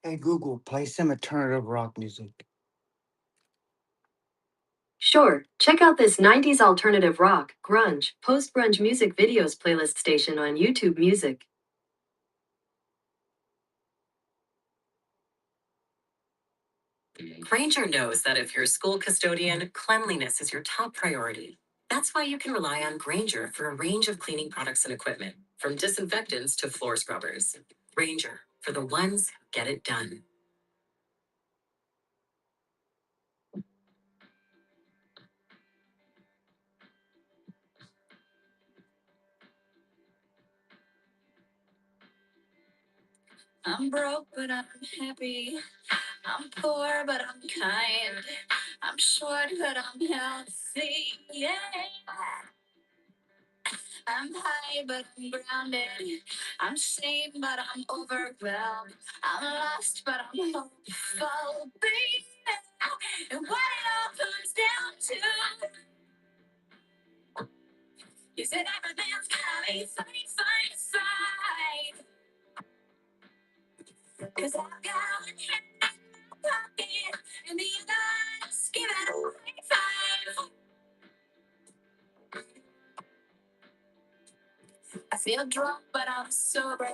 Hey Google, play some alternative rock music. Sure, check out this 90s alternative rock, grunge, post grunge music videos playlist station on YouTube Music. Granger knows that if you're a school custodian, cleanliness is your top priority. That's why you can rely on Granger for a range of cleaning products and equipment, from disinfectants to floor scrubbers. Granger, for the ones who get it done. I'm broke, but I'm happy. I'm poor, but I'm kind. I'm short, but I'm healthy. Yeah. I'm high, but I'm grounded. I'm sane, but I'm overwhelmed. I'm lost, but I'm hopeful, baby. And what it all comes down to is that everything's gonna be fine, fine, fine. Cause I've got one hand in my pocket, and the other just give it away, fine. I feel drunk, but I'm sober.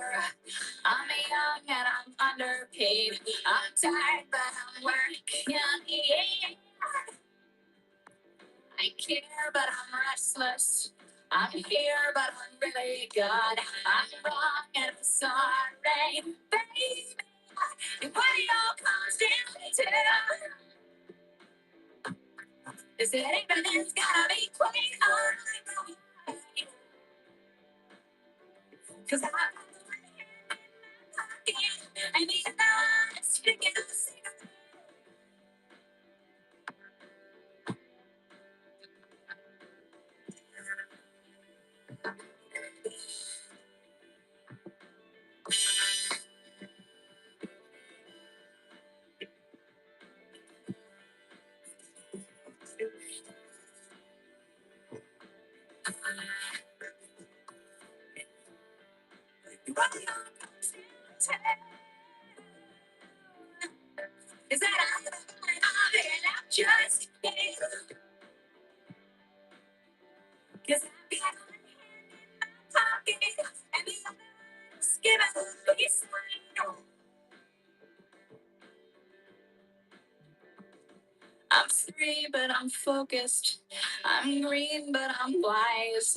I'm young and I'm underpaid. I'm tired, but I'm working. Yeah. I care, but I'm restless. I'm here, but I'm really good. I'm wrong and I'm sorry, baby. And what it all comes down to is that everything's gotta be quite alright. Cause I'm I need to know it's picking up the cigarette. What it all comes down to is that I'm going on and I'm just kidding. Cause I've got one hand in my pocket and the other's giving me sign. I'm free, but I'm focused. I'm green, but I'm wise.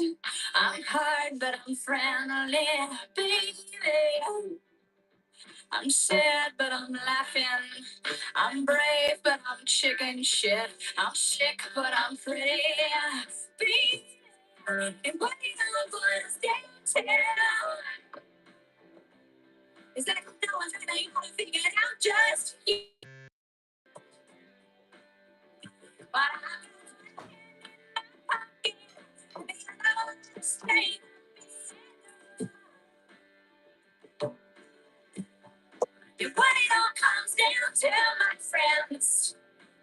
I'm hard, but I'm friendly, baby. I'm sad, but I'm laughing. I'm brave, but I'm chicken shit. I'm sick, but I'm pretty. Baby, and what you boys down to is that no one's really gonna figure it out just yet. But I'm fucking stay. And what it all comes down to, my friends,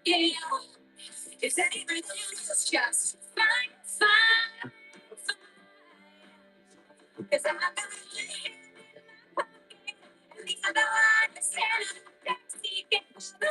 yeah, is that everything is just fine, fine, fine. Cause I'm not gonna let it and the other one is standing next to you.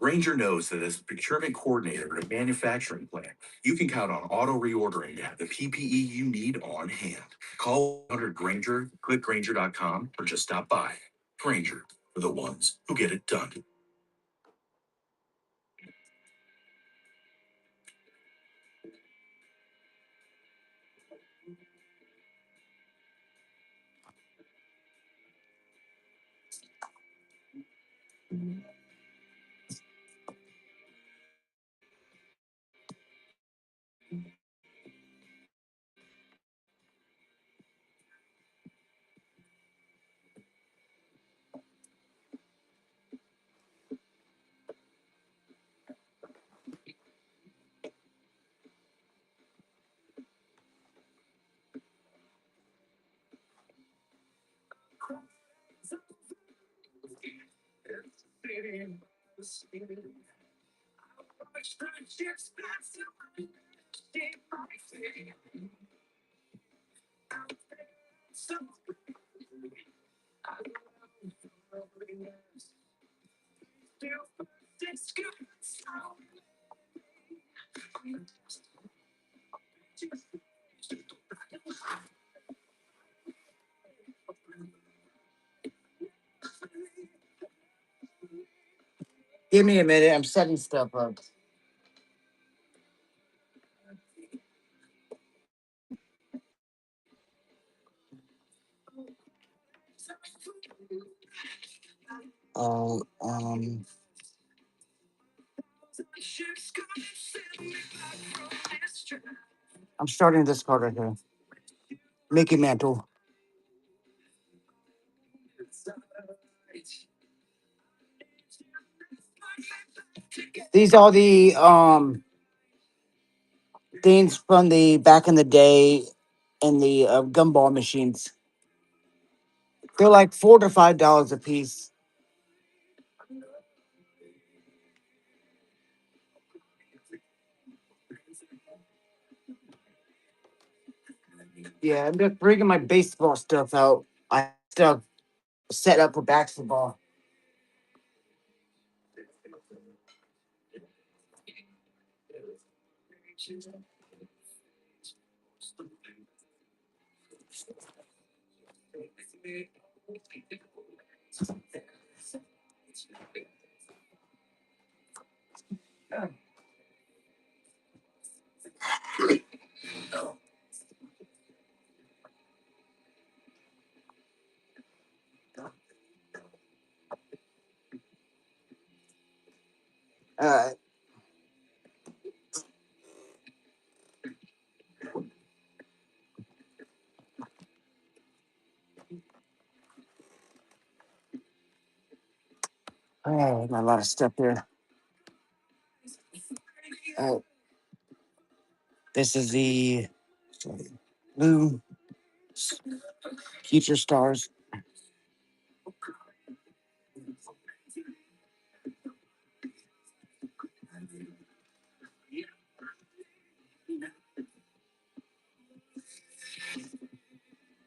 Granger knows that as a procurement coordinator at a manufacturing plant, you can count on auto reordering to have the PPE you need on hand. Call 100 Granger, click Granger.com, or just stop by. Granger, for the ones who get it done. Give me a minute. I'm setting stuff up. Oh, I'm starting this part right here. Mickey Mantle. These are the things from the back in the day in the gumball machines. They're like $4 to $5 a piece. Yeah, I'm just bringing my baseball stuff out. I stuff set up for basketball. Uh, oh, got a lot of stuff here. Uh, this is the blue future stars.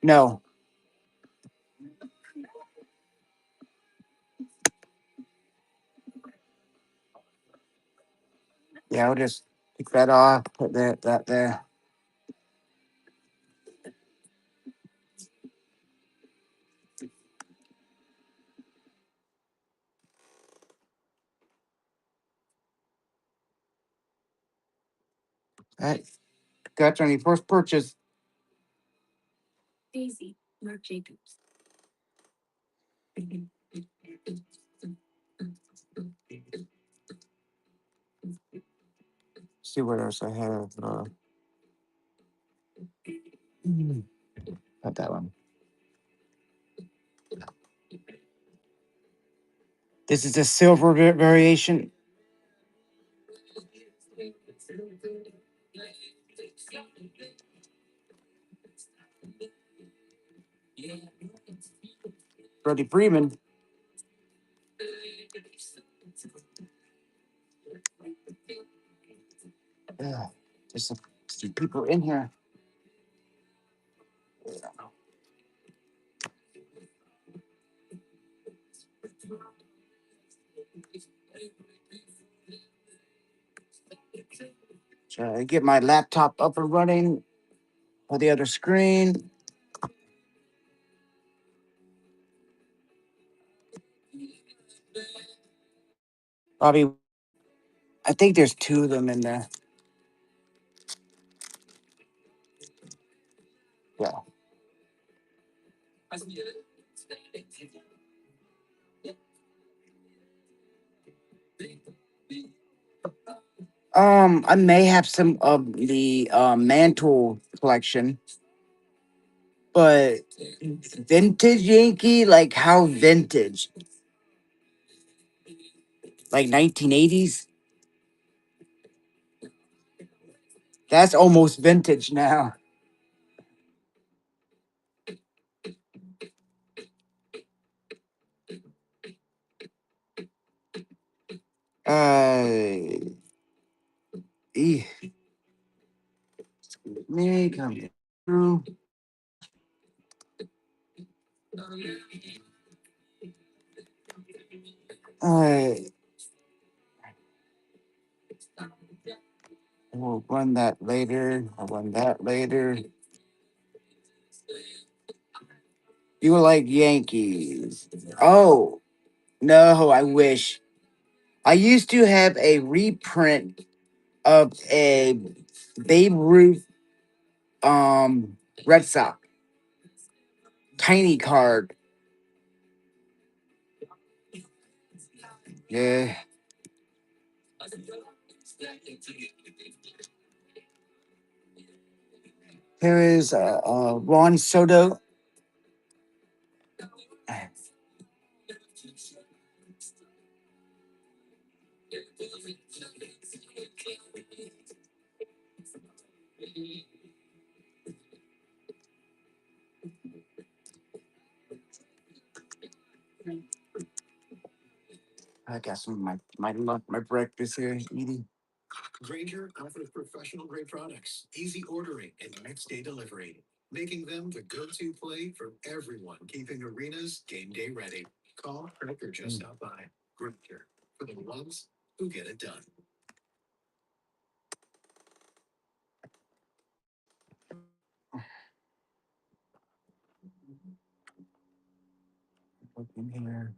No, yeah, I'll just pick that off. Put that there. All right, got your first purchase. Daisy, Marc Jacobs. See what else I have. Not that one. This is a silver variation. Freddie Freeman. Yeah, there's some people in here. Try to get my laptop up and running for the other screen. Bobby, I think there's two of them in there. Yeah. I may have some of the Mantle collection, but vintage Yankee, like how vintage? Like 1980s? That's almost vintage now. E me come through. I will run that later. I'll run that later. You like Yankees? Oh no, I wish. I used to have a reprint of a Babe Ruth Red Sox tiny card. Yeah. Here is Ron Soto. I got some of my breakfast here, eating. Granger offers professional grade products, easy ordering, and next day delivery, making them the go-to play for everyone keeping arenas game day ready. Call, click, or just stop by. Granger, for the ones who get it done. Look in here.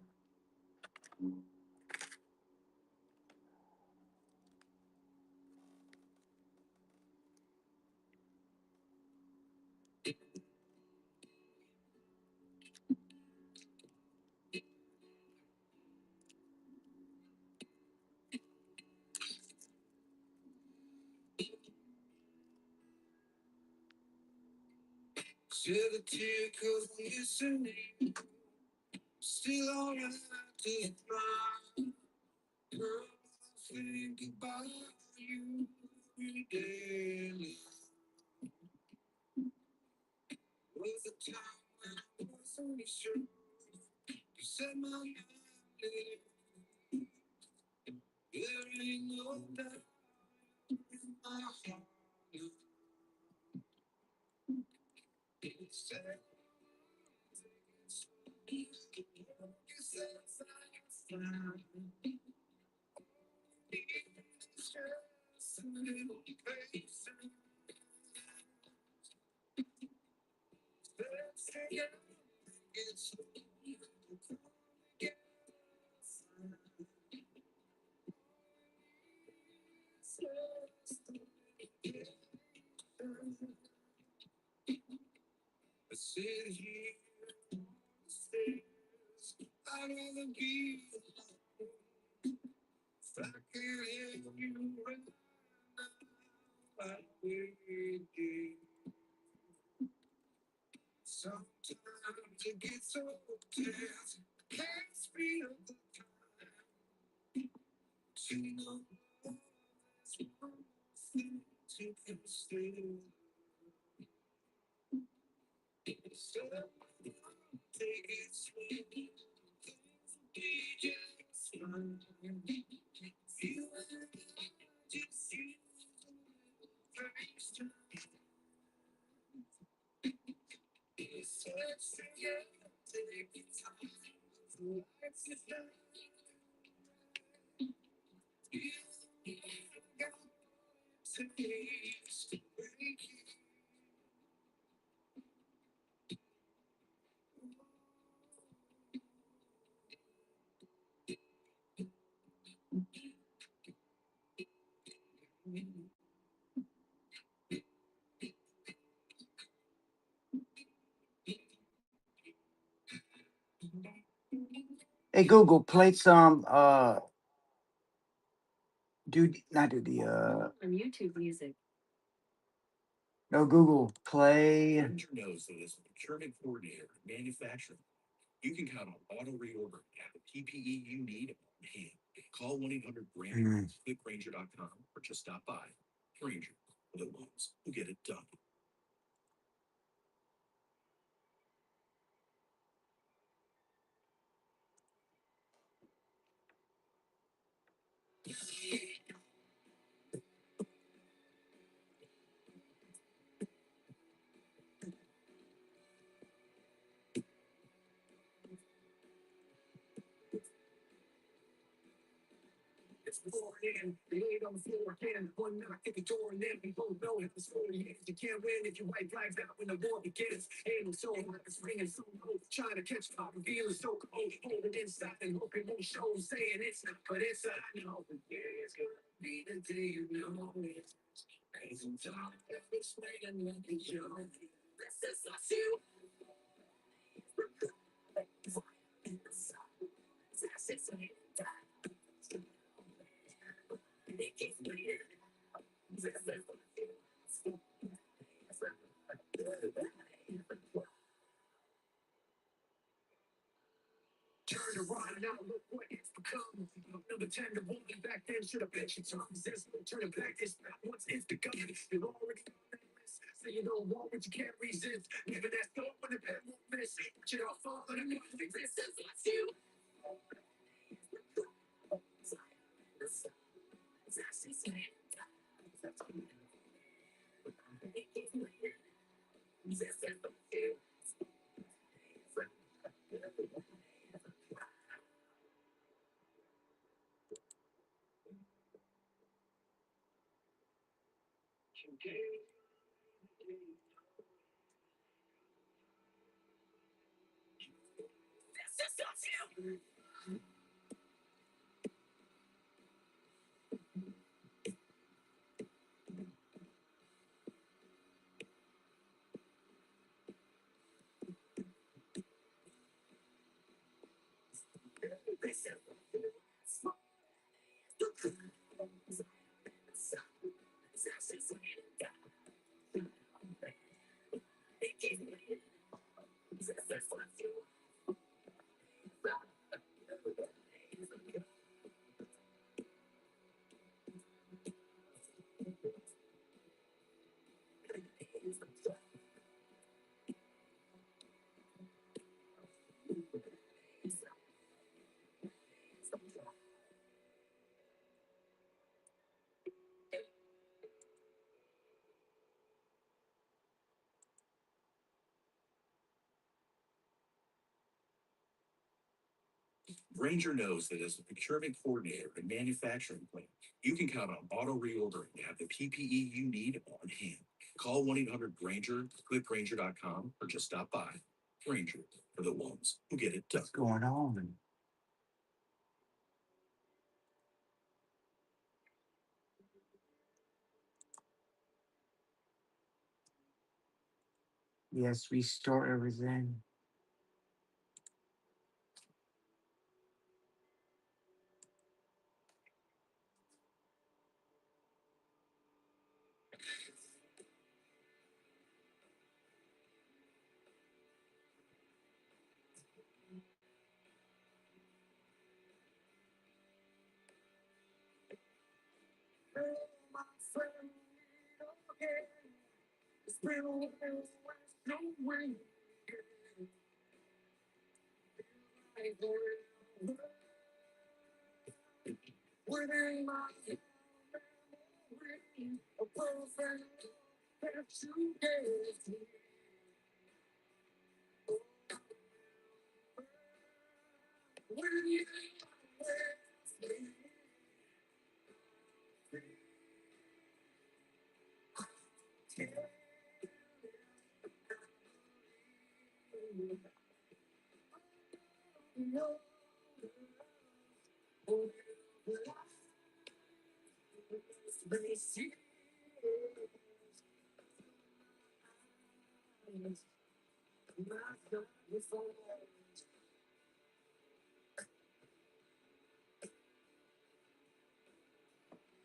Hey Google, play some dude not duty no Google play Granger knows that as a procurement coordinator and manufacturing, you can count on auto reorder and have the PPE you need on hand. Call 1-800-GRANGER, click Granger.com, or just stop by. Granger, for the ones who get it done. And they laid on the floor again. One knock at the door, and then we both know if the story ends. You can't win if you white flags out when the war begins. Ain't so like it's ringing so cold. Trying to catch pop, revealing so cold. Holding inside and hoping won't show. Saying it's not, but it's I know. Yeah, it's gonna be the day you know it. Ain't some time to explain nothing, you know. This is us, you. Turn around now, look what it's become. Number 10, the woman back then should have bet you time. Says no turning back, this not once it's begun. You've already on that list. So you don't want what you can't resist. Never that thought when the bad won't miss. Watch it all fall, but I'm not existence. That's you. Granger knows that as a procurement coordinator and manufacturing plant, you can count on auto reordering to have the PPE you need on hand. Call 1-800-GRANGER, click Granger.com, or just stop by. Granger, for the ones who get it done. What's going on? Yes, restore everything.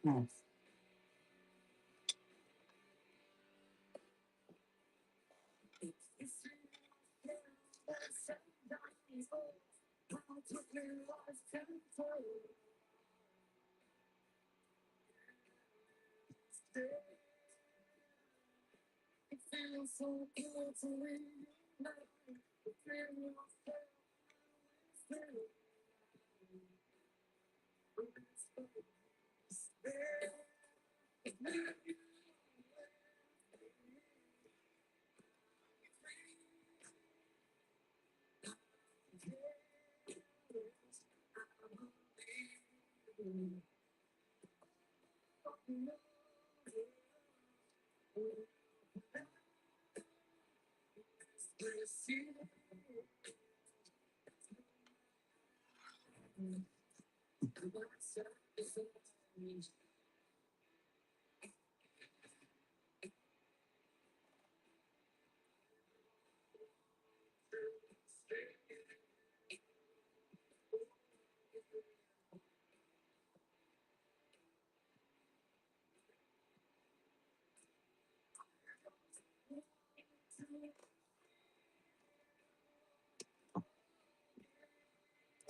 Hmm.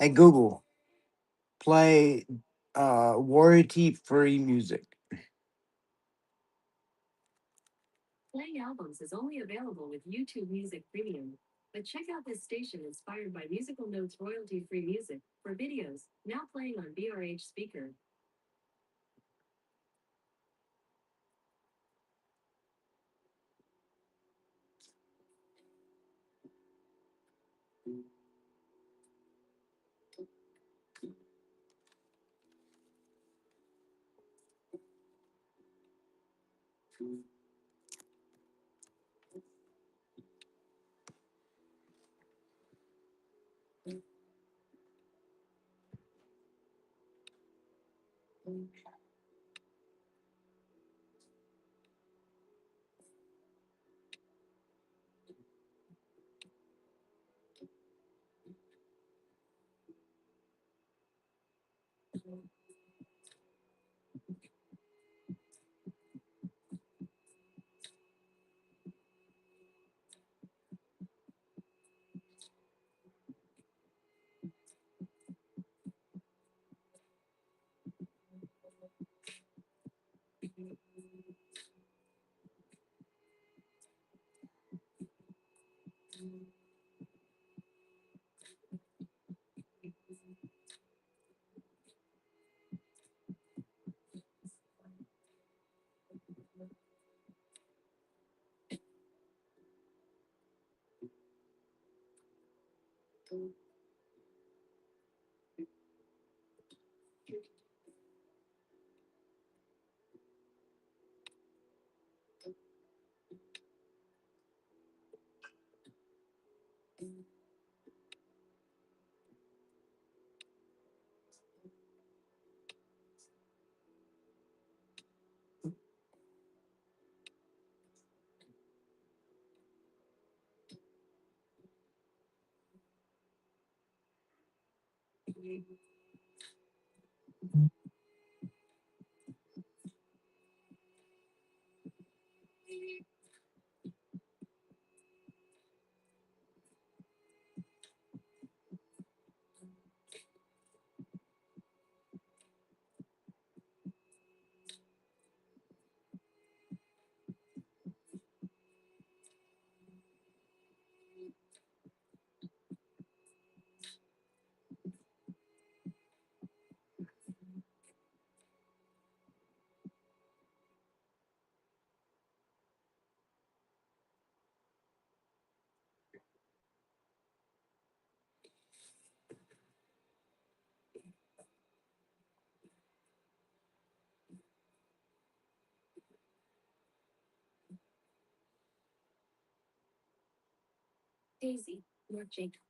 Hey Google, play royalty free music. Playing albums is only available with YouTube Music Premium. But check out this station inspired by Musical Notes royalty free music for videos, now playing on BRH speaker. Daisy, Mark Jacobs.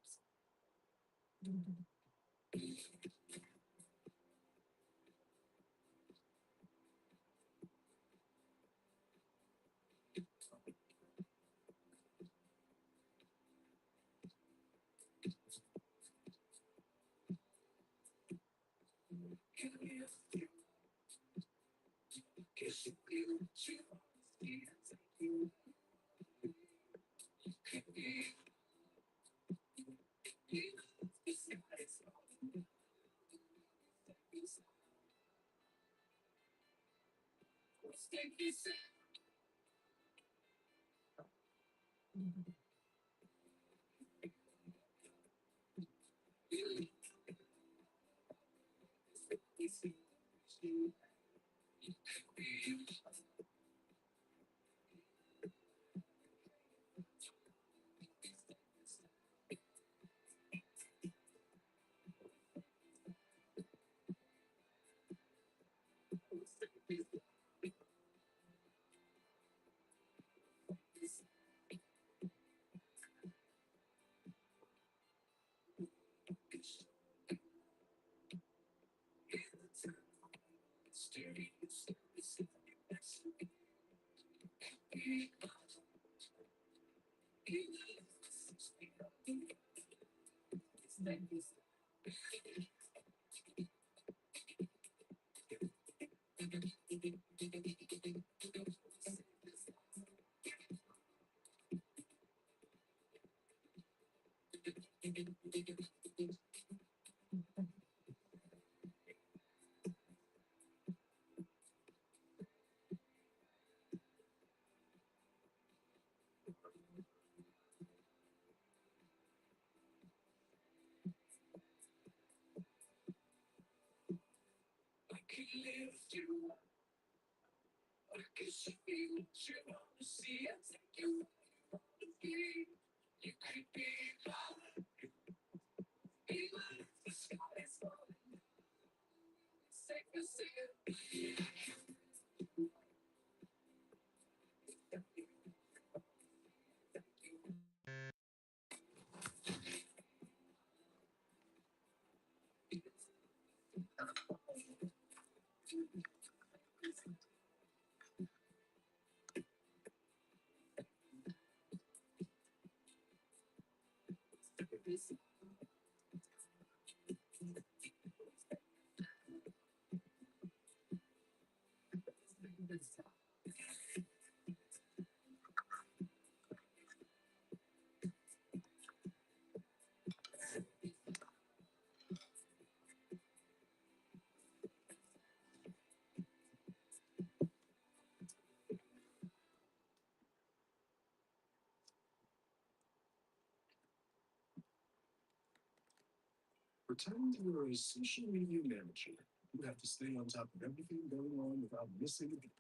Pretend you're a social media manager. You have to stay on top of everything going on without missing a beat.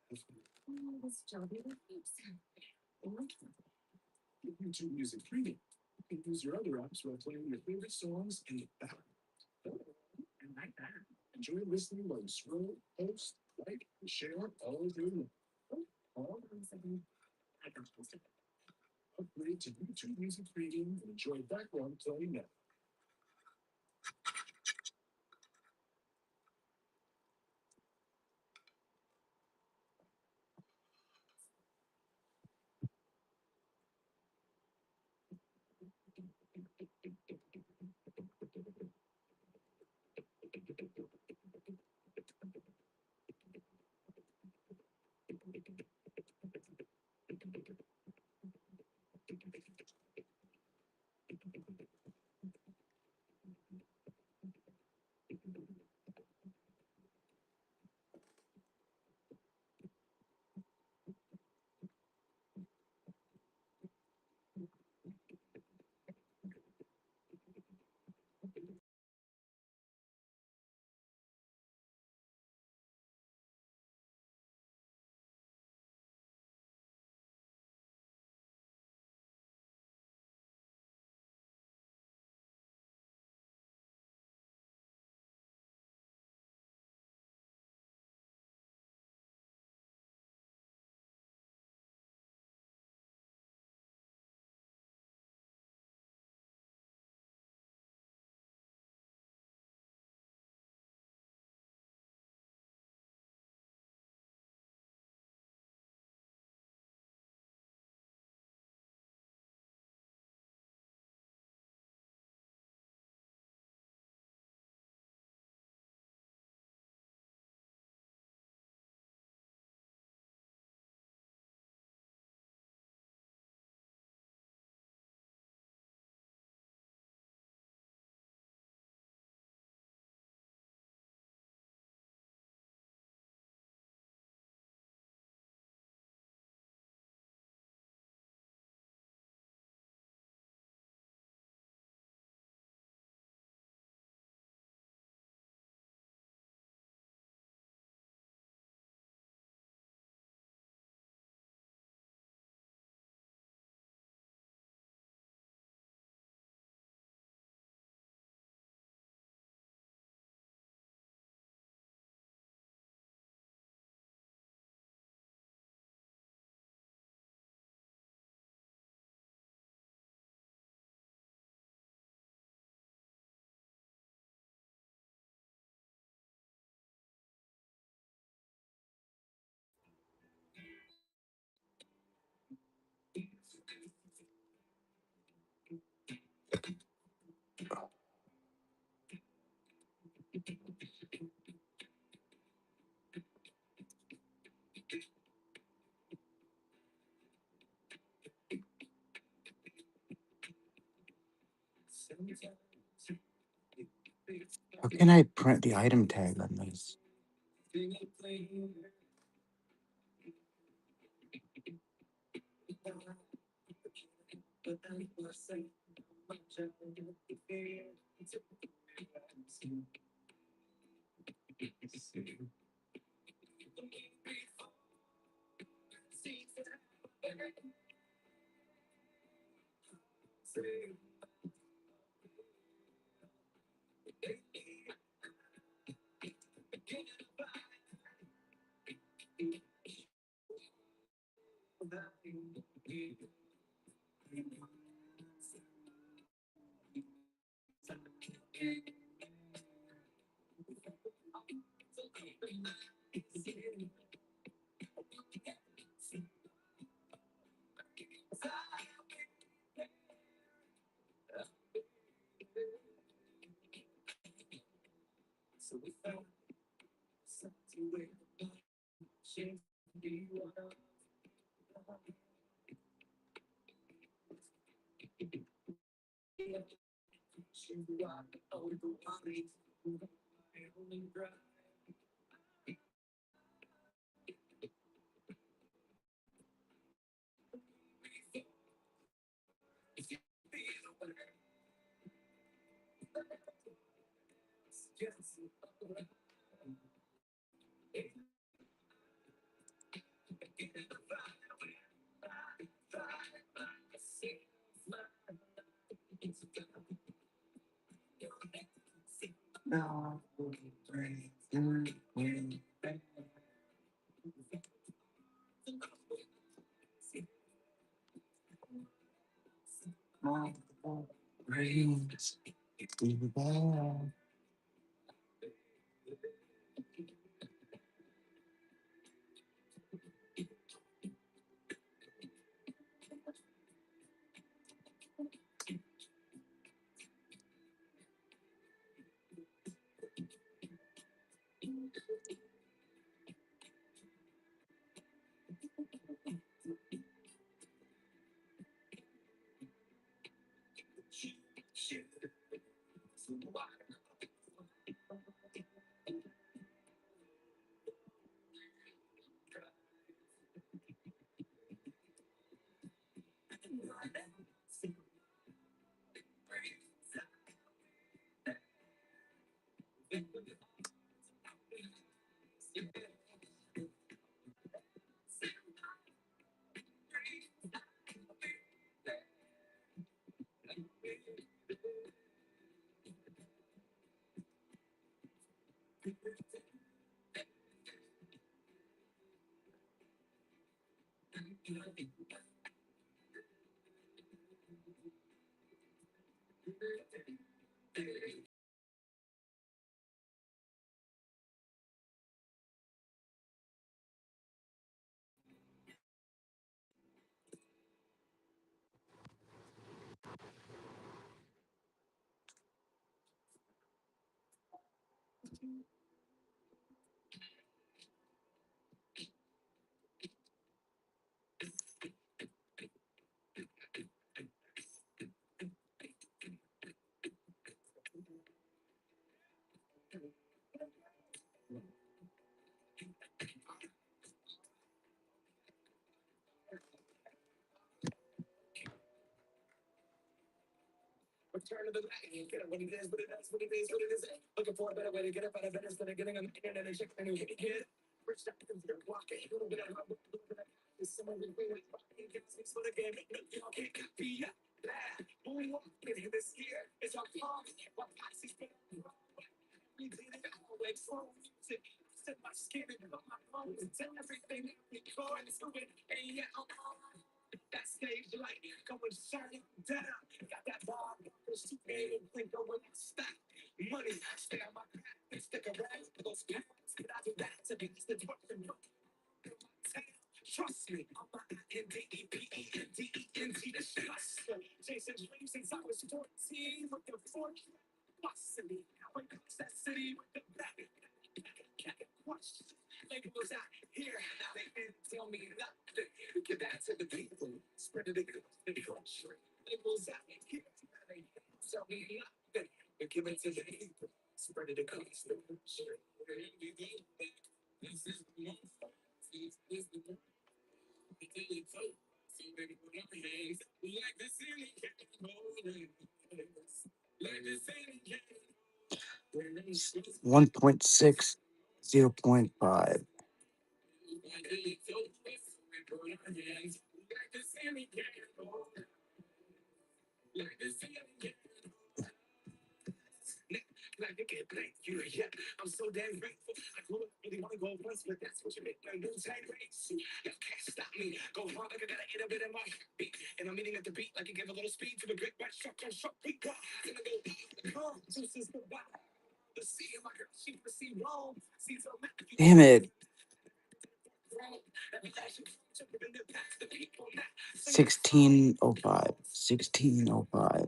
This job is YouTube Music Premium. You can use your other apps while playing your favorite songs in the background. I like that. Enjoy listening while you scroll, post, like, and share all day long. All I can post it. Upgrade to YouTube Music Premium and enjoy background playing now. How can I print the item tag on this? 1.6, 0.5. Damn it. 1605. 1605.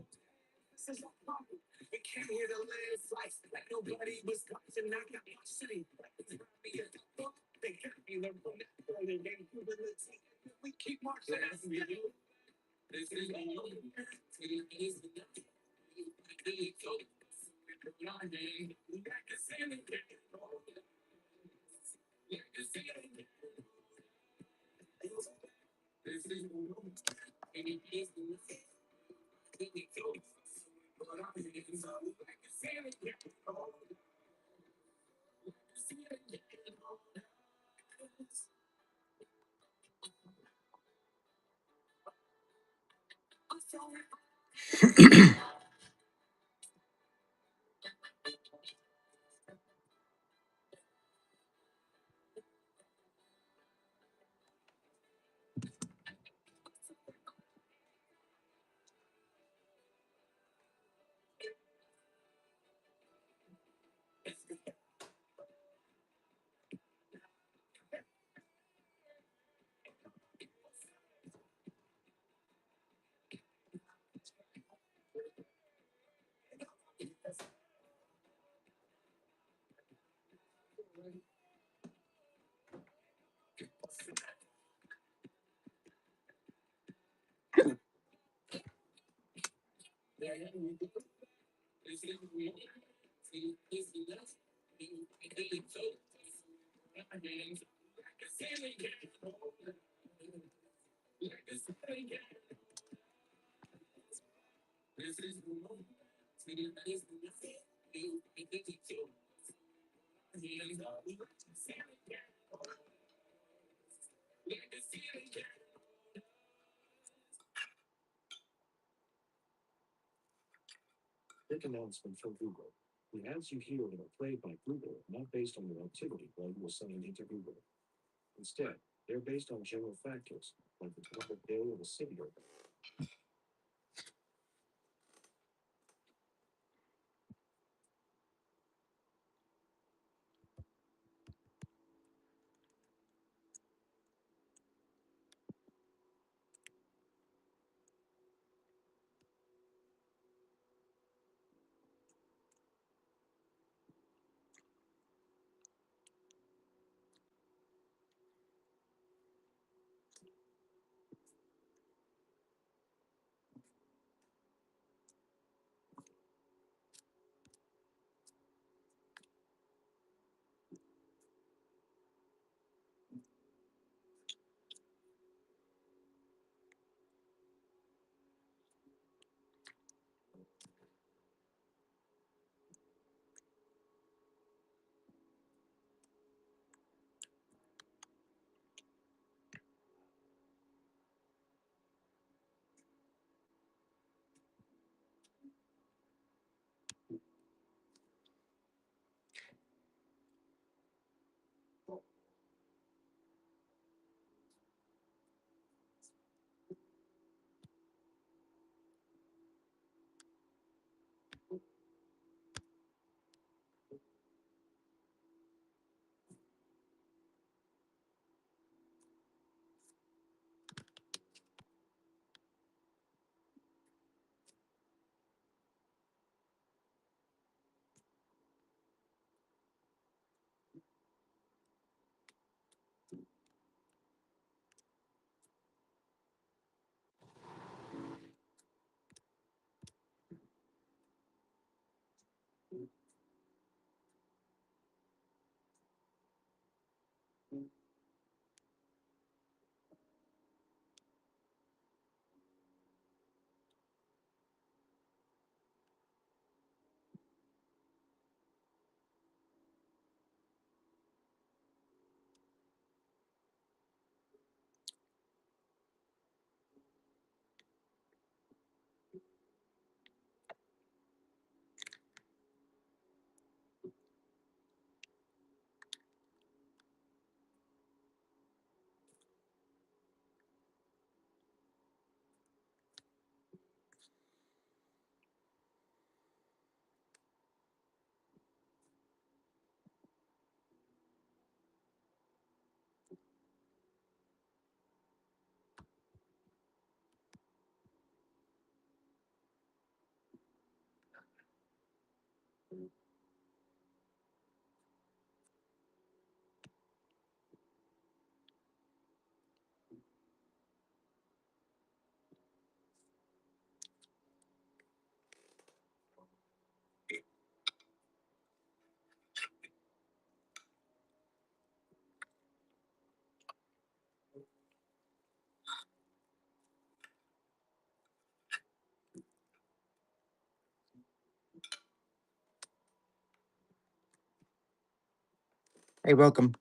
Hey, welcome.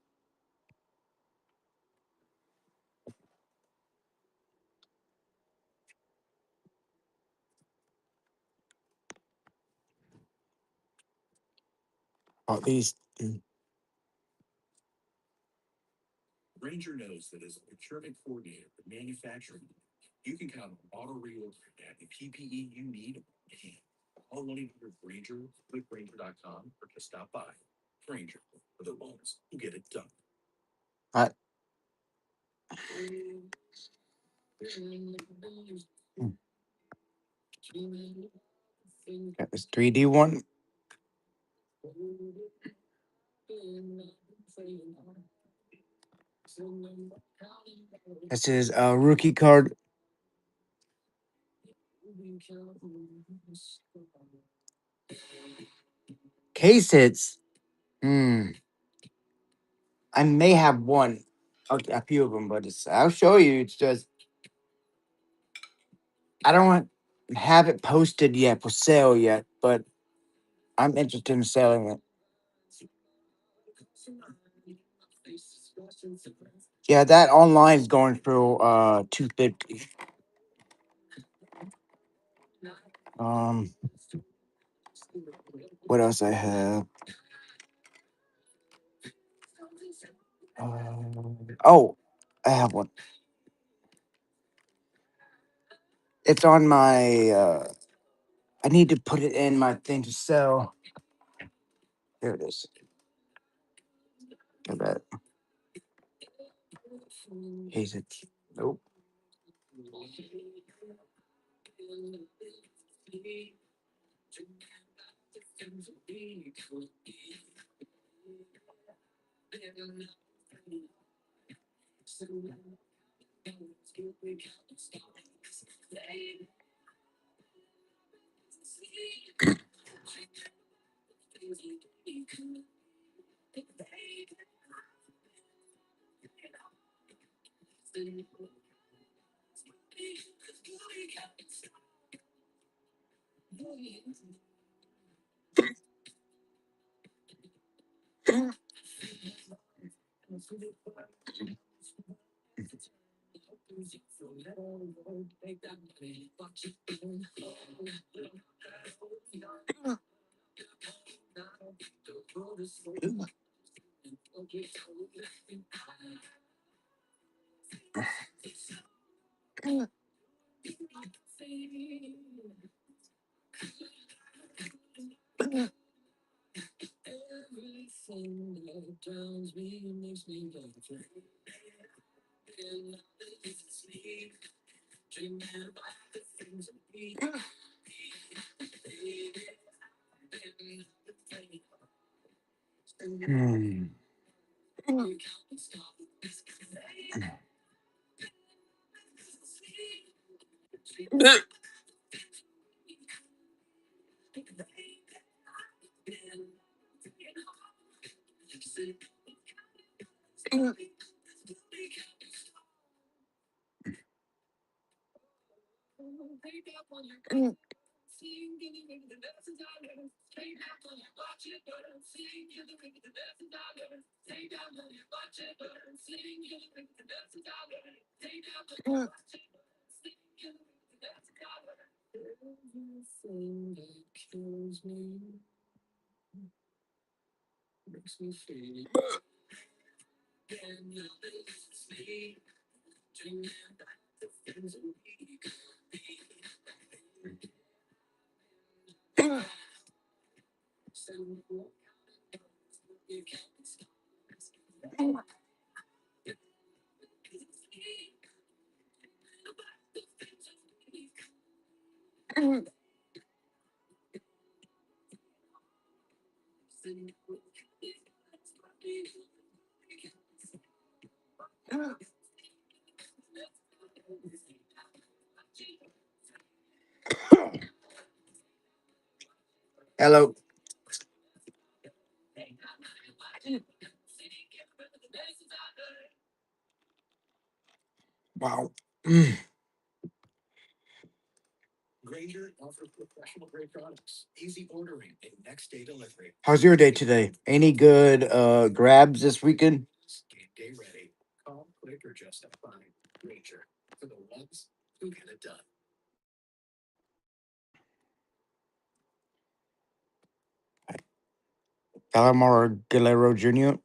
All these. Granger knows that as a procurement coordinator for manufacturing, you can count on auto reordering to have the PPE you need on hand. Call 1-800-GRANGER, clickgranger.com, or just stop by. Granger, for the ones who get it done. I, got this 3D one. This is a rookie card. Case hits. I may have one, a few of them, but I'll show you. It's just I don't have it posted yet for sale yet, but I'm interested in selling it. Yeah, that online is going for $250. Um, what else I have? Oh, I have one. It's on my. I need to put it in my thing to sell. There it is. Look at that. Is it? Nope. Hmm. Hello. Wow. Granger offers professional grade products, easy ordering, and next day delivery. How's your day today? Any good grabs this weekend? Game day ready. Call, click, or just stop by. Granger for the ones who get it done. Calamar Guerrero Jr.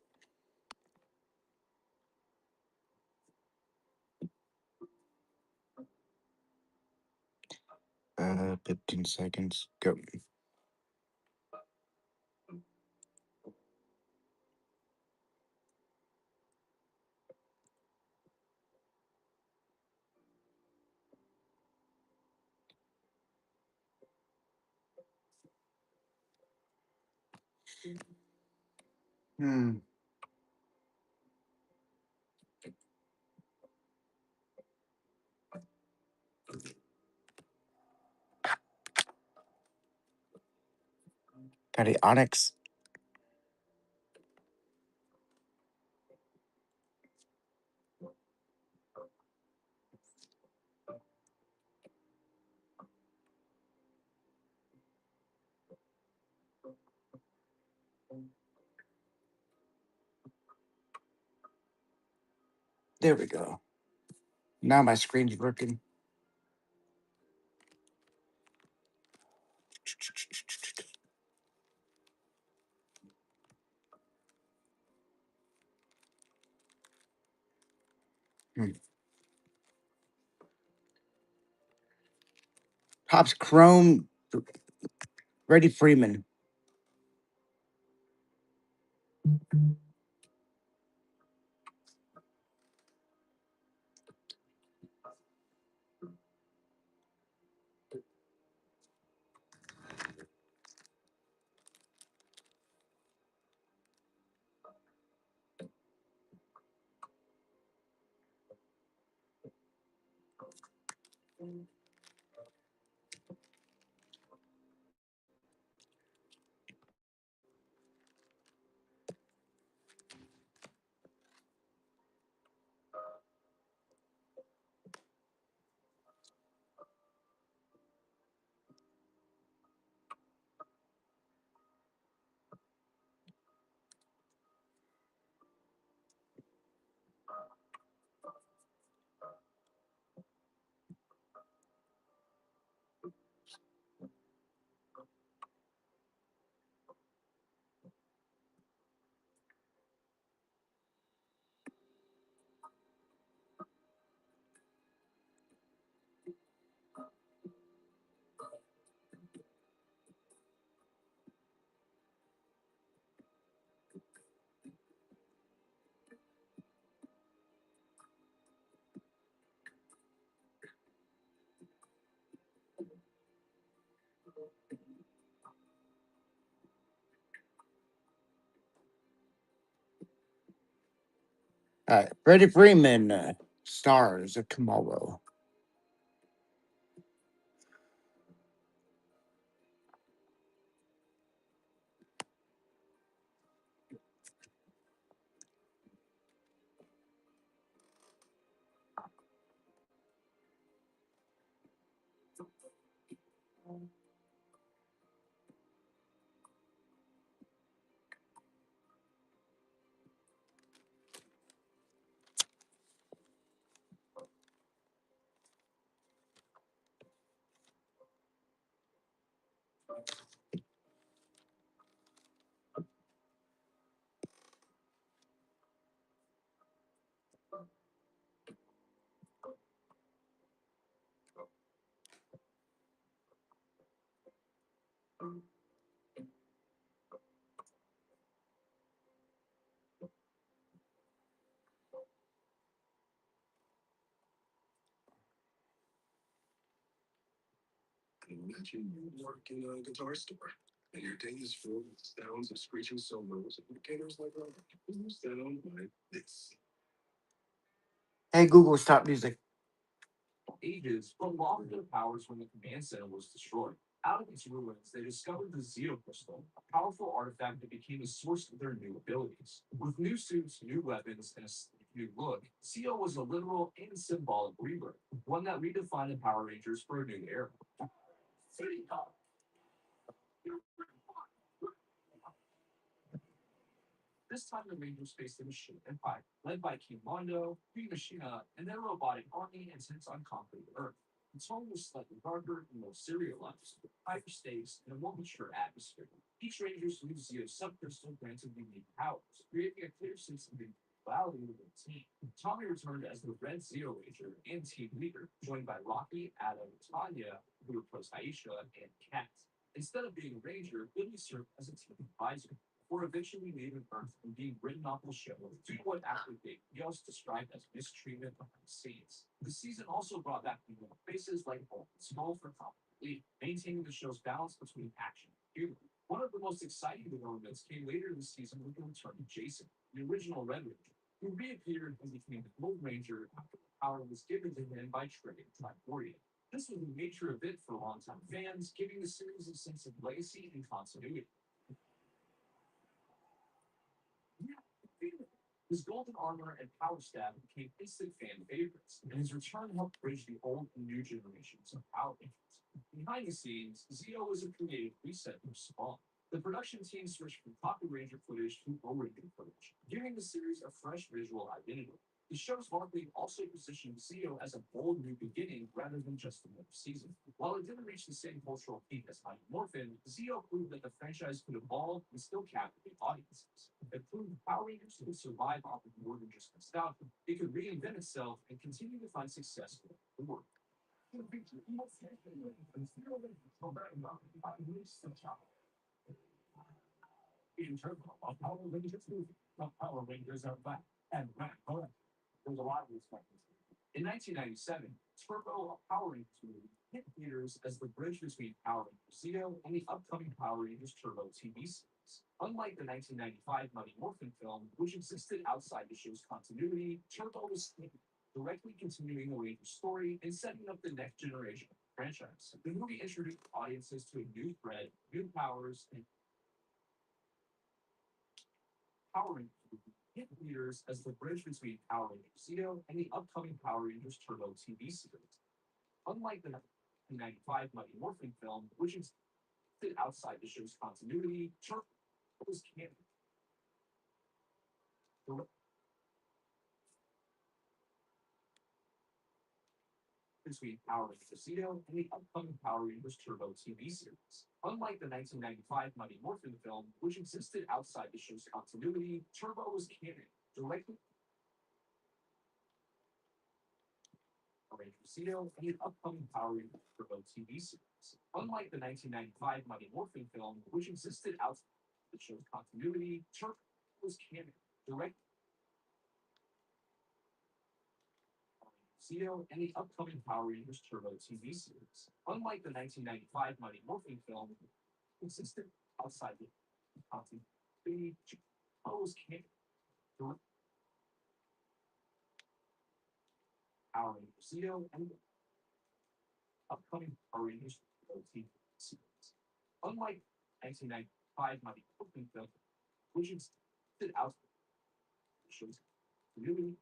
15 seconds. Go. Hmm. Got the Onyx. There we go. Now my screen's working. Hmm. Pops Chrome. Freddie Freeman. All right. Freddie Freeman. Stars of Tomorrow. Imagine you work in a guitar store, and your day is full of sounds of screeching solos and indicators like sound like this. Hey Google, stop music. Ages, but lost their powers when the command center was destroyed. Out of its ruins, they discovered the Zeo Crystal, a powerful artifact that became the source of their new abilities. With new suits, new weapons, and a new look, Zeo was a literal and symbolic rebirth, one that redefined the Power Rangers for a new era. This time the Rangers faced the Machine Empire, led by King Mondo, Queen Machina, and their robotic army intent on conquering Earth. The tone was slightly darker and more serialized, with higher stakes and a more mature atmosphere. Each Ranger's new Zeo subcrystal granted unique powers, creating a clear sense of individuality within the team. Tommy returned as the Red Zeo Ranger and team leader, joined by Rocky, Adam, and Tanya, who replaced Aisha and Kat. Instead of being a ranger, Billy served as a team advisor, before eventually leaving Earth and being written off the show due to what actively he also described as mistreatment behind the scenes. The season also brought back new faces like Hulk and Skull for comic relief, maintaining the show's balance between action and humor. One of the most exciting developments came later this season with the return of Jason, the original Red Ranger, who reappeared and became the Gold Ranger after the power was given to him by Trey and Trifordia. This was a major event for longtime fans, giving the series a sense of legacy and continuity. His golden armor and power staff became instant fan favorites, and his return helped bridge the old and new generations of Power Rangers. Behind the scenes, Zeo was a creative reset for Spawn. The production team switched from Pocket Ranger footage to Low Ranger footage, giving the series a fresh visual identity. The show's marketing also positioned Zeo as a bold new beginning rather than just another season. While it didn't reach the same cultural peak as Mighty Morphin, Zeo proved that the franchise could evolve and still captivate audiences. It proved Power Rangers could survive off of more than just nostalgia. It could reinvent itself and continue to find success going forward. In terms of Power Rangers movie, the Power Rangers are back and back. There's a lot of respect. In 1997, Turbo, a Power Rangers movie, hit theaters as the bridge between Power Rangers Zeo and the upcoming Power Rangers Turbo TV series. Unlike the 1995 Mighty Morphin film, which existed outside the show's continuity, Turbo was directly continuing the Rangers story and setting up the next generation of the franchise. The movie introduced audiences to a new thread, new powers, and Power Rangers hit theaters as the bridge between Power Rangers Zeo and the upcoming Power Rangers Turbo TV series. Unlike the 1995 Mighty Morphin film, which existed outside the show's continuity, Turbo was canon between Power Rangers Zeo and the upcoming Power Rangers Turbo TV series. Unlike the 1995 Mighty Morphin film, which existed outside the show's continuity, Turbo was canon directly Rangers Zeo and the upcoming Power Rangers Turbo TV series. Unlike the 1995 Mighty Morphin film, which existed outside the show's continuity, Turbo was canon directly Zeo and the upcoming Power Rangers Turbo TV series. Unlike the 1995 Mighty Morphin film, existed outside the continuity, Turbo was canon directly Power Rangers Zeo and the upcoming Power Rangers Turbo TV series. Unlike 1995 Mighty Morphin film, which existed outside the show's continuity,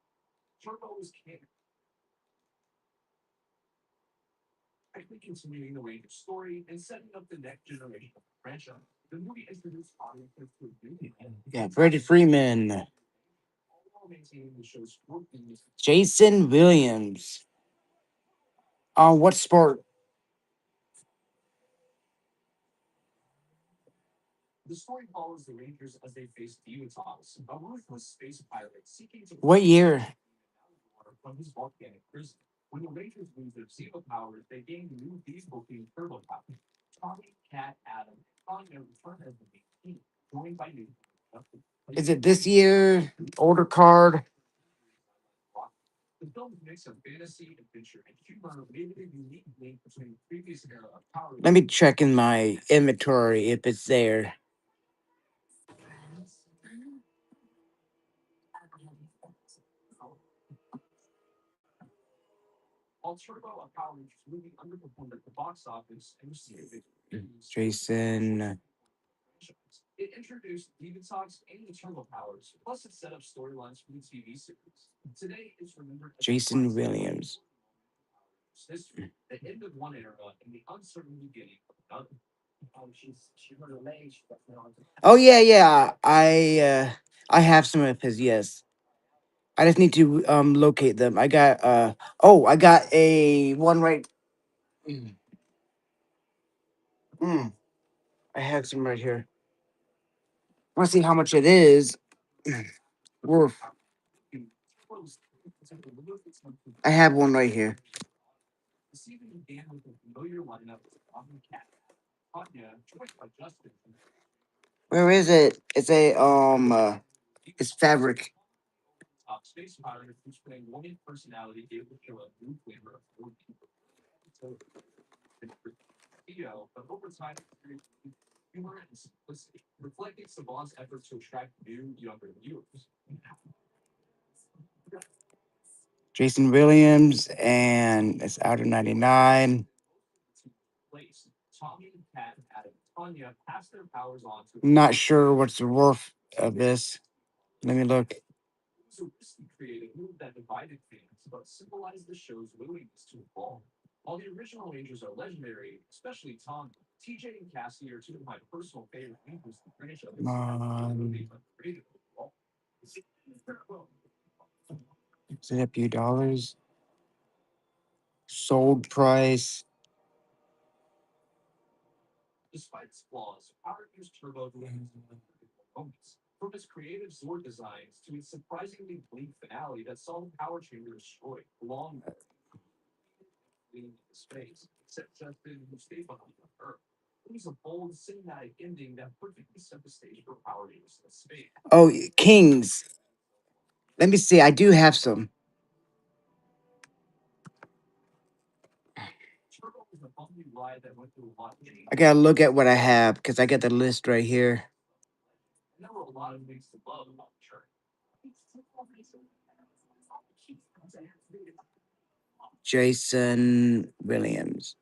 Turbo was canon Technically continuing the Rangers story and setting up the next generation of the franchise. The movie introduced audiences to a new Yeah, Freddie Freeman, while maintaining the show's core themes. Jason Williams. What sport? The story follows the Rangers as they face Divatox, a ruthless space pilot seeking to What year? from his volcanic prison. When the Rangers lose their Zeba powers, they gain new diesel-themed turbo power. Tommy, Cat, Adam, and Tanya return as the main team, joined by new. Is it this year? Older card. The film's mix of fantasy, adventure, and humor made it a unique link between the previous era of Power Let me check in my inventory if it's there. While Turbo, a Power Rangers movie, underperformed at the box office and received a Jason. It introduced Divatox and the Turbo powers, plus it set up storylines for the TV series. Today, it's remembered as Jason Williams. history, the end of one era and the uncertain beginning of another. Oh yeah, yeah. I have some of his. Yes, I just need to locate them. I got I got a one right. Mm, mm, I have some right here. I want to see how much it is worth. I have one right here. The season began with a familiar lineup of Tommy, Cat, Tanya, joined by Justin. Where is it? It's a it's fabric. Top space pilot whose playing one personality gave the show a new flavor of video, but over time, humor and simplicity, reflecting Saban's efforts to attract new, younger viewers. Jason Williams, and it's out of 99. Place. Tommy, Cat, Adam, and Tanya pass their powers on to Not sure what's the worth of this. Let me look. it was a risky creative move that divided fans, but symbolized the show's willingness to evolve. While the original Rangers are legendary, especially Tom, TJ and Cassie are two of my personal favorite Rangers in the franchise. Underrated overall. Is it a few dollars? Sold price. Despite its flaws, Power Rangers Turbo delivers moments. From its creative Zord designs to its surprisingly bleak finale that saw the power chamber destroyed, along in space, except Justin who stayed behind on Earth. It was a bold cinematic ending that perfectly set the stage for Power Rangers in space. Oh, Kings. Let me see. I do have some. Turbo was a bumpy ride that went through a lot of getting. I gotta look at what I have because I got the list right here. And there were a lot of things to love about the journey. Jason Williams.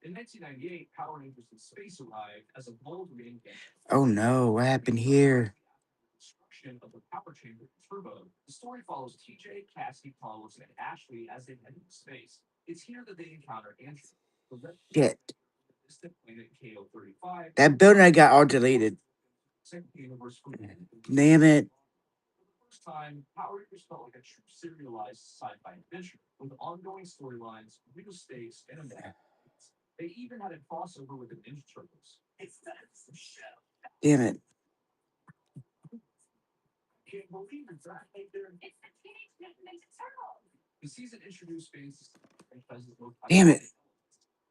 In 1998, Power Rangers in Space arrived as a bold reinvention. Oh no, what happened here? Destruction of the power chamber in Turbo. The story follows TJ, Cassie, Carlos, and Ashley as they head into space. It's here that they encounter Andrew, the red Shit. distant planet KO-35. That building I got all deleted. Second universe. Damn it. For the first time, Power Rangers felt like a true serialized sci-fi adventure with ongoing storylines, real stakes, and a meta. They even had a crossover with the Ninja Turtles. It's the show. Damn it. Can't believe it's right there. It's the Teenage Mutant Ninja Turtles. The season introduced fans to the franchise's most Damn it.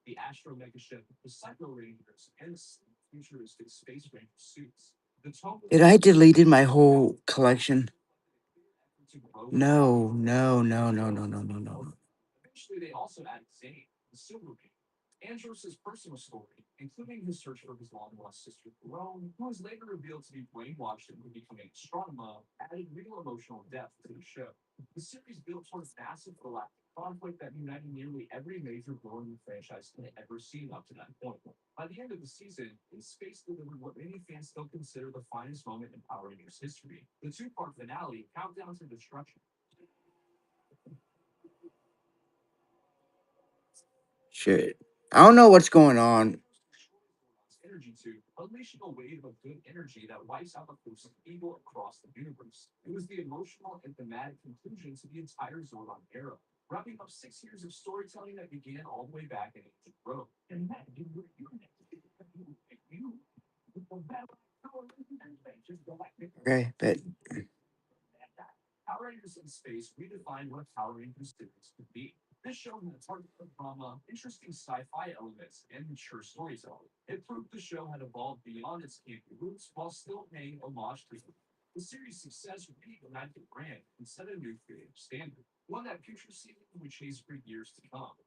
the Astro Mega Ship, the Psycho Rangers, and the futuristic Space Ranger suits. The tone Did I deleted my whole collection? No, no, no, no, no, no, no, no. Eventually, they also added Zane, the Silver Ranger. Andros's personal story, including his search for his long-lost sister Jerome, who was later revealed to be brainwashed into becoming an astronomer, added real emotional depth to the show. The series built towards massive galactic conflict that united nearly every major villain the franchise had ever seen up to that point. By the end of the season, In Space delivered what many fans still consider the finest moment in Power Rangers history. The two-part finale, Countdown to Destruction. Shit. I don't know what's going on. Energy to unleashing a wave of good energy that wipes out the force of evil across the universe. It was the emotional and thematic conclusion to the entire Zordon era, wrapping up 6 years of storytelling that began all the way back in Age of Growth. And that you were you with the battle power and galactic. Okay, but Power Rangers in Space redefined what a Power Rangers series could be. This show had a target of drama, interesting sci-fi elements, and mature storytelling. It proved the show had evolved beyond its campy roots while still paying homage to them. The series' success reignited the brand and set a new creative standard, one that future seasons would chase for years to come.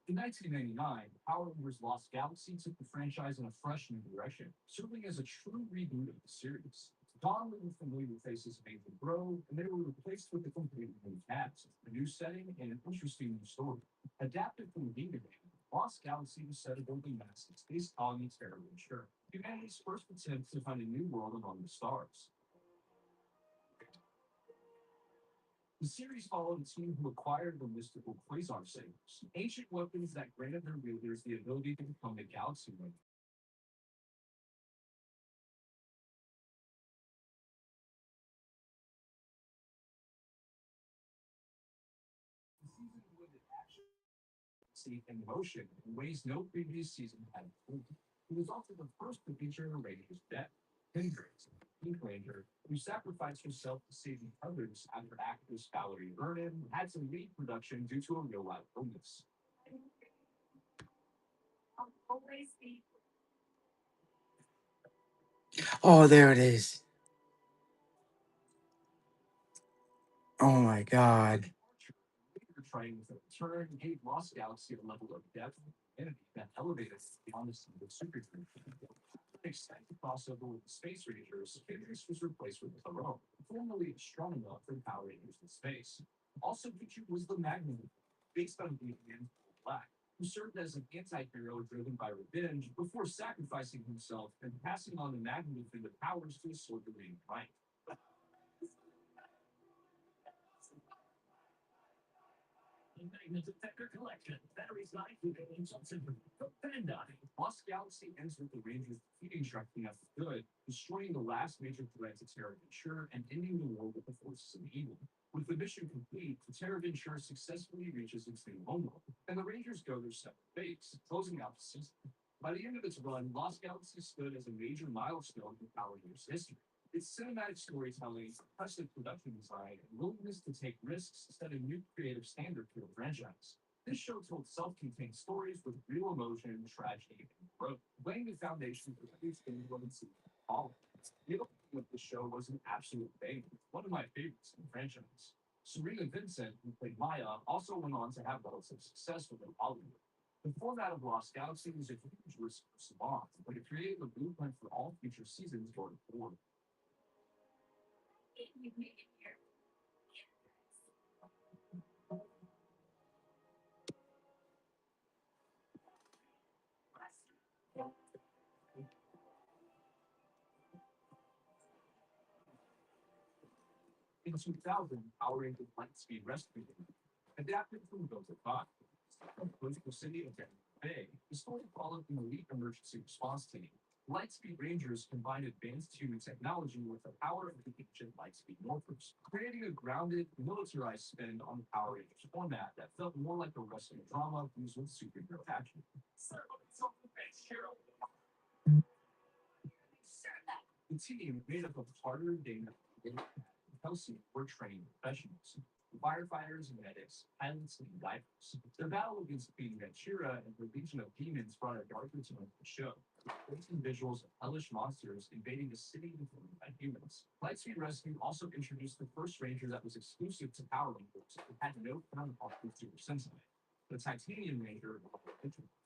In 1999, Power Rangers Lost Galaxy took the franchise in a fresh new direction, serving as a true reboot of the series. Dawn with familiar faces made them grow, and they were replaced with a completely new cast, a new setting, and an interesting new story. Adapted from the video game, Lost Galaxy was set aboard the massive space colony Terra Ventura, humanity's first attempt to find a new world among the stars. The series followed a team who acquired the mystical Quasar Sabers, ancient weapons that granted their wielders the ability to become the Galaxy Wing. The season blended action, and emotion in ways no previous season had before. It was also the first to feature a Ranger's death. Hendrix, Pink Ranger, who sacrificed herself to save the others after actress Valerie Vernon had to leave production due to a real-life illness. oh, there it is. Oh my god. Trying with a return gave Lost Galaxy a level of depth and humanity that elevated it beyond the scene of supergroup. Exciting crossover with the Space Rangers, Hendrix was replaced with Tyrone, formerly astronomer from Power Rangers in Space. Also featured was the Magnum, based on being Black, who served as an anti-hero driven by revenge before sacrificing himself and passing on the Magnum powers to a sword of right. Magnet Detector Collection. Batteries 9 something. Bandai. Lost Galaxy ends with the Rangers defeating Sharkina for good, destroying the last major threat to Terra Ventura and ending the war with the forces of evil. With the mission complete, the Terra Ventura successfully reaches its new homeworld, and the Rangers go their separate ways, closing out the season. By the end of its run, Lost Galaxy stood as a major milestone in Power Rangers history. Its cinematic storytelling, impressive production design, and willingness to take risks set a new creative standard for the franchise. This show told self-contained stories with real emotion, tragedy, and growth, laying the foundation for every single season to follow. The opening of the show was an absolute banger, one of my favorites in the franchise. Serena Vincent, who played Maya, also went on to have relative success within Hollywood. The format of Lost Galaxy was a huge risk for Saban, but it created a blueprint for all future seasons going forward. In 2000, Power Rangers Lightspeed Rescue Team, adapted from Delta 5, from coastal city of Tampa Bay. The story followed an elite emergency response team. Lightspeed Rangers combined advanced human technology with the power of the ancient Lightspeed Morphers, creating a grounded, militarized spin on the Power Rangers format that felt more like a wrestling drama used with superhero action. The team, made up of Carter, Dana, and Kelsey, were trained professionals. Firefighters and medics, pilots and divers. The battle against Queen Ventura and the Legion of Demons brought a darker tone to the show, placing visuals of hellish monsters invading the city influenced by humans. Lightspeed Rescue also introduced the first Ranger that was exclusive to Power Rangers and had no counterpart with Super Sentai. The Titanium Ranger,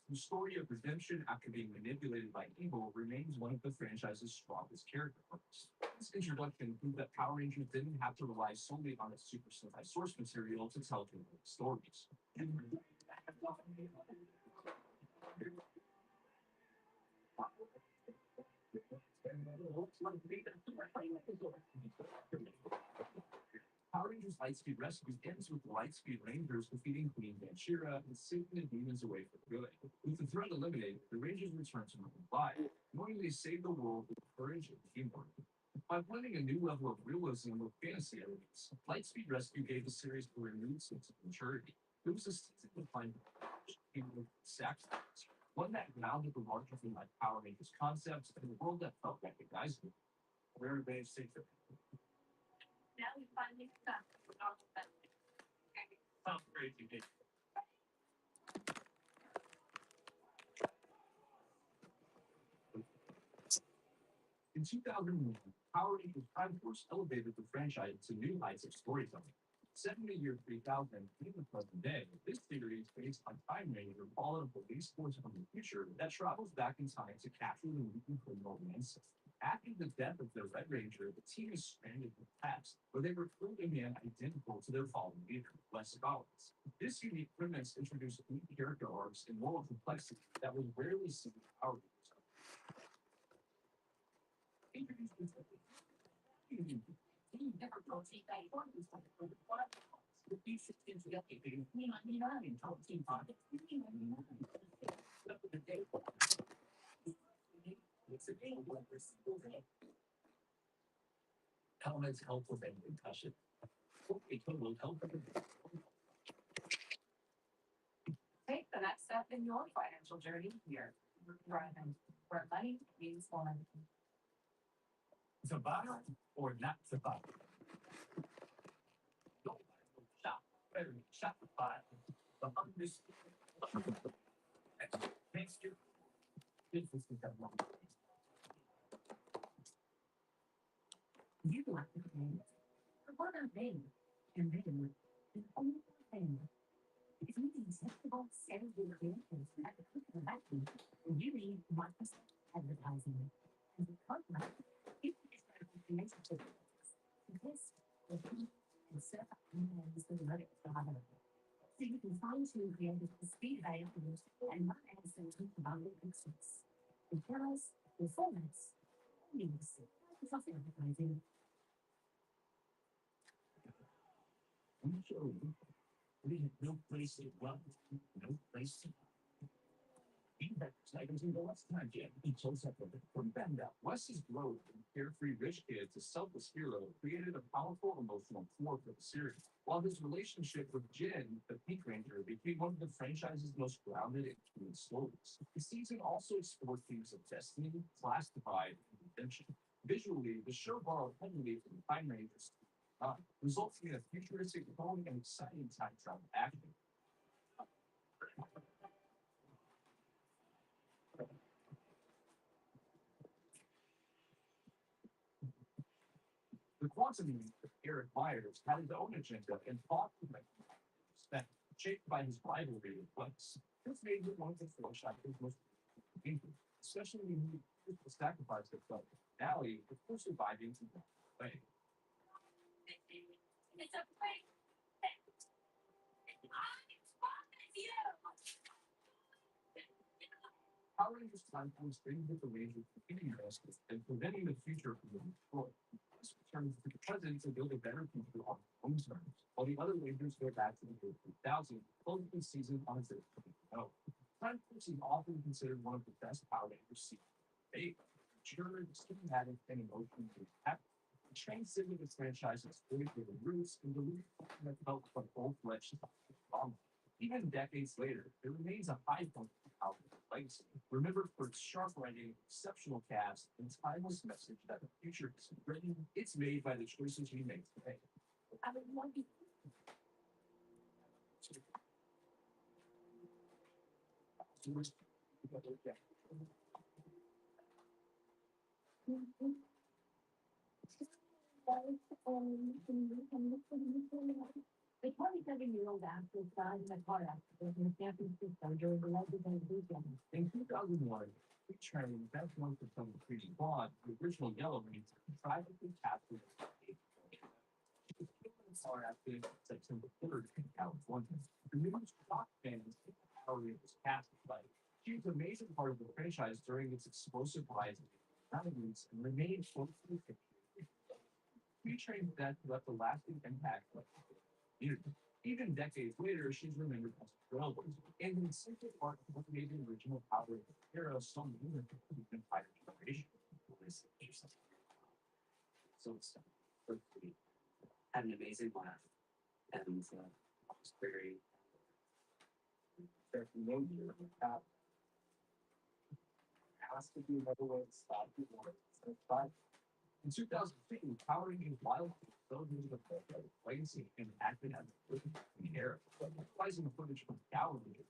whose story of redemption after being manipulated by evil remains one of the franchise's strongest character arcs. This introduction proved that Power Rangers didn't have to rely solely on its Super Sentai source material to tell compelling stories. Power Rangers Lightspeed Rescue ends with the Lightspeed Rangers defeating Queen Ventura and saving the demons away for good. With the threat eliminated, the Rangers return to normal life, knowing they saved the world with courage and teamwork. By blending a new level of realism with fantasy elements, Lightspeed Rescue gave the series a renewed sense of maturity. It was a season defined by sacrifice, one that grounded the larger than life Power Rangers concepts in a world that felt recognizable. Where everybody safe. Now we finally got sounds great to me. In 2001, Power Rangers Time Force elevated the franchise to new heights of storytelling. Set in the year 3000 and the present day, this series is based on Time Ranger following a police force from the future that travels back in time to capture the mutant criminal Manson. After the death of their Red Ranger, the team is stranded in the past, where they recruit a man identical to their fallen leader, Les Collins. This unique premise introduced new character arcs and moral complexity that was rarely seen in Power Rangers. Introduced Elements help prevent concussion. It will help. Take the next step in your financial journey here. Driving where money means fun. To buy or not to buy? Don't shop. Better Shopify. The undisputed. Next year, business become wrong. You like the thing. What are they? And they do the only thing. If you need acceptable sales relations at the click of a button, you need Microsoft advertising. And because of that, you can start information to this will be and set up emails and let it start. So you can find two creative speed items and not answer about the business. The heroes, the formats, needs, Microsoft advertising. We show you. We have no place to run, no place to items in the last time yet. He chose up from Benda. Wes's growth from carefree rich kid to selfless hero created a powerful emotional core for the series. While his relationship with Jen, the Pink Ranger, became one of the franchise's most grounded and human stories. The season also explored themes of destiny, class divide, and redemption. Visually, the show borrowed heavily from Time Rangers, resulting in a futuristic tone and exciting time travel action. The quantity of Eric Myers had his own agenda and fought to make respect, shaped by his rivalry with Wes. This made him one of the franchise's most painful, especially when he used to sacrifice himself. Allie, before surviving to the way. It's a great thing. Power Rangers Time Force brings with the Rangers competing justice and preventing the future from being destroyed. This returns to the present to build a better future on their own terms, while the other Rangers go back to the year 3000, closing the season on its note. Time Force is often considered one of the best Power Rangers seasons. They mature, schematic, and emotionally happy. The transcended this franchise's story-driven roots and belief that felt like full-fledged drama. Even decades later, it remains a high point of Power Rangers legacy, remembered for its sharp writing, exceptional cast, and timeless message that the future is written. It's made by the choices we make today. I would want to The 27-year-old actress died in a car accident in San Francisco during the Legendary weekend. In 2001, featuring Best Known for Playing Pretty Blonde, the original Yellow Ranger tragically captured car accident on September 3rd in California. The news shocked fans at how it was cast by. She was a major part of the franchise during its explosive rise in the 90s and remained closely featured. Featuring death left a lasting impact on the community. Even decades later, she's remembered as a trailblazer. And in simple part of what made the original Power Rangers era so meaningful to the entire generation. So it's had an amazing laugh and was very familiar. Has to be another way to stop people. But in 2015, Power Rangers Wild celebrated the legacy and acted as a the era, utilizing the footage from Gallery.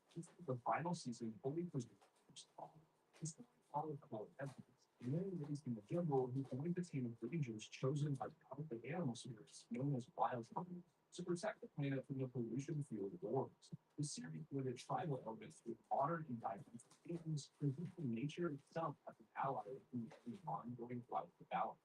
The final season fully presented first of all. This followed Cole Evans, a man raised in the jungle who joined the team of rangers chosen by powerful animal spirits known as Wild Hunters to protect the planet from the pollution-fueled wars. The series blended tribal elements with modern environmental themes, presenting nature itself as an ally in the ongoing fight for balance.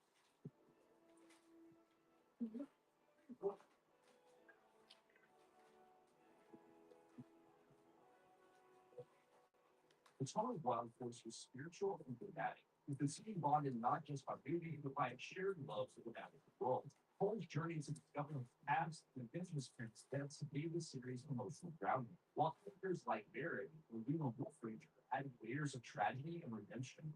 The tone of Wild Force was spiritual and dramatic, with the scene bonded not just by beauty, but by a shared love for the natural world. Cole's journey to discover his past and indigenous parents' deaths gave the series emotional grounding, while characters like Barrett or Lena Wolf Ranger added layers of tragedy and redemption.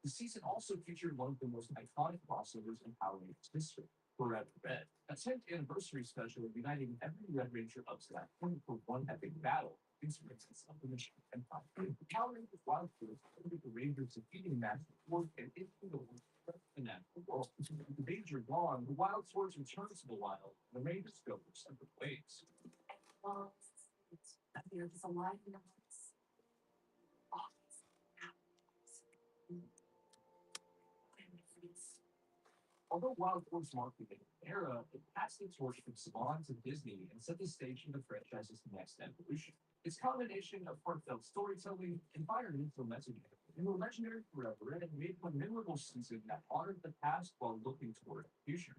The season also featured one of the most iconic crossovers in Power Rangers history, Forever Red, a 10th anniversary special uniting every Red Ranger up to that point for one epic battle, experiences of the Mission Empire. Power Rangers Wild Force included the Rangers defeating Master Force and into the natural world. The Rangers are gone, the Wild Force returns to the wild, and the Rangers go their separate ways. Well, they're just alive in the hearts. Although Wild Force marked the era, it passed the torch from Saban to Disney and set the stage for the franchise's next evolution. Its combination of heartfelt storytelling, environmental messaging, and the legendary Forever Red made a memorable season that honored the past while looking toward the future.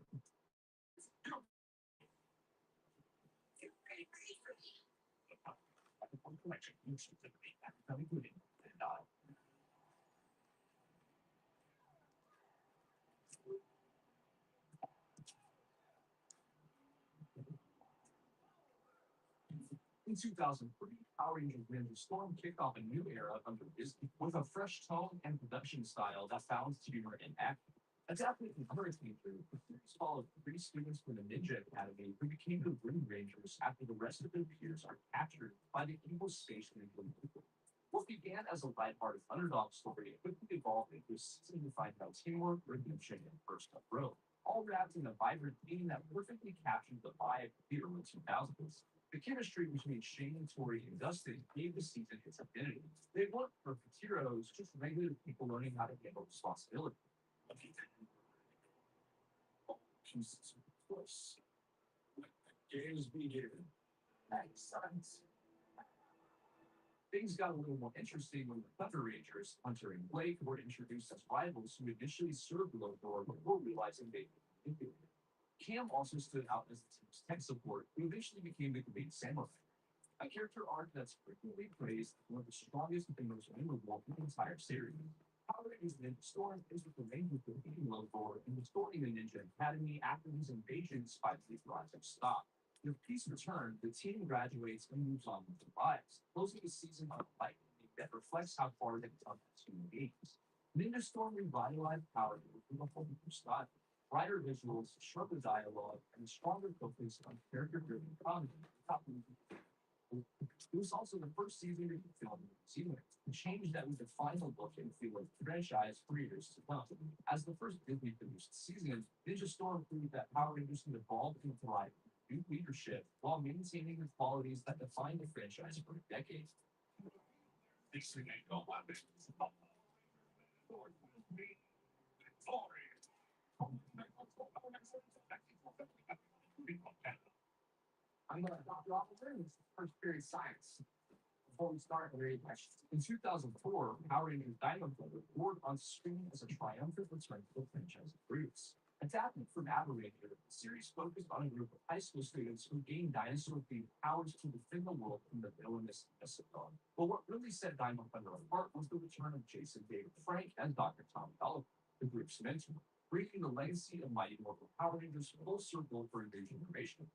In 2003, Power Rangers Ninja Storm kicked off a new era under Disney with a fresh tone and production style that balanced humor and action. Adapted from Hurricane Crew, the series followed three students from the Ninja Academy who became the Green Rangers after the rest of their peers are captured by the evil Space Ranger. What began as a lighthearted underdog story quickly evolved into a season defined by teamwork, redemption, and personal growth, all wrapped in a vibrant theme that perfectly captured the vibe of the early 2000s. The chemistry between Shane, Tori, and Dustin gave the season its identity. They weren't perfect heroes, just regular people learning how to handle responsibility. Jesus Christ. Games begin. Nice. Things got a little more interesting when the Thunder Rangers, Hunter and Blake, were introduced as rivals who initially served Lothar before realizing they were manipulated. Cam also stood out as the team's tech support, who eventually became the Green Samurai, a character arc that's frequently praised as one of the strongest and most memorable in the entire series. Power Rangers Ninja Storm is with the Rangers defeating Lothar and restoring the Ninja Academy after his invasion despite the rise of Stop. With peace returned, the team graduates and moves on with their lives, closing the season on a light that reflects how far they've come as human beings. Ninja Storm revitalized Power Rangers with a whole new style, brighter visuals, sharper dialogue, and a stronger focus on character-driven comedy. It was also the first season to be filmed in New Zealand, a change that would define the look and feel of the franchise for years to come. As the first Disney produced season, Ninja Storm proved that Power Rangers can evolve and thrive new leadership while maintaining the qualities that define the franchise for decades. I'm going to drop you off the first period science. Before we start, very questions. In 2004, Power Rangers Dino Thunder toured on screen as a triumphant return to the franchise's roots. Adapted from Ranger, the series focused on a group of high school students who gained dinosaur-themed powers to defend the world from the villainous Decepticon. But what really set Dino Thunder apart was the return of Jason David Frank as Dr. Tom Oliver, the group's mentor, bringing the legacy of Mighty Morphin Power Rangers full circle for a new generation.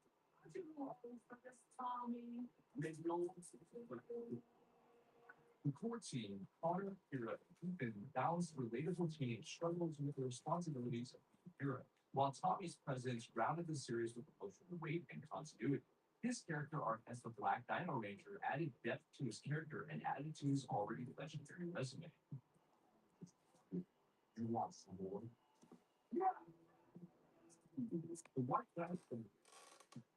The core team, Connor, Kira, and Ethan balance relatable teenage struggles with the responsibilities of Kira, while Tommy's presence rounded the series with emotional weight and continuity. His character arc as the Black Dino Ranger added depth to his character and added to his already legendary resume. You want some more? The White Dino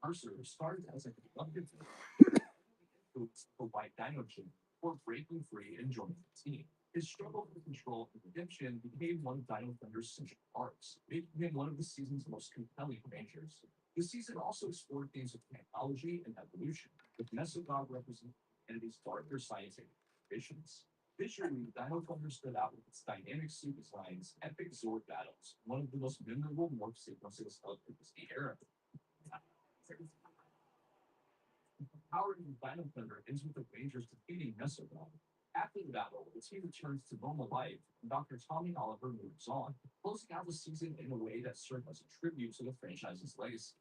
Mercer started as a conductive for White Dino Jim before breaking free and joining the team. His struggle for control and redemption became one of Dino Thunder's central arcs, making him one of the season's most compelling Rangers. The season also explored themes of technology and evolution, with Mesogog representing humanity's darker scientific ambitions. Visually, Dino Thunder stood out with its dynamic suit designs, epic Zord battles, one of the most memorable morph sequences of the Disney era. Howard and Dino Thunder ends with the Rangers defeating Mesogog. After the battle, the team returns to normal life, and Dr. Tommy Oliver moves on, closing out the season in a way that served as a tribute to the franchise's legacy.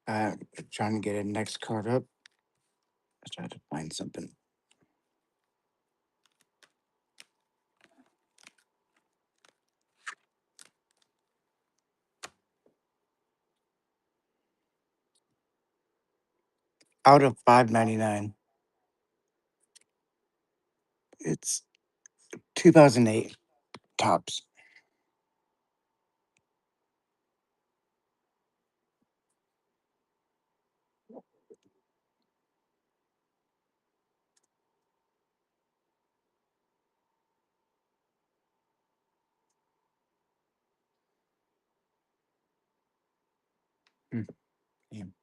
Uh, Trying to get a next card up. Let's try to find something. Out of 5.99. It's 2008 tops. Hmm, damn.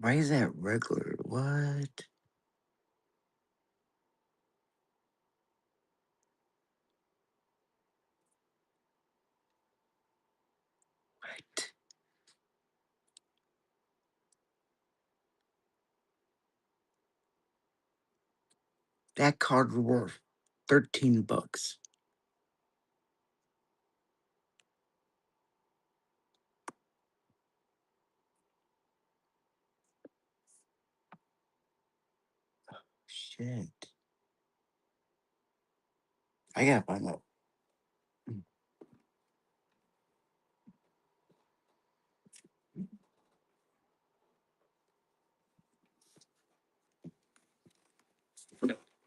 Why is that regular? What? What? That card worth $13. Shit. I gotta find that.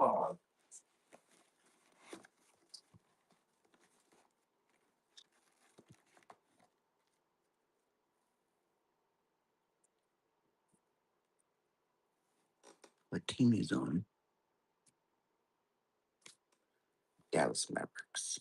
Oh, what team he's on? Dallas Mavericks.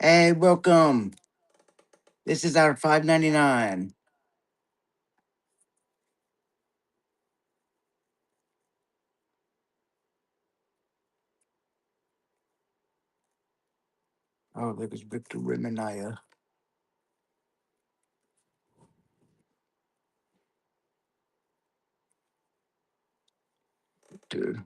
Hey, welcome. This is our $5.99. Oh, there goes Victor Remanaya. Dude.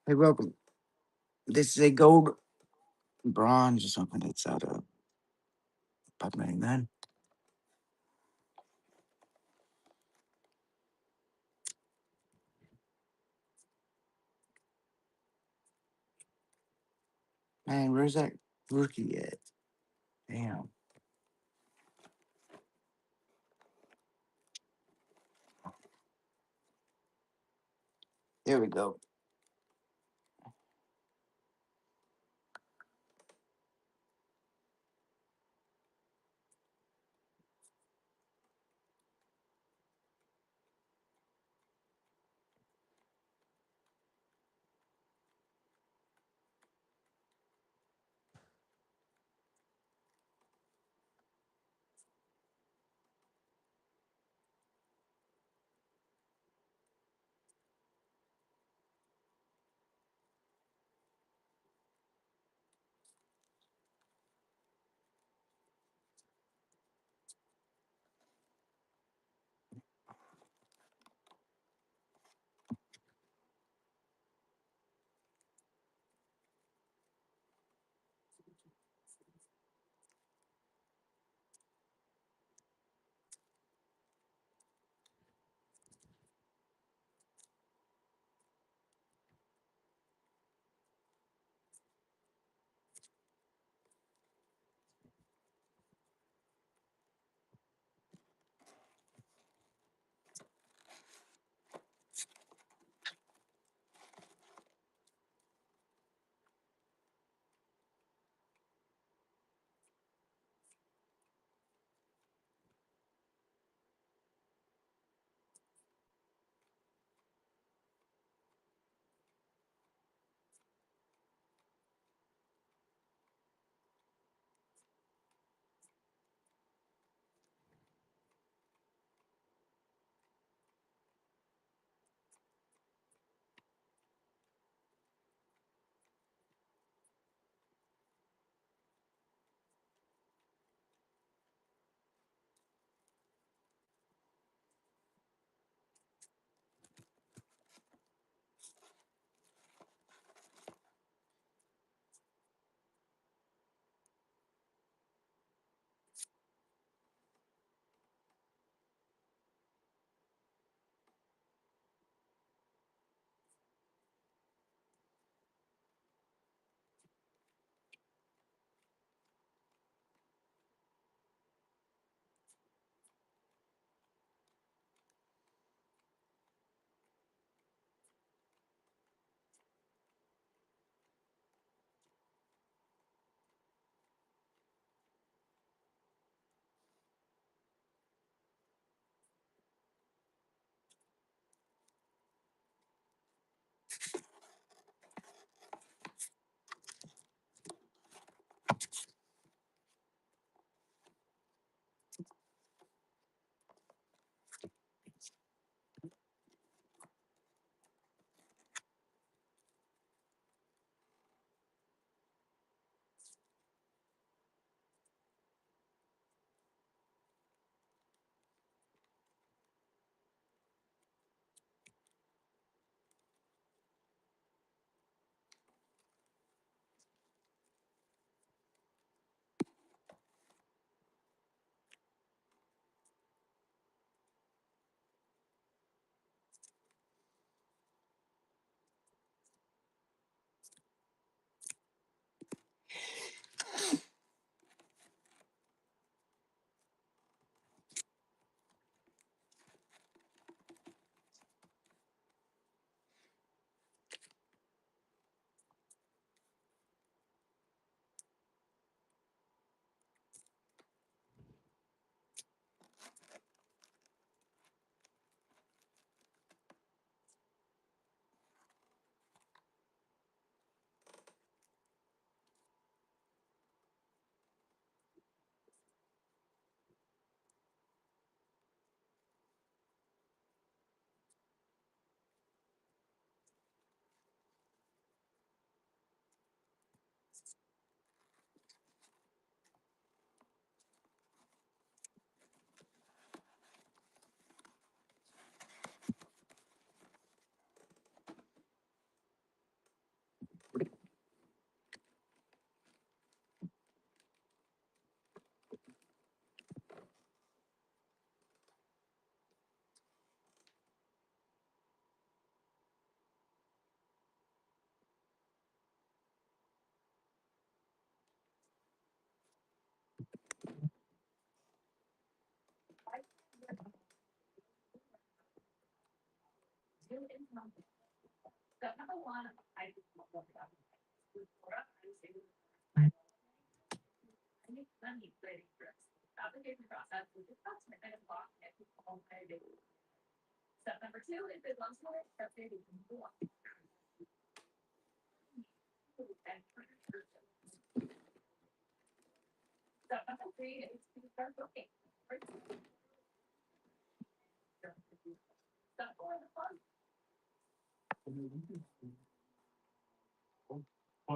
Hey, welcome. This is a gold bronze or something. It's out of $5.99. Man, where's that rookie at? Damn. There we go.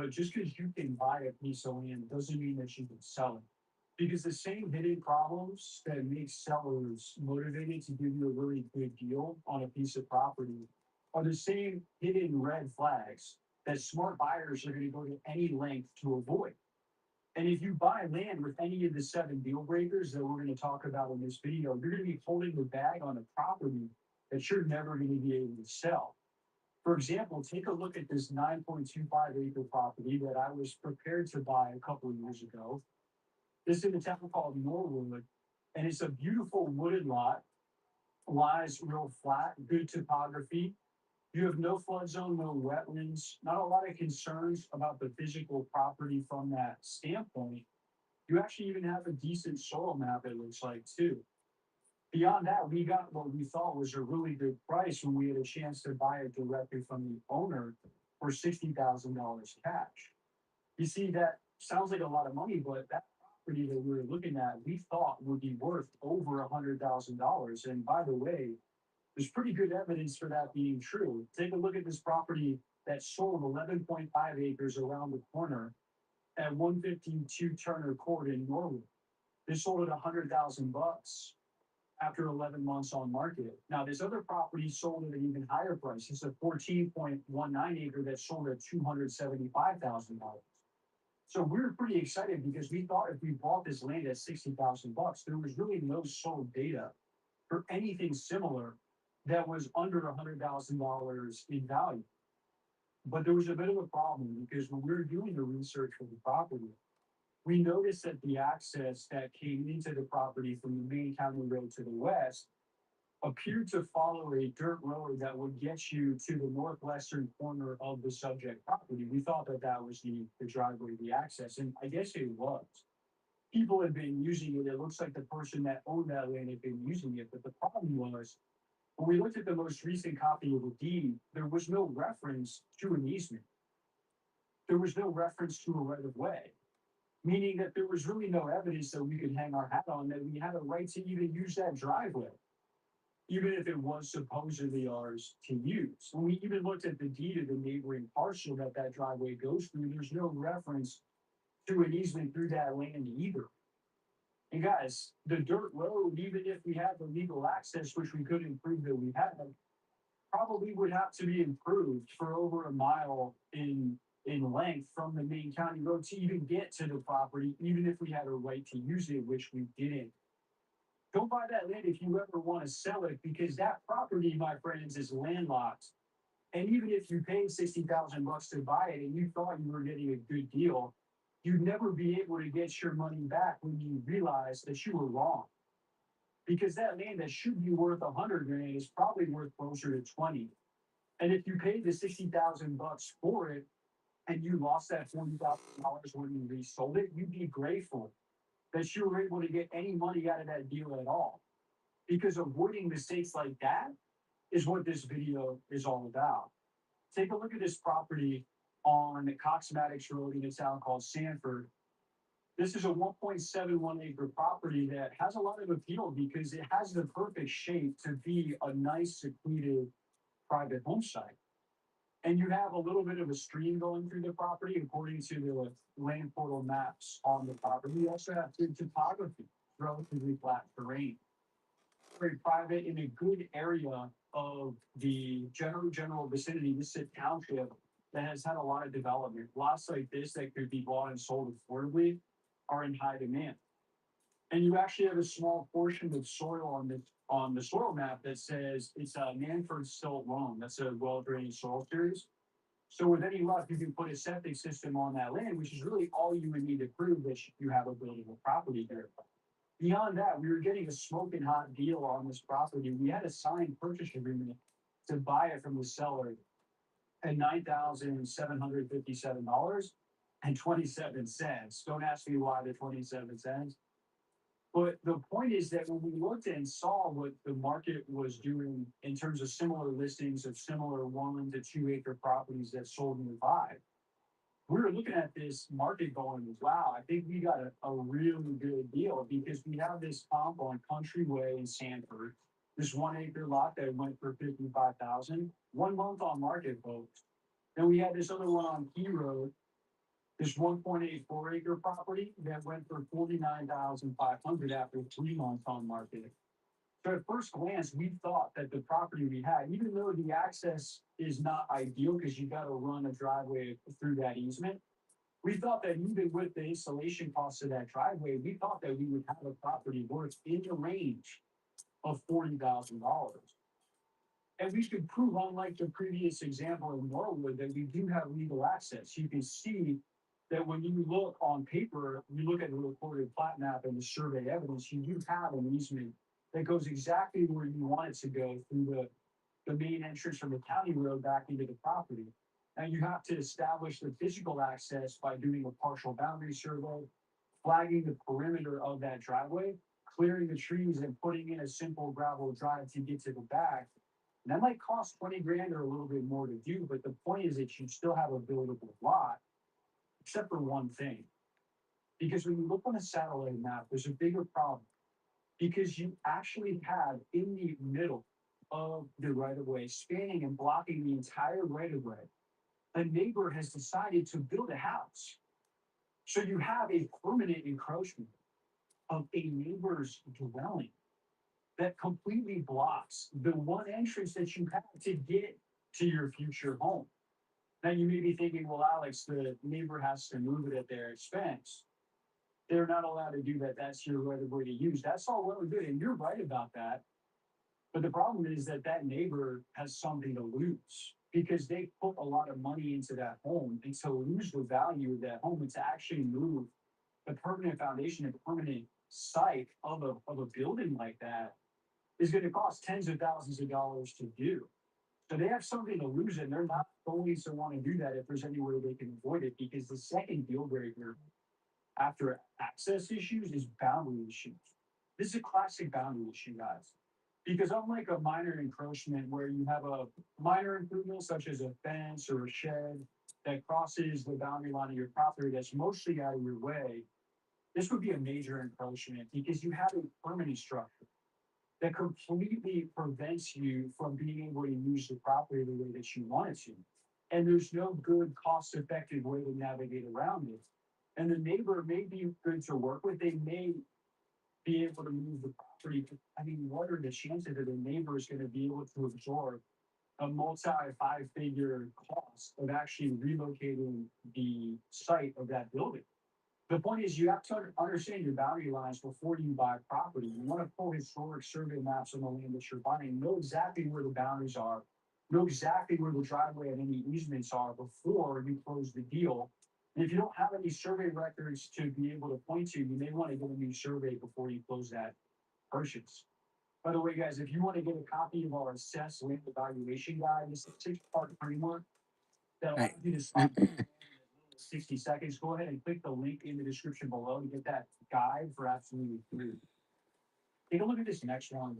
But just because you can buy a piece of land doesn't mean that you can sell it. Because the same hidden problems that make sellers motivated to give you a really good deal on a piece of property are the same hidden red flags that smart buyers are going to go to any length to avoid. And if you buy land with any of the seven deal breakers that we're going to talk about in this video, you're going to be holding the bag on a property that you're never going to be able to sell. For example, take a look at this 9.25 acre property that I was prepared to buy a couple of years ago. This is in a town called Norwood, and it's a beautiful wooded lot, lies real flat, good topography. You have no flood zone, no wetlands, not a lot of concerns about the physical property from that standpoint. You actually even have a decent soil map, it looks like, too. Beyond that, we got what we thought was a really good price when we had a chance to buy it directly from the owner for $60,000 cash. You see, that sounds like a lot of money, but that property that we were looking at, we thought would be worth over $100,000. And by the way, there's pretty good evidence for that being true. Take a look at this property that sold 11.5 acres around the corner at 152 Turner Court in Norwood. This sold at $100,000 after 11 months on market. Now, this other property sold at an even higher price. It's a 14.19 acre that sold at $275,000. So we were pretty excited because we thought if we bought this land at $60,000, there was really no sold data for anything similar that was under $100,000 in value. But there was a bit of a problem because when we were doing the research for the property, we noticed that the access that came into the property from the main county road to the west appeared to follow a dirt road that would get you to the northwestern corner of the subject property. We thought that that was the driveway, the access, and I guess it was. People had been using it. It looks like the person that owned that land had been using it, but the problem was When we looked at the most recent copy of the deed, there was no reference to an easement. There was no reference to a right of way, meaning that there was really no evidence that we could hang our hat on that we had a right to even use that driveway, even if it was supposedly ours to use. When we even looked at the deed of the neighboring parcel that that driveway goes through, there's no reference to an easement through that land either. And guys, the dirt road, even if we had the legal access, which we couldn't prove that we had, probably would have to be improved for over a mile in length from the main county road to even get to the property, even if we had a right to use it, which we didn't. Don't buy that land if you ever want to sell it, because that property, my friends, is landlocked. And even if you paid 60,000 bucks to buy it and you thought you were getting a good deal, you'd never be able to get your money back when you realize that you were wrong. Because that land that should be worth 100 grand is probably worth closer to 20. And if you paid the 60,000 bucks for it and you lost that $40,000 when you resold it, you'd be grateful that you were able to get any money out of that deal at all. Because avoiding mistakes like that is what this video is all about. Take a look at this property on Cox Maddox Road in a town called Sanford. This is a 1.71 acre property that has a lot of appeal because it has the perfect shape to be a nice secluded private home site. And you have a little bit of a stream going through the property according to the land portal maps on the property. You also have good topography, relatively flat terrain, very private in a good area of the general vicinity. This is a township that has had a lot of development. Lots like this that could be bought and sold affordably are in high demand. And you actually have a small portion of soil on the soil map that says it's a Manford Silt loam. That's a well-drained soil series. So with any luck, you can put a septic system on that land, which is really all you would need to prove that you have a buildable property there. Beyond that, we were getting a smoking hot deal on this property. We had a signed purchase agreement to buy it from the seller at $9,757.27. Don't ask me why the 27 cents. But the point is that when we looked and saw what the market was doing in terms of similar listings of similar 1 to 2 acre properties that sold in the vibe, we were looking at this market going, wow, I think we got a really good deal because we have this comp on Countryway in Sanford, this 1 acre lot that went for 55,000, 1 month on market, folks. Then we had this other one on Key Road, this 1.84 acre property that went for 49,500 after 3 months on market. So at first glance, we thought that the property we had, even though the access is not ideal because you got to run a driveway through that easement, we thought that even with the installation costs of that driveway, we thought that we would have a property worth in the range of $40,000. And we could prove, unlike the previous example in Norwood, that we do have legal access. You can see that when you look on paper, you look at the recorded plat map and the survey evidence, you do have an easement that goes exactly where you want it to go through the main entrance from the county road back into the property. Now you have to establish the physical access by doing a partial boundary survey, flagging the perimeter of that driveway, clearing the trees and putting in a simple gravel drive to get to the back. And that might cost 20 grand or a little bit more to do, but the point is that you still have a buildable lot, except for one thing. Because when you look on a satellite map, there's a bigger problem. Because you actually have in the middle of the right of way, spanning and blocking the entire right of way, a neighbor has decided to build a house. So you have a permanent encroachment of a neighbor's dwelling that completely blocks the one entrance that you have to get to your future home. Now you may be thinking, well, Alex, the neighbor has to move it at their expense. They're not allowed to do that. That's your right of way to use. That's all well and good, and you're right about that. But the problem is that that neighbor has something to lose because they put a lot of money into that home, and to lose the value of that home and to actually move the permanent foundation and permanent site of a building like that is going to cost tens of thousands of dollars to do. So they have something to lose, and they're not going to want to do that if there's any way they can avoid it. Because the second deal breaker after access issues is boundary issues. This is a classic boundary issue, guys. Because unlike a minor encroachment where you have a minor improvement such as a fence or a shed that crosses the boundary line of your property that's mostly out of your way, this would be a major encroachment because you have a permanent structure that completely prevents you from being able to use the property the way that you want it to. And there's no good cost effective way to navigate around it. And the neighbor may be good to work with. They may be able to move the property. I mean, what are the chances that a neighbor is going to be able to absorb a multi five-figure cost of actually relocating the site of that building? The point is, you have to understand your boundary lines before you buy property. You want to pull historic survey maps on the land that you're buying, know exactly where the boundaries are, know exactly where the driveway and any easements are before you close the deal. And if you don't have any survey records to be able to point to, you may want to get a new survey before you close that purchase. By the way, guys, if you want to get a copy of our assessed land evaluation guide, this is a six-part framework that allows Right. you to spot 60 seconds. Go ahead and click the link in the description below to get that guide for absolutely free. Take a look at this next one.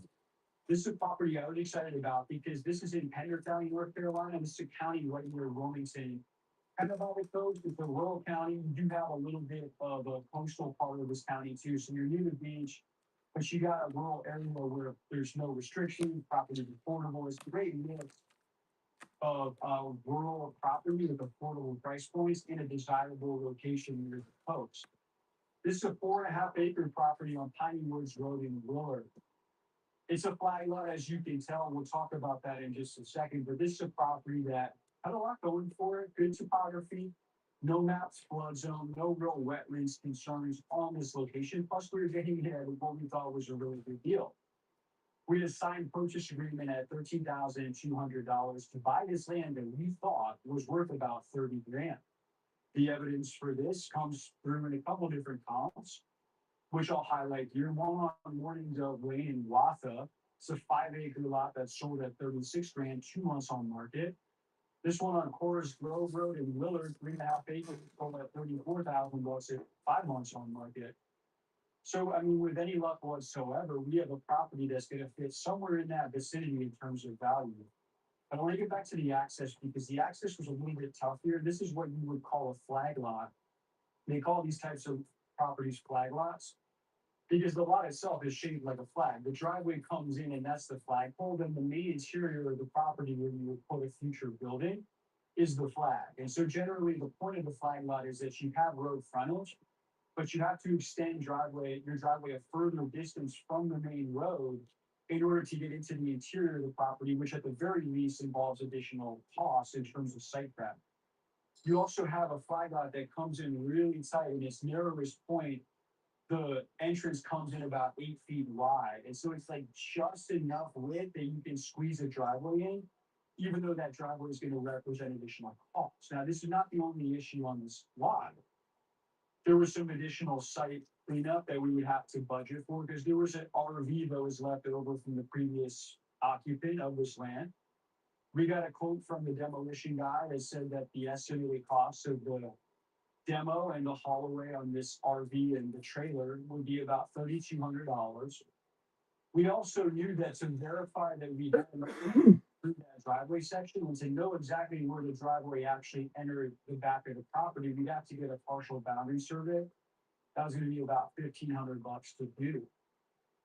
This is a property I was excited about because this is in Pender County, North Carolina. This is a county right near Wilmington. Kind of how it goes with the rural county. You do have a little bit of a coastal part of this county too. So you're near the beach, but you got a rural area where there's no restrictions, property is affordable. It's a great mix of rural property with affordable price points in a desirable location near the coast. This is a 4.5 acre property on Piney Woods Road in Willard. It's a flag lot, as you can tell. We'll talk about that in just a second. But this is a property that had a lot going for it. Good topography, no maps, flood zone, no real wetlands concerns on this location. Plus, we were getting ahead of what we thought was a really good deal. We had a signed purchase agreement at $13,200 to buy this land that we thought was worth about 30 grand. The evidence for this comes through in a couple different columns, which I'll highlight here. One on Morningdale Lane in Watha. It's a 5 acre lot that sold at 36 grand, 2 months on market. This one on Corus Grove Road in Willard, 3.5 acres, sold at 34,000 bucks at 5 months on market. So, I mean, with any luck whatsoever, we have a property that's going to fit somewhere in that vicinity in terms of value. But I want to get back to the access because the access was a little bit tough here. This is what you would call a flag lot. They call these types of properties flag lots because the lot itself is shaped like a flag. The driveway comes in and that's the flagpole. Then the main interior of the property where you would put a future building is the flag. And so generally the point of the flag lot is that you have road frontage, but you have to extend your driveway a further distance from the main road in order to get into the interior of the property, which at the very least involves additional costs in terms of site prep. You also have a flag lot that comes in really tight in its narrowest point. The entrance comes in about 8 feet wide. And so it's like just enough width that you can squeeze a driveway in, even though that driveway is going to represent additional costs. Now, this is not the only issue on this lot. There was some additional site cleanup that we would have to budget for because there was an RV that was left over from the previous occupant of this land. We got a quote from the demolition guy that said that the estimated cost of the demo and the haulaway on this RV and the trailer would be about $3,200. We also knew that to verify that we had through that driveway section and to know exactly where the driveway actually entered the back of the property, we'd have to get a partial boundary survey. That was going to be about $1,500 to do.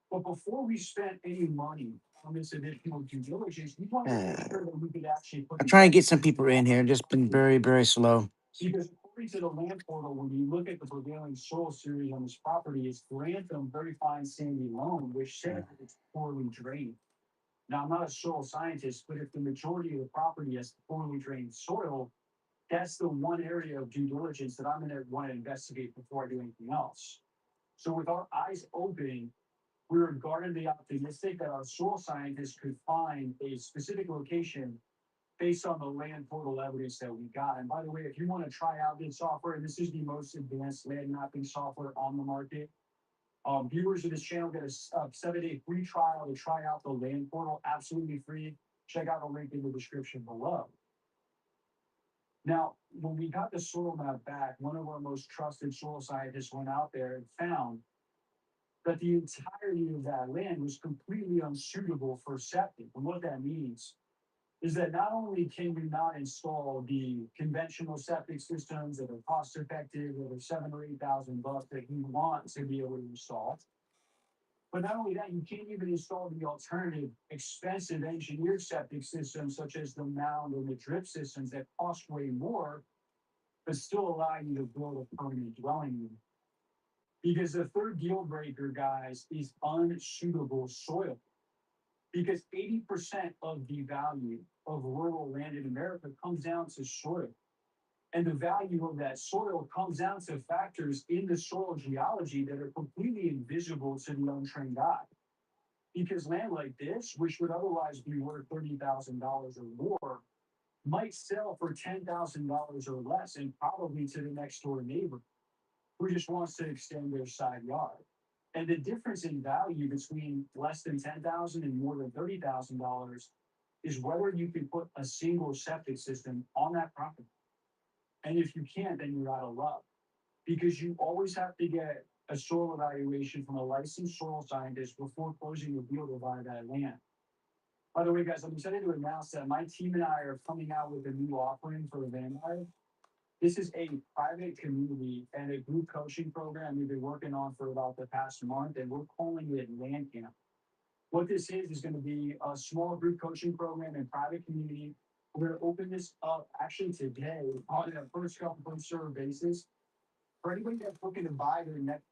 But before we spent any money on this additional due diligence, we wanted to make sure that we could actually put. I'm trying to get some people in here. Just been very, very slow. Because according to the land portal, when you look at the prevailing soil series on this property, it's Grantham very fine sandy loam, which says that it's poorly drained. Now, I'm not a soil scientist, but if the majority of the property has poorly drained soil, that's the one area of due diligence that I'm going to want to investigate before I do anything else. So, with our eyes open, we were guardedly optimistic that our soil scientists could find a specific location based on the land portal evidence that we got. And by the way, if you want to try out this software, and this is the most advanced land mapping software on the market. Viewers of this channel get a 7-day free trial to try out the land portal, absolutely free. Check out the link in the description below. Now, when we got the soil map back, one of our most trusted soil scientists went out there and found that the entirety of that land was completely unsuitable for septic. And what that means is that not only can you not install the conventional septic systems that are cost effective, that are 7 or 8 thousand bucks that you want to be able to install, but not only that, you can't even install the alternative expensive engineered septic systems such as the mound or the drip systems that cost way more, but still allow you to build a permanent dwelling unit. Because the third deal breaker, guys, is unsuitable soil. Because 80% of the value of rural land in America comes down to soil. And the value of that soil comes down to factors in the soil geology that are completely invisible to the untrained eye. Because land like this, which would otherwise be worth $30,000 or more, might sell for $10,000 or less and probably to the next door neighbor who just wants to extend their side yard. And the difference in value between less than 10,000 and more than $30,000 is whether you can put a single septic system on that property. And if you can't, then you're out of luck because you always have to get a soil evaluation from a licensed soil scientist before closing the deal to buy that land. By the way, guys, I'm excited to announce that my team and I are coming out with a new offering for the Vanguard. This is a private community and a group coaching program we've been working on for about the past month, and we're calling it Land Camp. What this is going to be a small group coaching program and private community. We're going to open this up actually today on a first come, first serve basis for anybody that's looking to buy their next.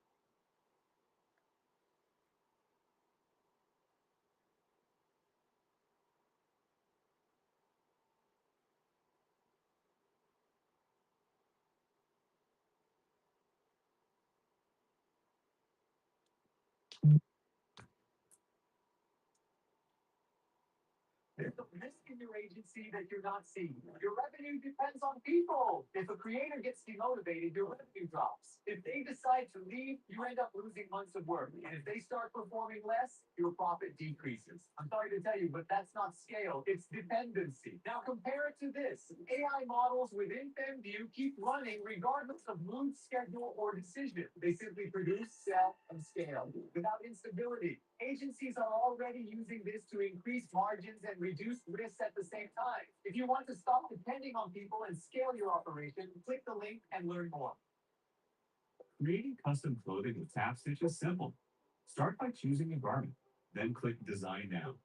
There's a risk in your agency that you're not seeing. Your revenue depends on people. If a creator gets demotivated, your revenue drops. If they decide to leave, you end up losing months of work. And if they start performing less, your profit decreases. I'm sorry to tell you, but that's not scale. It's dependency. Now compare it to this. AI models within FemView keep running regardless of mood, schedule, or decision. They simply produce, sell, and scale without instability. Agencies are already using this to increase margins and reduce risks at the same time. If you want to stop depending on people and scale your operation, click the link and learn more. Creating custom clothing with Tap Stitch is simple. Start by choosing a garment, then click Design Now.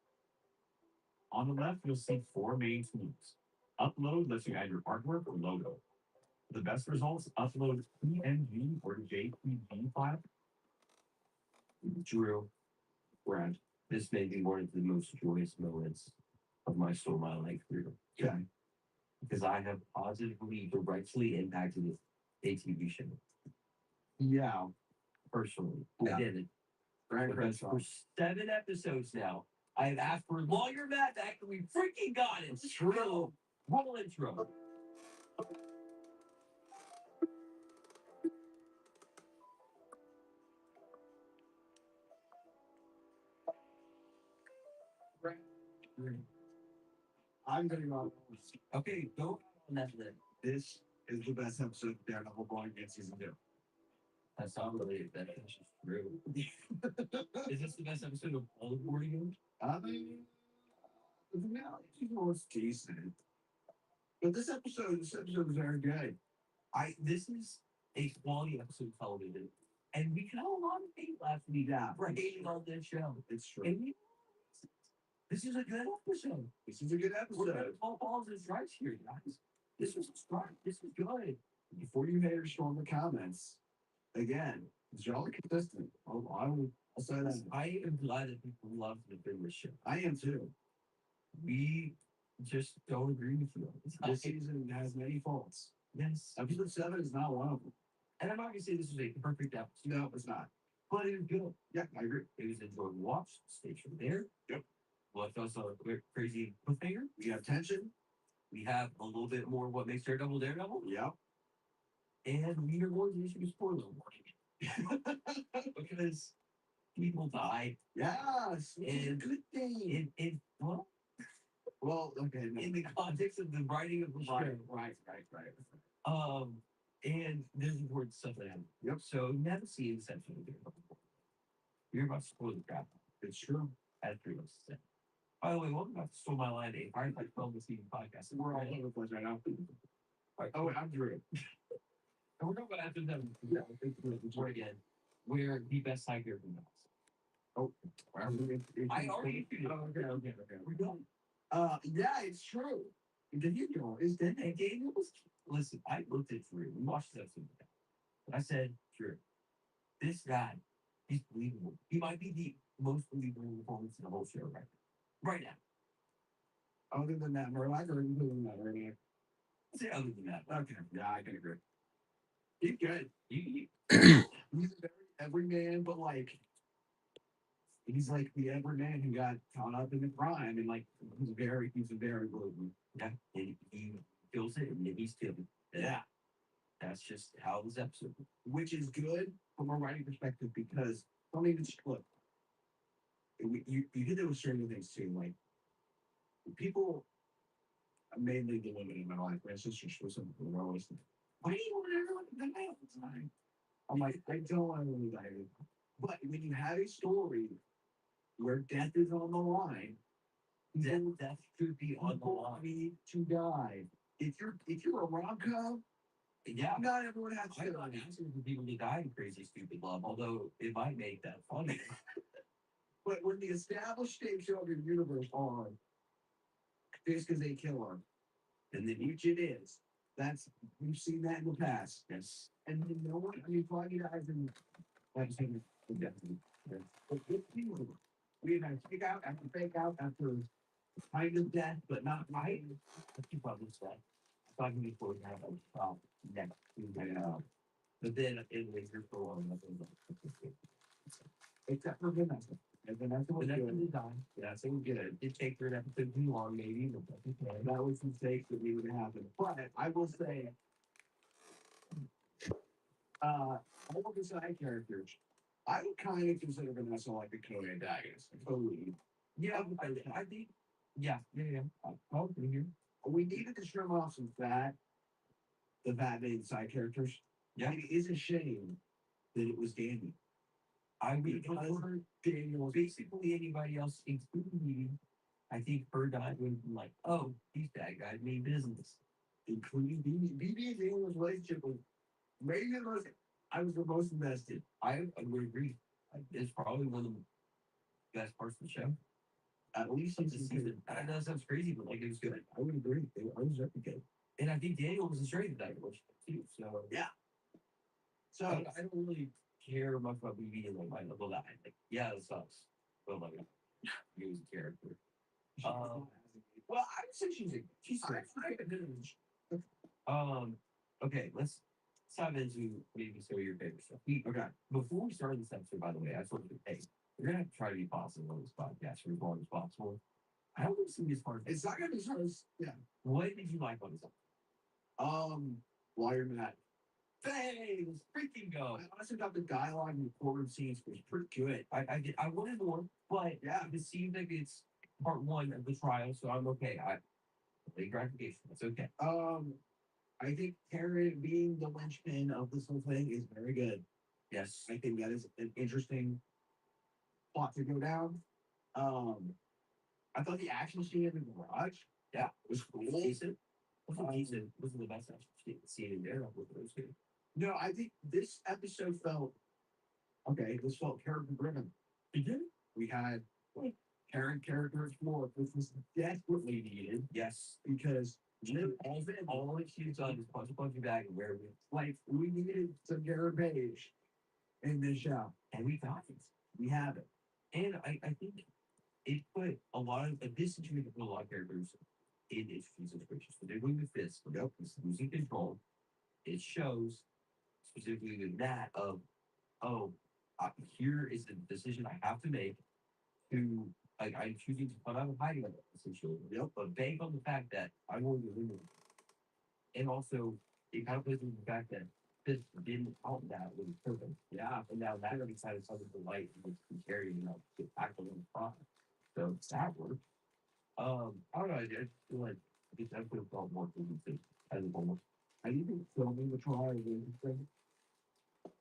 On the left, you'll see four main tools. Upload lets you add your artwork or logo. For the best results, upload PNG or JPG file. Drew, Brad, this may be one of the most joyous moments of my soul, my life career. Okay. Because I have positively, directly impacted a TV show. Yeah. Personally. Yeah. I did it. Right. Because for 7 episodes now, I have asked for lawyer Matt back and we freaking got it. True. Roll intro. I'm going to go. Okay, go on that then. This is the best episode of Daredevil going in season 2. That's not really that is true. Is this the best episode of all of Board Games? I mean, the finale was decent. But this episode was very good. This is a quality episode of television. And we can have a lot of hate last week for hating on this show. It's true. And this is a good episode. This is a good We're episode. gonna call balls and strikes here, guys. This was a strike. This was good. Before you haters storm the comments, again, y'all are consistent. I'll say that. I am glad that people love the Finless show. I am too. We just don't agree with you. This season has many faults. Yes. Episode 7 is not one of them. And I'm not going to say this was a perfect episode. No, it's not. But it was good. Yeah, I agree. It was enjoyable to watch. Stay from there. Yep. Left us on a crazy cliffhanger. We have tension. We have a little bit more what makes Daredevil Daredevil. Yep. And we are going to issue a spoiler warning. Because people died. Yes. It's a And good thing. Well, okay. No. In the context of the writing of the show. Right. And there's important stuff that happened. Yep. So never see Inception again. You're about to spoil the crap. It's true. That's pretty much the same. By the way, welcome back to Stole My Line, a Firefight Film this evening podcast. We're all over the place right now. Oh, wait, I'm Drew. And we're going to go after them again. We're the best side character in the house. Oh, I already do. Okay. We're done. Yeah, it's true. Daniel is dead. And Daniel was. Listen, I looked at Drew. We watched this episode together. And I said, Drew, this guy, he's believable. He might be the most believable performance in the whole show right now. Other than that, Murloc, or including that, right now? I'd say other than that. Okay. Yeah, I can agree. He's good. He's a very everyman, but like he's like the everyman who got caught up in the crime, and like he's a very believable. Yeah, and he feels it, and he's feeling. Yeah, that's just how this episode, which is good from a writing perspective because don't even look. You did that with certain things too, like people mainly the women in my life. My sister was something were always like, why do you want everyone to die all the time? I'm like, I don't want to die. But when you have a story where death is on the line, then death should be on the line. Need to die. If you're a rom-com, yeah, not everyone has to. I'm not asking for people to die in crazy stupid love, although it might make that funny. But when the established stakes of your universe are just because they kill her, and then each it is. That's we've seen that in the past. Yes. And you know what? I mean, Foggy Eyes and like I said, definitely. But it's feasible. We had fake out after fake out after kind of death, but not right. Let's keep on this way. I thought we would have a next. But then it was your for one. Except for Vanessa. And Vanessa was good. Yeah, so we get it. It take her an episode too long, maybe. But that was a mistake that we would happen. But I will say, all of the side characters, I would kind of consider Vanessa like the co-antagonist. Totally. Yeah, I think. Yeah. I'll be here. We needed to trim off some fat, the fat made side characters. Yeah. It is a shame that it was Danny. I would prefer Daniel. Basically, anybody else, including me. I think her died would have been like, oh, these bad guys mean business. Including BB and Daniel's relationship was maybe the most. I was the most invested. I would agree. It's probably one of the best parts of the show. At least in the season. I know that sounds crazy, but like it was good. I would agree. I was very good. And I think Daniel was a straight in that relationship too. So yeah. So I don't really care much about BB and like my level that. Like, yeah, it sucks. But like he was a character. Well, I would say she's okay, let's dive into maybe some of your favorite stuff. Okay. Before we started this episode, by the way, I told you, hey, we're gonna have to try to be positive on this podcast for as long as possible. I don't want to see this part. It's not gonna be so. Yeah. What did you like on this episode? While you're mad. Hey, let's freaking go. I honestly thought the dialogue in the courtroom scenes was pretty good. I wanted more, but yeah, it seems like it's part one of the trial, so I'm okay. I late gratification. That's okay. I think Karen being the linchpin of this whole thing is very good. Yes. I think that is an interesting plot to go down. I thought the action scene in the garage, yeah, was cool. Decent. Wasn't decent. Wasn't the best action scene in there. No, I think this episode felt okay. This felt character driven. It did. We had Karen character explore, which was desperately needed. Yes, because all she's done is punch a punch bag and wear it. Like we needed some Karen Page in this show, and we got it. We have it, and I think it put a lot of this situation put a lot of characters in interesting situations. So they're doing with this. Yep, he's losing control. It shows specifically with that of oh, here is the decision I have to make to like I'm choosing to come out of hiding essentially. Yep. But bank on the fact that I'm going to win. And also it kind of plays with the fact that this didn't help that with his purpose. Yeah. And now that decided something to light and carry, get back on the front. So that worked. I don't know, I just feel like this episode felt more convincing as a whole. I even filming the trial is interesting.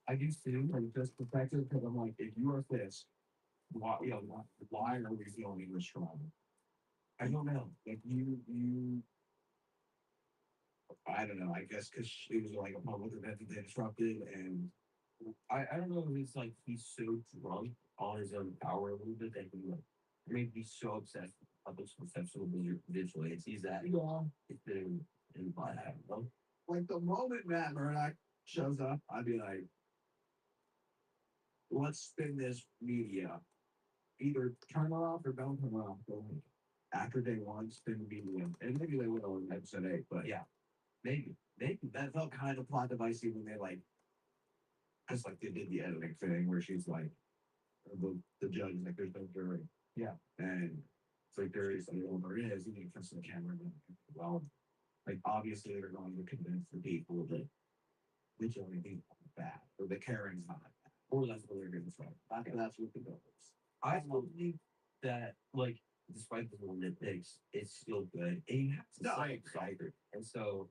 I do too, like just perspective because I'm like, if you are this, why are we feeling this strong? I don't know. Like I don't know. I guess because it was like a public event that they disrupted, and I don't know if it's like he's so drunk on his own power a little bit that he like maybe he's so obsessed with public's perception of visual aids. He's that it's been in my head. Like the moment Matt Murdock shows up, I'd be like, let's spin this media. Either turn it off or don't turn it off. Go ahead. After day one, spin the media. And maybe they will in episode 8, but yeah, maybe. Maybe that felt kind of plot devicey when they like just like they did the editing thing where she's like the judge is like there's no jury. Yeah. And it's like there is well there is, and you can the camera and well like obviously they're going to convince the people that vigilante things are bad or the Karen's not bad. Or that's what they're gonna say. That's what the goal is. I believe that like despite the little nitpicks, it's still good. And you have to no, I agree. And so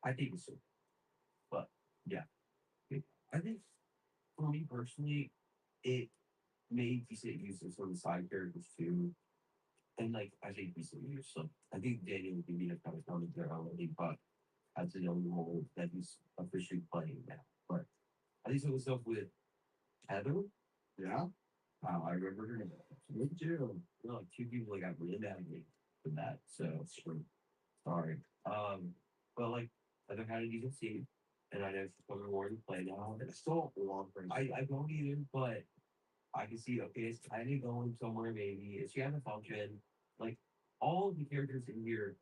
I think it's but yeah. I think for me personally, it made decent use of some of the side characters too. And like I think decent use. So I think Daniel would be kind of coming there already, but as a young role that he's officially playing now. But I think some of the stuff with Heather, yeah. I remember her name. Me too. You know, like two people that got really mad at me for that. So sorry. But like Heather had a decent scene, and I know she's coming more to play now. And it's still a long person. I don't either, but I can see okay, it's kind of going somewhere maybe. She has a function. Like all of the characters in here,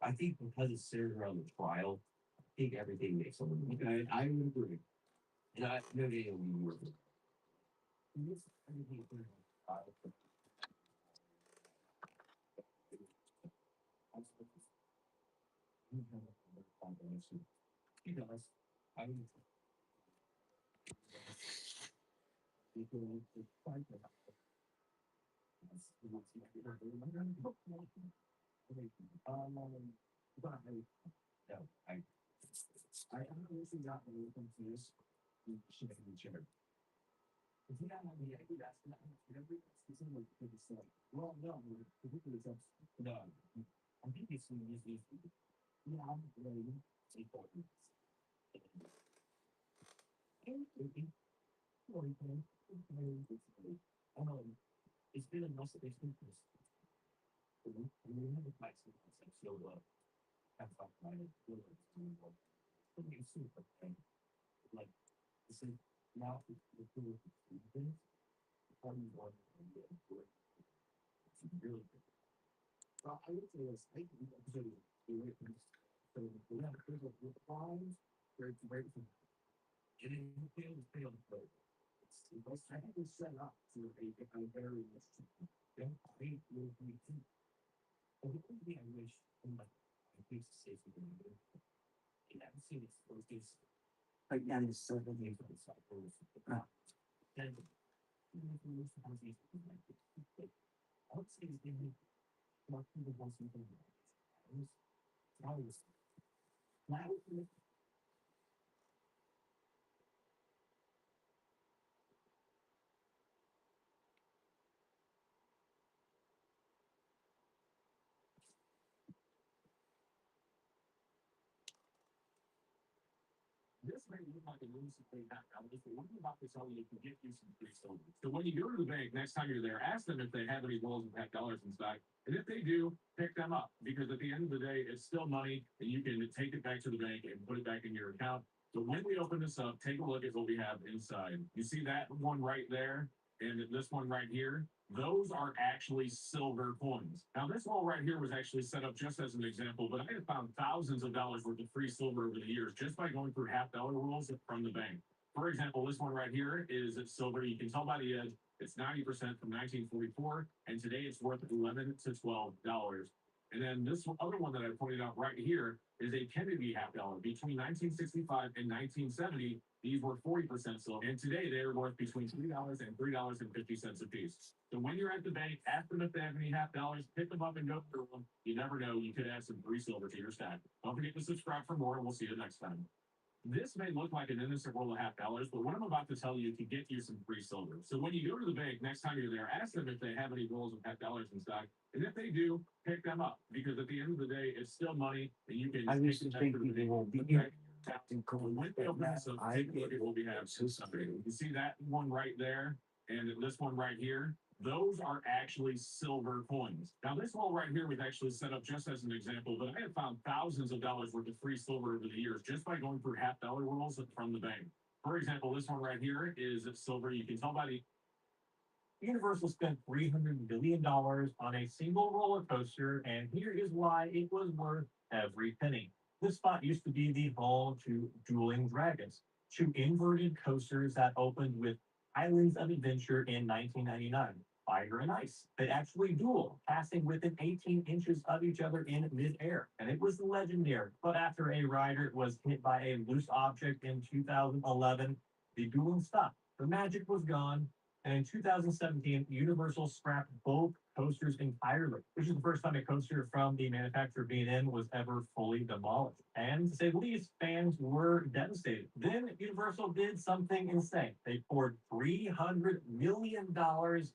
I think because it's centered around the trial, I think everything makes a little. Okay, I would agree. And I know they will be working. He does. I mean, but no, I honestly got a little confused. She made me chair. If you have any idea, that's not every season like it's like, well, no, particularly it's no. I think it's yeah, I'm really important. It's been a nice experience. We have a place in so have fun right it's super thing. Like this is now the cool things. Probably one it's really good. Well, I would say this. I think episode so we have a lines where it's great for getting failed, but I think it's set up to a very don't think will be the only thing I wish like I think it's safe to do. You haven't seen it for this like now it's so the name for the cycle. Then I would say it's been more people want something I was now this may look like a lunacy thing happened. But one thing about this, how you can get you some free silver. So when you go to the bank next time you're there, ask them if they have any rolls of $10 in stock. And if they do, pick them up because at the end of the day, it's still money and you can take it back to the bank and put it back in your account. So when we open this up, take a look at what we have inside. You see that one right there and this one right here? Those are actually silver coins. Now, this wall right here was actually set up just as an example, but I have found thousands of dollars worth of free silver over the years just by going through $half-dollar rules from the bank. For example, this one right here is silver. You can tell by the edge it's 90% from 1944, and today it's worth $11 to $12. And then this other one that I pointed out right here is a Kennedy $half-dollar. Between 1965 and 1970, these were 40% silver, and today they're worth between $3 and $3.50 a piece. So when you're at the bank, ask them if they have any $half-dollars, pick them up and go through them. You never know, you could add some free silver to your stack. Don't forget to subscribe for more, and we'll see you next time. This may look like an innocent roll of $50, but what I'm about to tell you can get you some free silver. So when you go to the bank next time you're there, ask them if they have any rolls of $50 in stock, and if they do, pick them up because at the end of the day, it's still money, and you can. I used to think they will be here. When they open this up, take a look at what we have. You see that one right there, and this one right here. Those are actually silver coins. Now, this hole right here was actually set up just as an example, but I have found thousands of dollars worth of free silver over the years just by going through $50 rolls from the bank. For example, this one right here is silver. You can tell by the Universal spent $300 million on a single roller coaster, and here is why it was worth every penny. This spot used to be the home to Dueling Dragons, two inverted coasters that opened with Islands of Adventure in 1999. Fire and ice. They actually duel, passing within 18 inches of each other in midair, and it was legendary. But after a rider was hit by a loose object in 2011, the dueling stopped. The magic was gone, and in 2017, Universal scrapped both coasters entirely, which is the first time a coaster from the manufacturer B&M was ever fully demolished. And to say the least, fans were devastated. Then Universal did something insane. They poured $300 million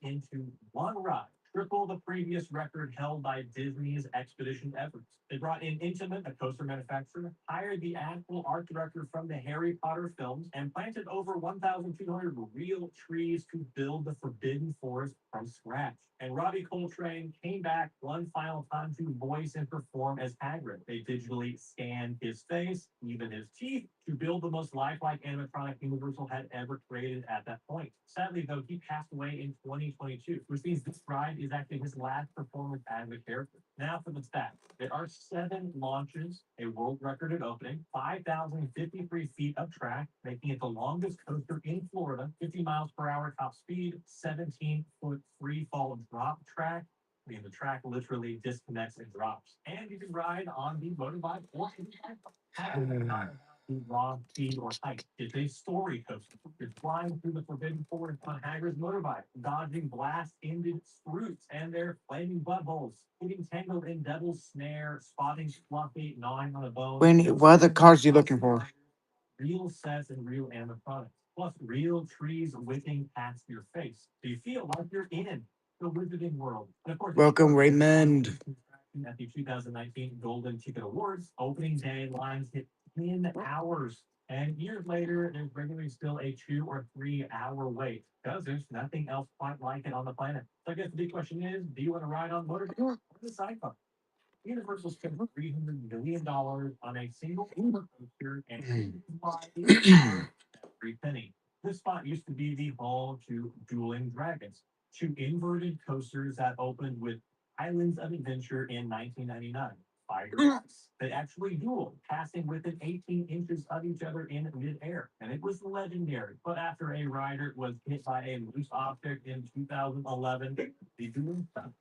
into one ride, triple the previous record held by Disney's Expedition Everest. They brought in Intamin, a coaster manufacturer, hired the actual art director from the Harry Potter films, and planted over 1,200 real trees to build the Forbidden Forest from scratch. And Robbie Coltrane came back one final time to voice and perform as Hagrid. They digitally scanned his face, even his teeth, to build the most lifelike animatronic Universal had ever created at that point. Sadly, though, he passed away in 2022, which means this ride is actually his last performance as a character. Now for the stats. There are 7 launches, a world record at opening, 5,053 feet of track, making it the longest coaster in Florida, 50 miles per hour top speed, 17-foot free fall drop track. I mean, the track literally disconnects and drops. And you can ride on the motorbike or the raw speed or height. It's a story coaster. It's flying through the Forbidden Forest on Hagrid's motorbike, dodging blast-ended Scroots and their flaming buttholes, getting tangled in Devil's Snare, spotting Fluffy, gnawing on a bone. What other cars are you looking for? Real sets and real animatronics, plus real trees whipping past your face. So you feel like you're in the Wizarding World. And of course, Welcome, Raymond. at the 2019 Golden Ticket Awards, opening day lines hit 10 hours. And years later, there's regularly still a 2 or 3 hour wait because there's nothing else quite like it on the planet. So I guess the big question is, do you want to ride on motor or the sci-fi? Universal spent $300 million on a single roller coaster and every penny. This spot used to be the home to Dueling Dragons, two inverted coasters that opened with Islands of Adventure in 1999. Fire. They actually dueled, passing within 18 inches of each other in midair, and it was legendary. But after a rider was hit by a loose object in 2011, the dueling stopped.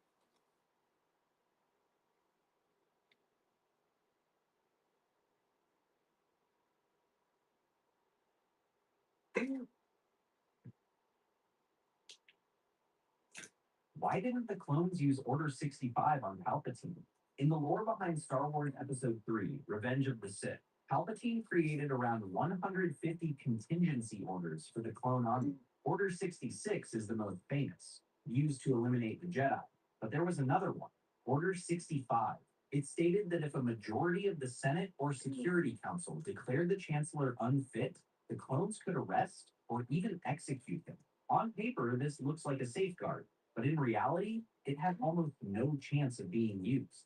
Why didn't the clones use Order 65 on Palpatine? In the lore behind Star Wars Episode 3, Revenge of the Sith, Palpatine created around 150 contingency orders for the clone army. Order 66 is the most famous, used to eliminate the Jedi. But there was another one, Order 65. It stated that if a majority of the Senate or Security Council declared the Chancellor unfit, the clones could arrest or even execute him. On paper, this looks like a safeguard, but in reality, it had almost no chance of being used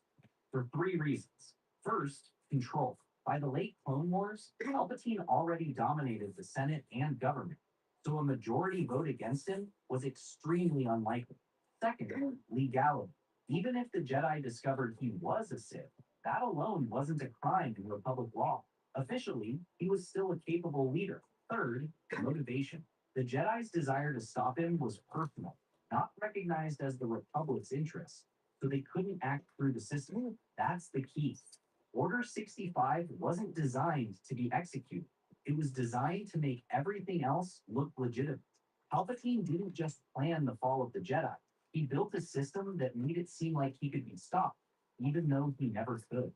for 3 reasons. First, control. By the late Clone Wars, Palpatine already dominated the Senate and government, so a majority vote against him was extremely unlikely. Second, legality. Even if the Jedi discovered he was a Sith, that alone wasn't a crime in Republic law. Officially, he was still a capable leader. Third, motivation. The Jedi's desire to stop him was personal, not recognized as the Republic's interest, so they couldn't act through the system. That's the key. Order 65 wasn't designed to be executed. It was designed to make everything else look legitimate. Palpatine didn't just plan the fall of the Jedi. He built a system that made it seem like he could be stopped, even though he never could.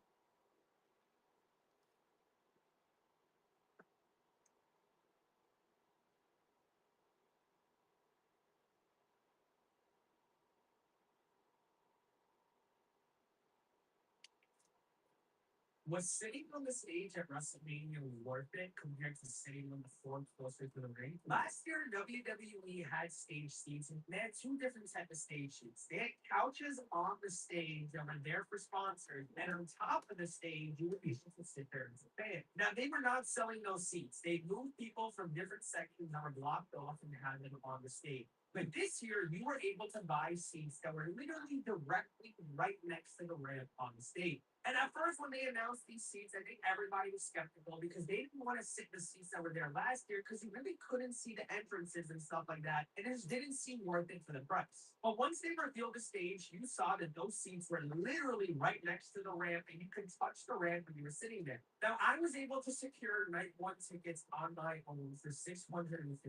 Was sitting on the stage at WrestleMania worth it compared to sitting on the floor closer to the ring? Last year, WWE had stage seats, and they had two different types of stage seats. They had couches on the stage that were there for sponsors, and on top of the stage, you would be able to sit there as a fan. Now, they were not selling those seats. They moved people from different sections that were blocked off and had them on the stage. But this year, you were able to buy seats that were literally directly right next to the ramp on the stage. And at first, when they announced these seats, I think everybody was skeptical because they didn't want to sit in the seats that were there last year because you really couldn't see the entrances and stuff like that. And it just didn't seem worth it for the price. But once they revealed the stage, you saw that those seats were literally right next to the ramp and you could touch the ramp when you were sitting there. Now, I was able to secure night one tickets on my own for $650.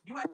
You had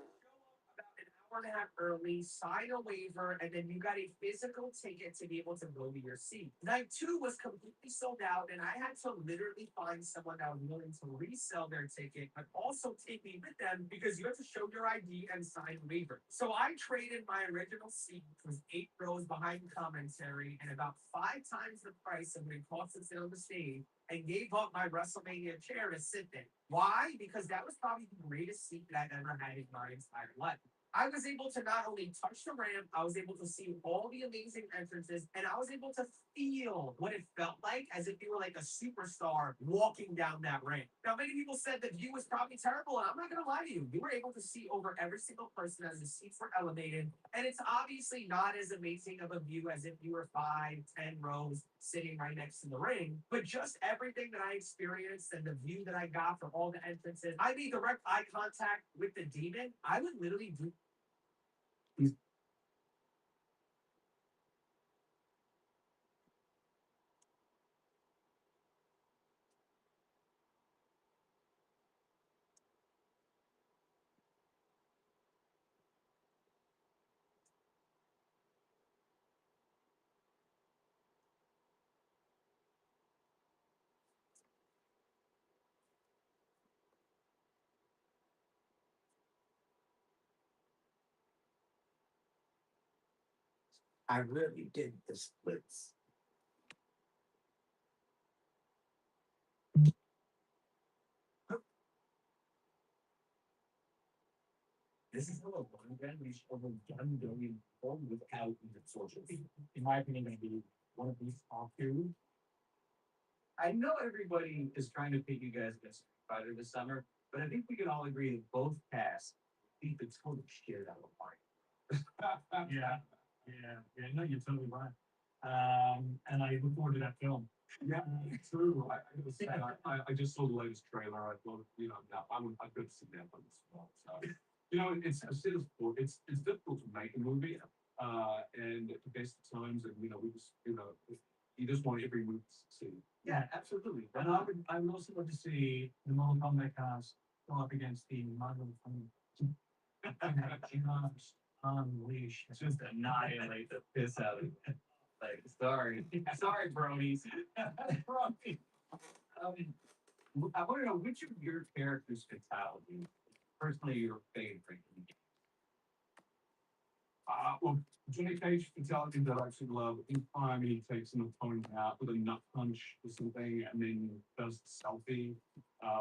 about an hour and a half early, sign a waiver, and then you got a physical ticket to be able to go to your seat. Night two was completely sold out, and I had to literally find someone that was willing to resell their ticket, but also take me with them because you have to show your ID and sign a waiver. So I traded my original seat, which was 8 rows behind commentary, and about 5 times the price of what it cost to sit on the stage and gave up my WrestleMania chair to sit there. Why? Because that was probably the greatest seat that I've ever had in my entire life. I was able to not only touch the ramp, I was able to see all the amazing entrances, and I was able to feel what it felt like as if you were like a superstar walking down that ramp. Now, many people said the view was probably terrible, and I'm not going to lie to you. You were able to see over every single person as the seats were elevated, and it's obviously not as amazing of a view as if you were 5, 10 rows sitting right next to the ring. But just everything that I experienced and the view that I got from all the entrances, I made direct eye contact with the demon. I would literally do. I really did the splits. This is how a one gun reached over 1 billion people without even social media. In my opinion, maybe one of these top two. I know everybody is trying to pick you guys against Fighter this summer, but I think we can all agree that both casts beat the total shit out of Mario. Yeah, yeah. No, you're totally right. And I look forward to that film. Yeah, true. I gotta say, I just saw the latest trailer. I thought, I could see that one as well. So, it's difficult to make a movie, and at the best of times, and we just, you just want every movie to succeed. Yeah, absolutely. And I would also love to see the Mortal Kombat cast go up against the Marvel unleash, just annihilate the piss out of it. Like, sorry, sorry, bronies. Bronies. Um, I want to know which of your characters' fatality, personally, your favorite. Well, Johnny Cage fatality that I actually love. In time, he takes an opponent out with a nut punch or something, and then does the selfie,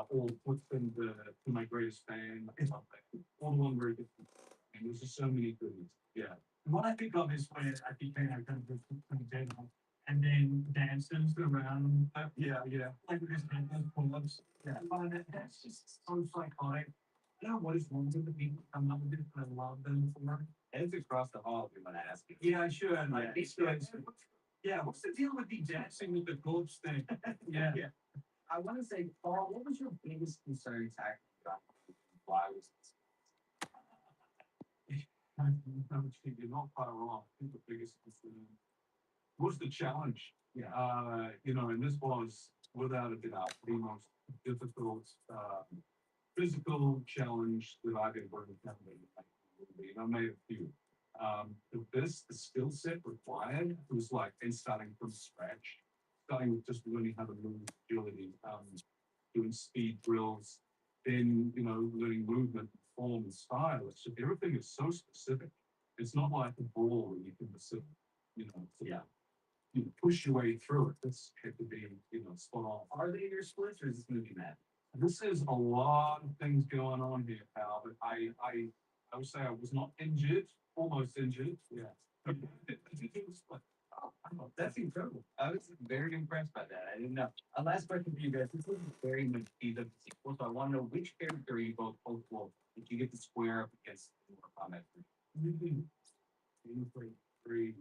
or puts them to my greatest fan. Something. All the one very different. And there's just so many goodies. Yeah. And what I think of is when I think they have kind of from the table and then dances around. Yeah. Like with his hand pull-ups. Yeah. That's just so psychotic. I don't know what is wrong with the people coming up with it, but I love them for it. Heads across the hall, we want to ask you. Yeah, I should. Like, these guys. Yeah, what's the deal with the dancing with the corpse thing? Yeah. I want to say, Paul, what was your biggest concern tactic about why was you're not far wrong. I think the biggest concern was the challenge. Yeah. And this was without a doubt the most difficult physical challenge that I've ever encountered. And I made a few. The skill set required was like, and starting from scratch, starting with just learning how to move, agility, doing speed drills, then, learning movement, form, and style. It's just, everything is so specific. It's not like a ball where you can just, yeah. push your way through it. This had to be, small. Are they your splits or is this gonna be mad? This is a lot of things going on here, pal, but I would say I was not injured, almost injured, yeah. Oh, wow, that's incredible. I was very impressed by that. I didn't know. A last question for you guys. This is very much PWC sequel, so I want to know which character are you both hopeful that you get to square up against in Mortal Kombat 3? Gameplay 3.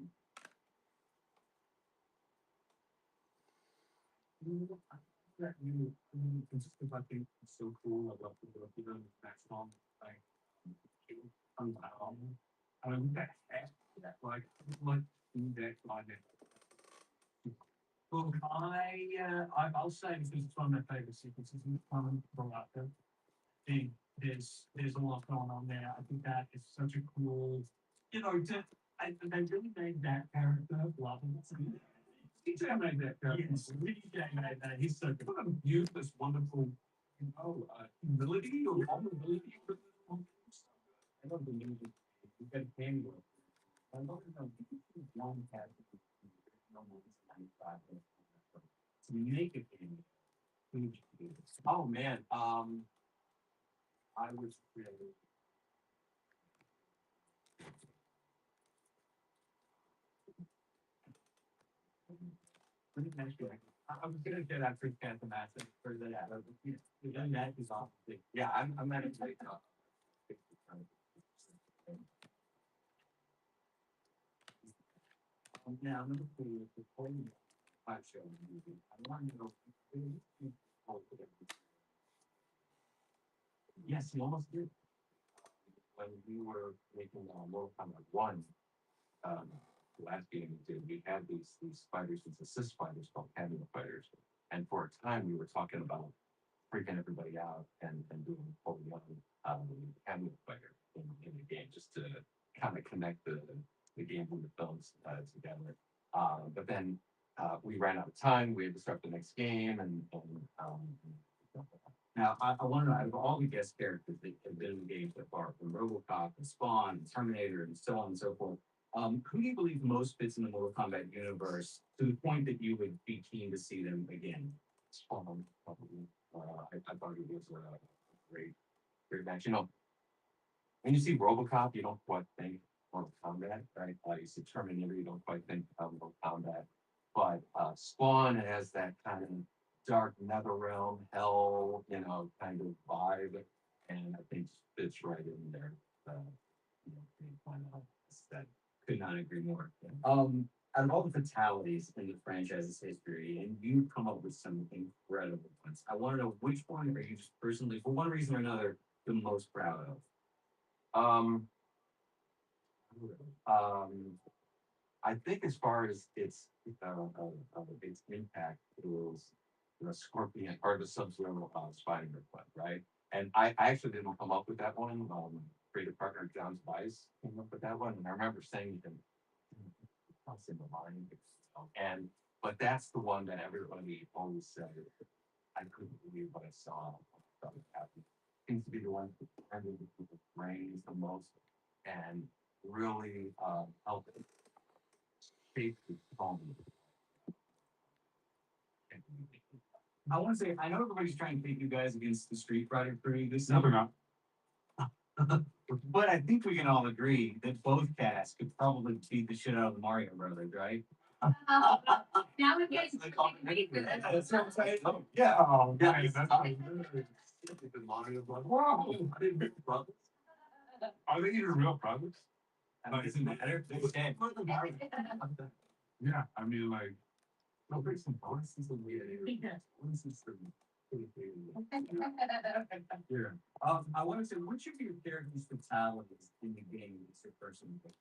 That just because I think it's so cool. I love to go through them. That's all. Like, I mean, that like that on it. Well, I'll say because it's one of my favorite sequences in the comic book out there. There's a lot going on there. I think that is such a cool, they really made that character lovable. He's made that character. Yes, really made that. He's so good. Use this wonderful, humility or vulnerability. I don't believe it. You can handle it. I don't know. One cat. To make it in. Oh man. I was really. Let me ask you, I was gonna get after Phantom Asset for that. That is off. Yeah, I'm not excited. Now, I'm gonna put you the point five show movie. I want to know. Yes, he almost did. When we were making Mortal Kombat 1, um, the last game we did, we had these fighters, these assist fighters called cameo fighters. And for a time, we were talking about freaking everybody out and doing full young cameo fighter in the game just to kind of connect the game and the films together. But then we ran out of time. We had to start the next game, now I want to know out of all the guest characters that have been in the game so far, from RoboCop and Spawn and Terminator and so on and so forth. Who do you believe most fits in the Mortal Kombat universe to the point that you would be keen to see them again? Spawn, probably. I thought it was a great match. When you see RoboCop, you don't quite think Mortal Kombat, right? You see Terminator, you don't quite think of Mortal Kombat. But Spawn has that kind of dark nether realm, hell, kind of vibe, and I think fits right in there. That could not agree more. Out of all the fatalities in the franchise's history, and you come up with some incredible ones. I want to know which one are you just personally, for one reason or another, the most proud of? Um, I think as far as its impact is the Scorpion or the Sub-Zero Spider-Man one, right? And I actually didn't come up with that one. Creative partner John Spice came up with that one, and I remember saying to him, "What's in the line?" And but that's the one that everybody always said. I couldn't believe what I saw. I was happy. Seems to be the one that ended with the brains the most and really helped shape the tone. I want to say, I know everybody's trying to take you guys against the Street Fighter crew this summer. No, but I think we can all agree that both casts could probably beat the shit out of the Mario Brothers, right? Now we're getting. That's what I'm saying. Yeah. Oh, yeah. That's the Mario Brothers. Wow. Brothers. Are they even real brothers? It doesn't matter. Yeah, I mean, like, no, there's some bonuses in the bonuses for yeah. I want to say, which of your characters' fatalities in the game is your personal favorite?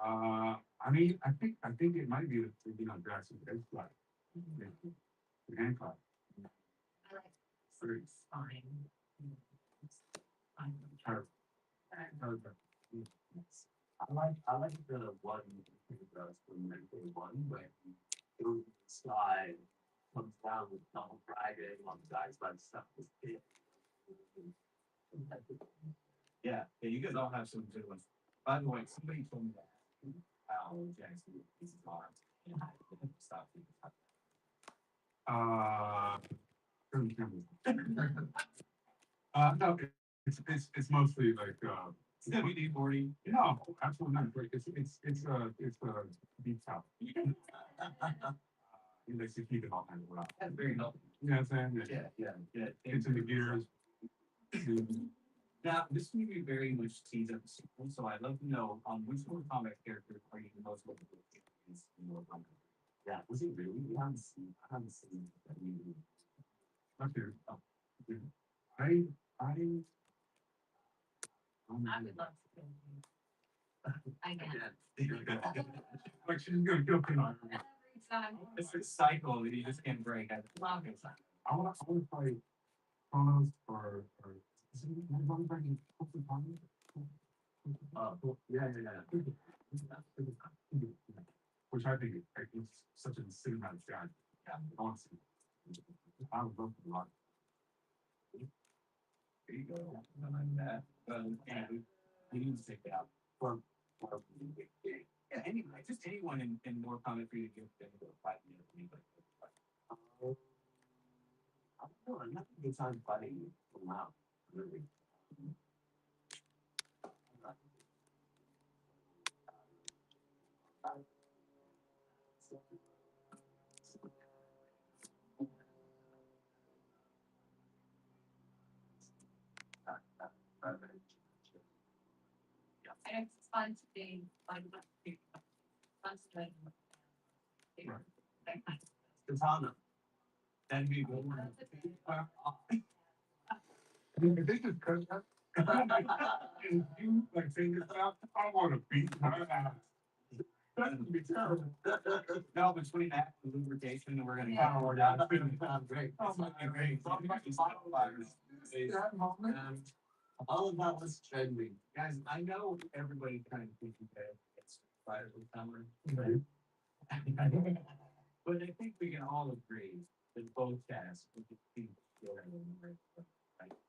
I mean, I think it might be Jackson Dead Fly. The hand clap. I like fine. Her. I like the one from one where he goes slide, comes down with Donald Dragon on the guys by the stuff with it. Yeah, you guys all have some good ones. By the way, somebody told me that Al Jackson is gone. Stop. Uh, no, it's mostly like WD-40. No, absolutely not. Like it's a beef top. He likes to keep it all kind of well. That's very healthy. You know what I'm saying? Yeah. It's in the gears. Now, this movie very much tees up the sequel, so I'd love to know which Mortal Kombat character are you most looking for in Mortal Kombat? Yeah, was he really? I haven't seen that movie. Okay. Yeah. I I would love to. I get. like she's gonna jump in on her. Every time. It's a cycle that you just can't break. Love it. I wanna play Chronos or is it one breaking yeah. Which I think is such a cinematic guy. Yeah, I want to see. I would love to watch. There you go. I like that. Yeah, we need to take it out. For yeah, anyway, just anyone in more comment for you to give them a 5 minute leave. I don't know. I'm not a good time fighting from out. Really. And it's fun to be like, fun to like. Right. Katana. That'd be a good one. I mean, if they just cut that. And you like say this out, I want to beat my ass. That would be terrible. No, between that and lubrication, we're gonna Yeah. kind of work out. It's gonna sound great. Oh my great. That moment. All of that was trending. Guys, I know everybody's kind of thinking that it's fire with summer. But I think we can all agree that both casts would be right?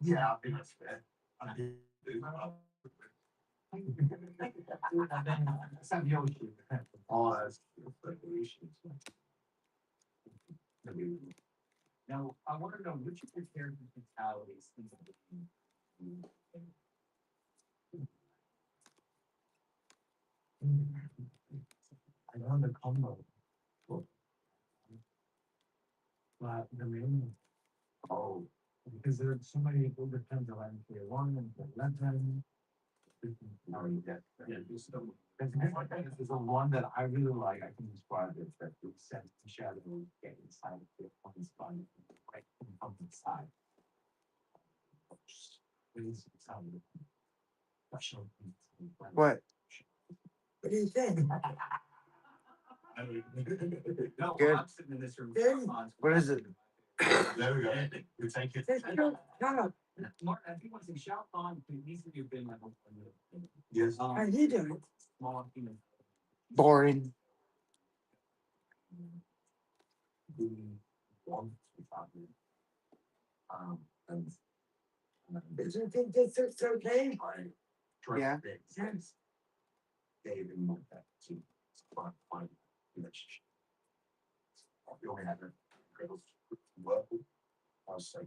Yeah, that's fair. Some Yoshi. Oh, that's regulations. Now, I want to know which of your character fatalities is I know the combo. But the main. Oh. Because there are so many older times of MK1 and the legend. No, you get. Yeah, you still. This is the one that I really like. I can describe it that you sense the shadow get inside of the one's body, right from inside. Really sound special. What? What do you think? No, Good. I'm sitting in this room. What is it? There we go. We take it. Martin, I think once you shout on, it needs to be a bit like. Yes. How you doing? Small human. Boring. And. Did you think this is okay? Yeah. Yes. Dave and like that too. It's fun relationship. You only have it. Girls work. I was like.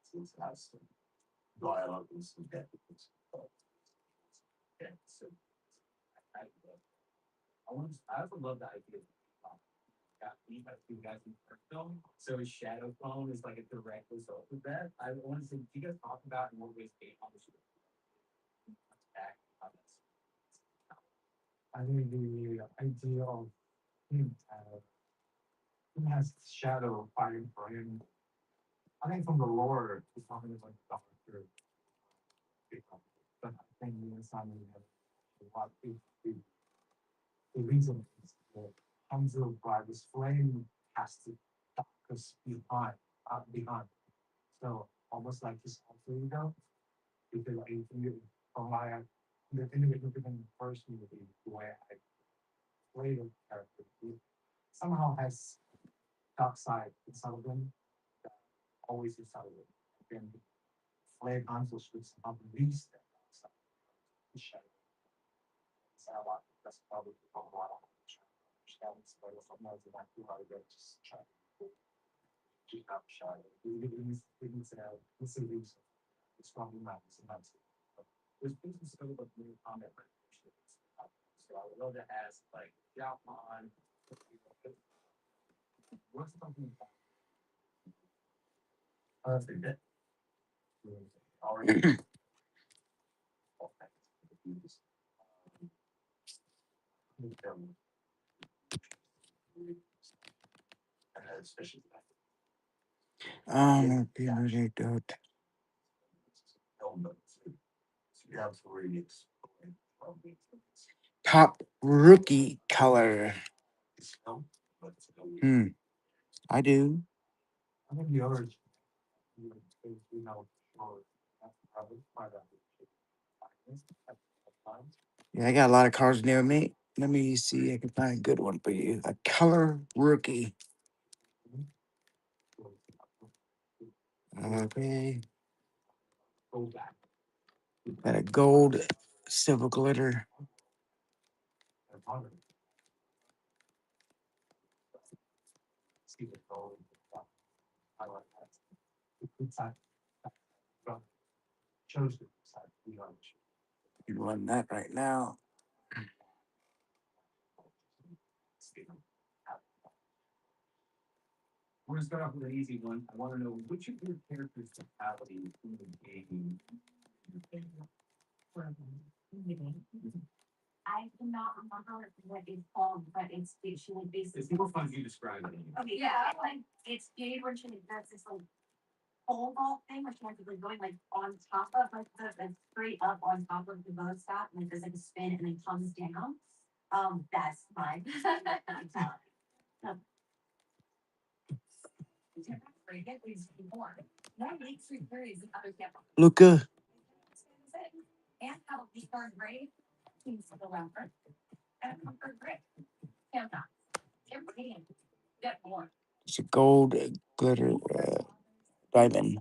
Since it has some dialogue and some depth. Yeah, so I also love the idea of got me by two guys in the first film. So his shadow clone is like a direct result of that. I want to say, do you guys talk about in what ways based on the show? I think the idea of him has shadow fighting for him. I think from the lore, it's something like Doctor. But I think the Simon what the reason is that Hanzo by this flame has to darkness behind. So almost like his alter ego, because I think from my the individual given first movie, the way I played the character, he somehow has dark side inside of him, that always inside of him. And flame Hanzo should somehow release that dark PMG dot. Top rookie color. Hmm. I do. Yeah, I got a lot of cards near me. Let me see. I can find a good one for you. A color rookie. Okay. Got a gold silver glitter. You run that right now. I cannot remember what it's called, but it should be. It's more fun if you describe it. Okay, yeah, like it's Jade where she does this like pole vault thing, which one's like going like on top of like the straight up on top of the bow stop and it does like a spin and then comes down. That's fine. Luca. And how the third grade seems to go around and third grade. Can't not. Get more. It's a gold glitter diamond.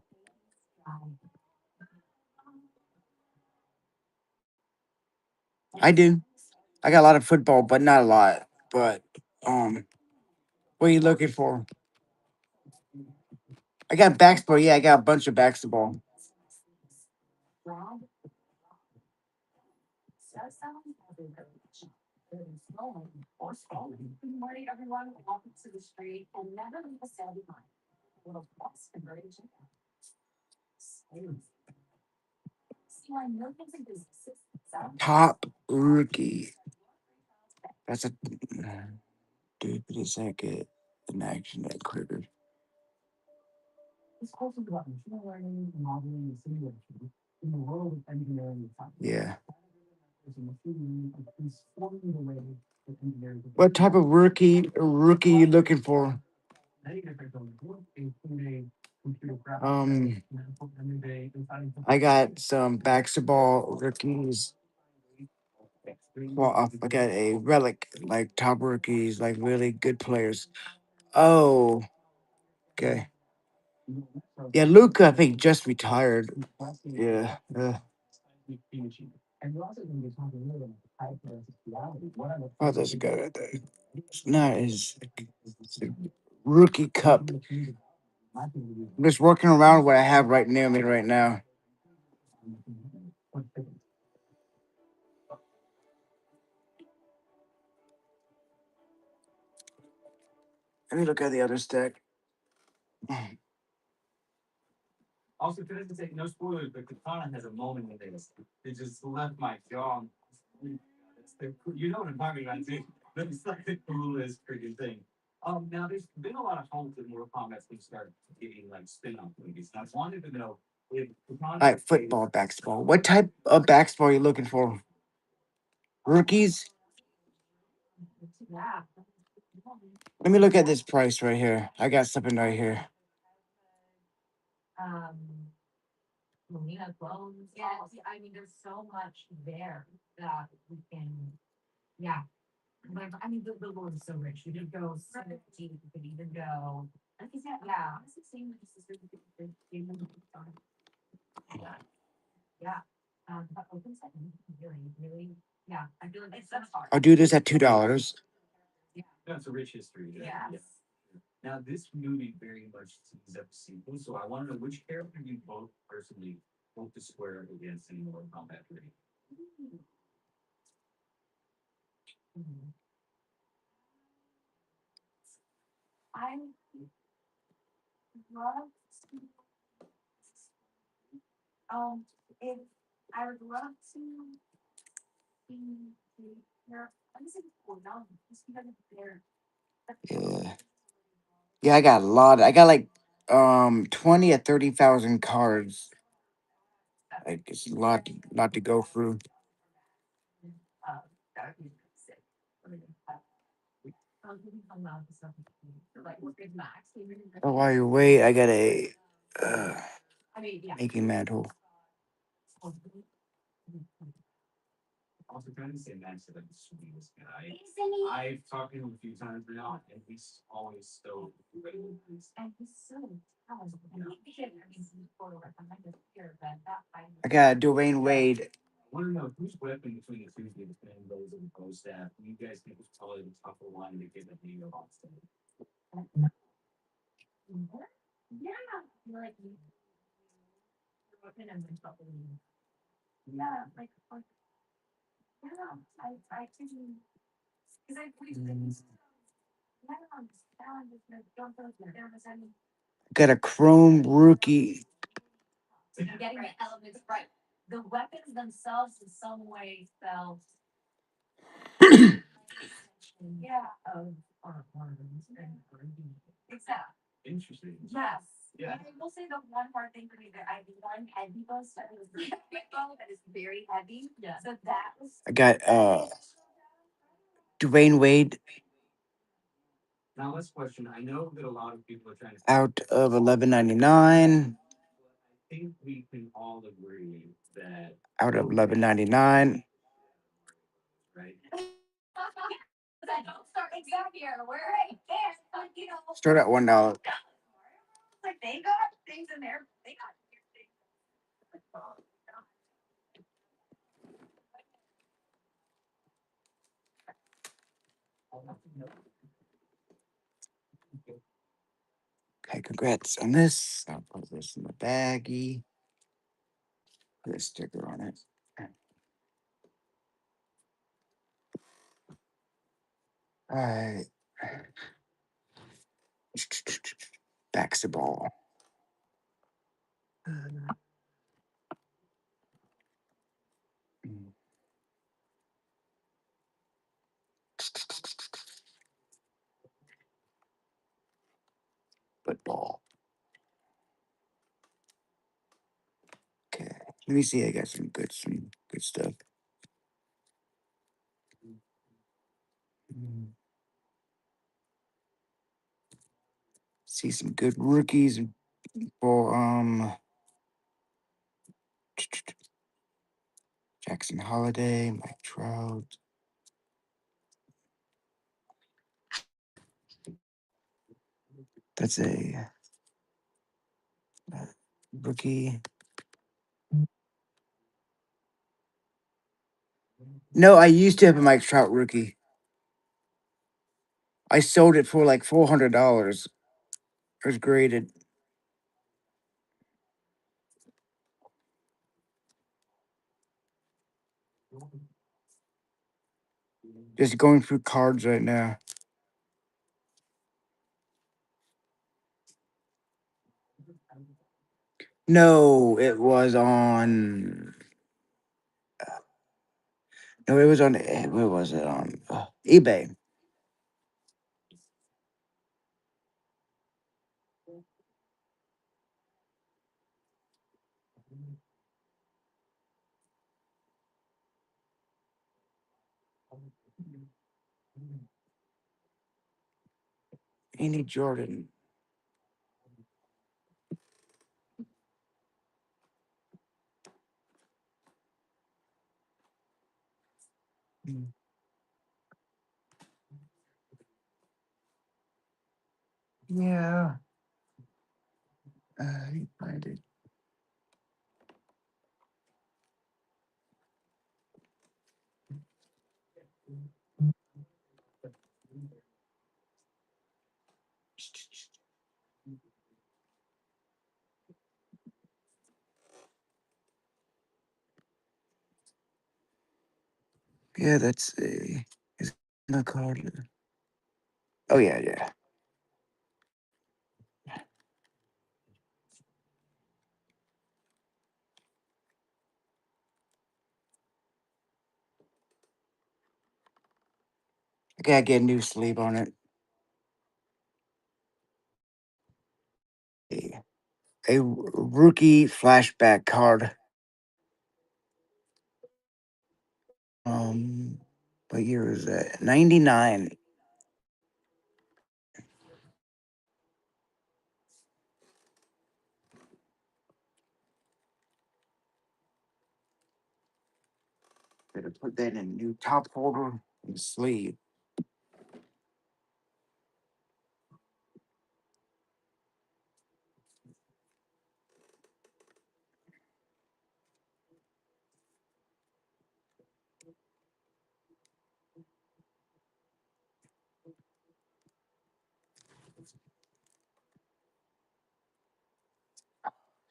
I do. I got a lot of football, but not a lot. But what are you looking for? I got basketball. Yeah, I got a bunch of basketball. Good morning, everyone. Welcome to the street and never leave a cell behind. Little boss conversion. See why millions of businesses. Top rookie. That's a dude. What does that get? An action that quicker. It's also about machine learning, modeling, and simulation in the world of engineering and science. Yeah. There's a machine learning transforming the way that engineering. What type of rookie you looking for? Many different domains, including computer graphics. I got some basketball rookies. Well, I got a relic, like top rookies, like really good players. Oh, okay. Yeah, Luca, I think just retired. Yeah. Oh, there's a guy right there. It's not his rookie cup. I'm just working around what I have right near me right now. Let me look at the other stack. Also, to this say no spoilers, but Katana has a moment with this. It just left my jaw. You know what I'm talking about, too. That's like the coolest freaking thing. Now there's been a lot of homes in Mortal Kombat that start getting like spin-off movies. And I wanted to know if Katana. All right, football, basketball. What type of basketball are you looking for? Rookies? Yeah. Let me look at this price right here. I got something right here. Um, Melina clones. Yeah, I mean, there's so much there that we can, yeah. Like, I mean, the world is so rich. You could go 17, you could even go. I think that, yeah. Yeah. But open site, really, yeah, I feel like it's that's hard. I'll do this at $2. That's a rich history. Yes. Yeah. Now, this movie very much tees up sequels, so I want to know which character you both personally hope to square up against in Mortal Kombat 3. I love to, if I would love to see the, I'm saying for now, just because they're. Yeah. Yeah, I got a lot. I got like 20 or 30,000 cards. Like it's a lot to go through. That would be sick. Like, what's good max? Oh, while you wait, I got a I mean, yeah. making mantle. Also, trying to say Max is like the sweetest guy. Isn't he? I've talked to him a few times now, and he's always so great. And he's so talented. I think we should, I mean, he's photo recommend this here, but that I. I got Dwayne Wade. I want to know whose weapon between the two is the those of the bow staff. You guys think it's probably the tougher one to get the hang of Austin. Yeah, like you. Yeah, like, yeah, I can. Cause I put things. Yeah, I'm just gonna jump those there, but I mean. Got a chrome rookie. Getting the elements right. The weapons themselves in some way felt. Yeah, of arms and. Exactly. Interesting. Yes. Yeah. And I will say the one hard thing for me that I have one heavy bow that was the big bow that is very heavy. Yeah. So that was. I got Dwayne Wade Now, let's question. I know that a lot of people are trying to. out of 11.99. I think we can all agree that. Out of 11.99. Right. I don't start exactly here. We're right there. But you know. Start at $1. Like they got things in there. They got things. Okay, congrats on this. I'll put this in the baggie. Put a sticker on it. All right. Basketball. Football. Okay. Let me see. I got some good stuff. See some good rookies for Jackson Holiday, Mike Trout. That's a rookie. No, I used to have a Mike Trout rookie. I sold it for like $400. It was graded. Just going through cards right now. No, it was on. No, it was on. Where was it on? eBay. Andy Jordan. Yeah. I find it. Yeah, that's a. Is the card? Oh yeah, yeah. I gotta get a new sleeve on it. A rookie flashback card. What year is that? 99. Better put that in a new top holder and sleeve.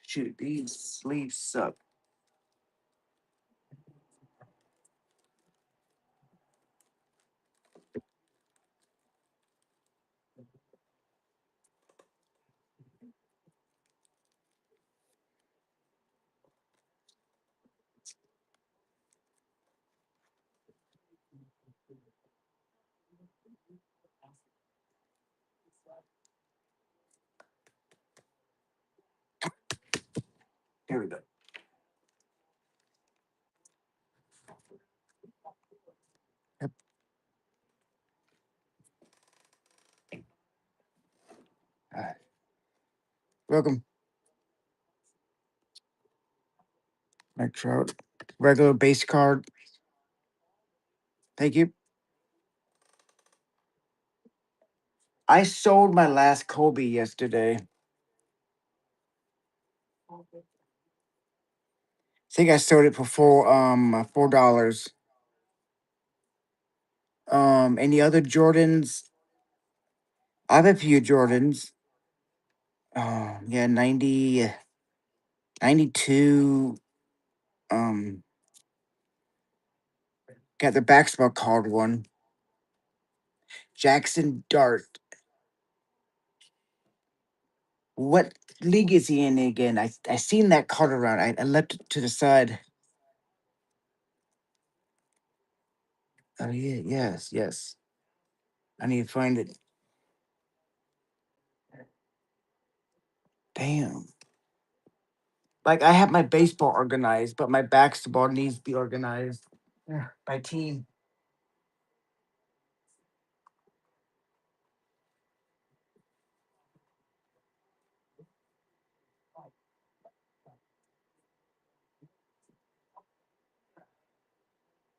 Shoot, these sleeves suck. Here we go. Yep. All right. Welcome, Mike Trout. Regular base card. Thank you. I sold my last Kobe yesterday. I think I sold it for $4. Any other Jordans? I have a few Jordans. Yeah, 90, 92. Um, got the basketball card one. Jackson Dart. What league is he in again? I seen that card around. I left it to the side. Oh yeah, yes, yes. I need to find it. Damn. Like I have my baseball organized, but my basketball needs to be organized. Yeah, by team.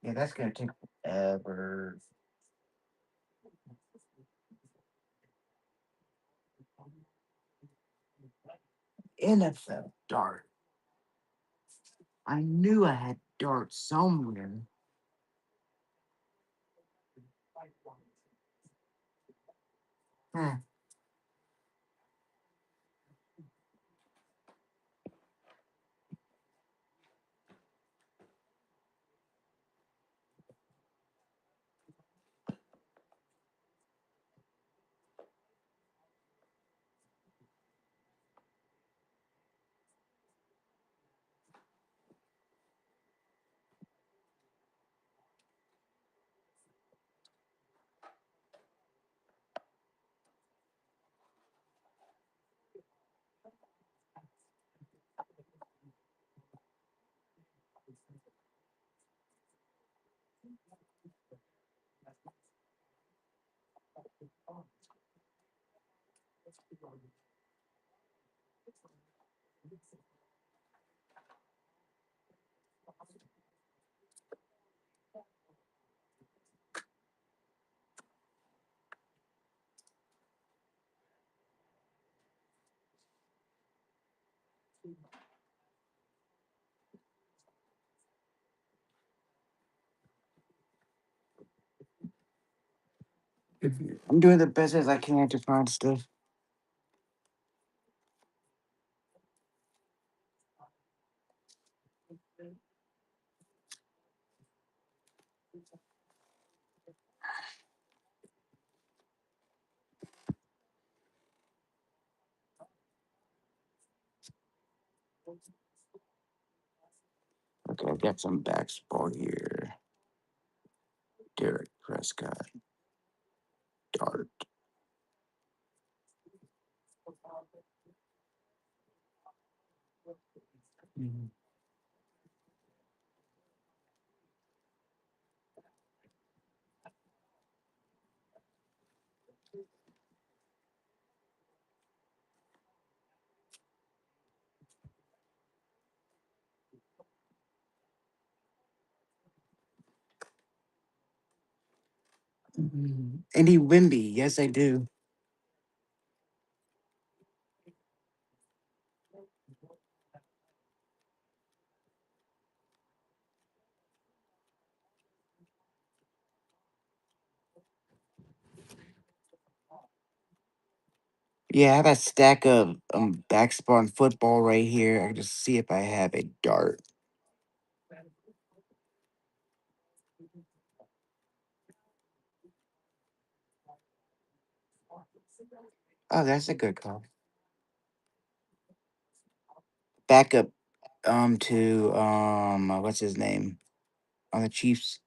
Yeah, that's gonna take forever. NFL dart. I knew I had dart somewhere. Hmm. I'm doing the best as I can to find stuff. Okay, I got some basketball here. Derek Prescott, Dart. Mhm. Andy Wimby, yes, I do. Yeah, I have a stack of basketball and football right here. I can just see if I have a dart. Oh, that's a good call. Backup to what's his name on the Chiefs?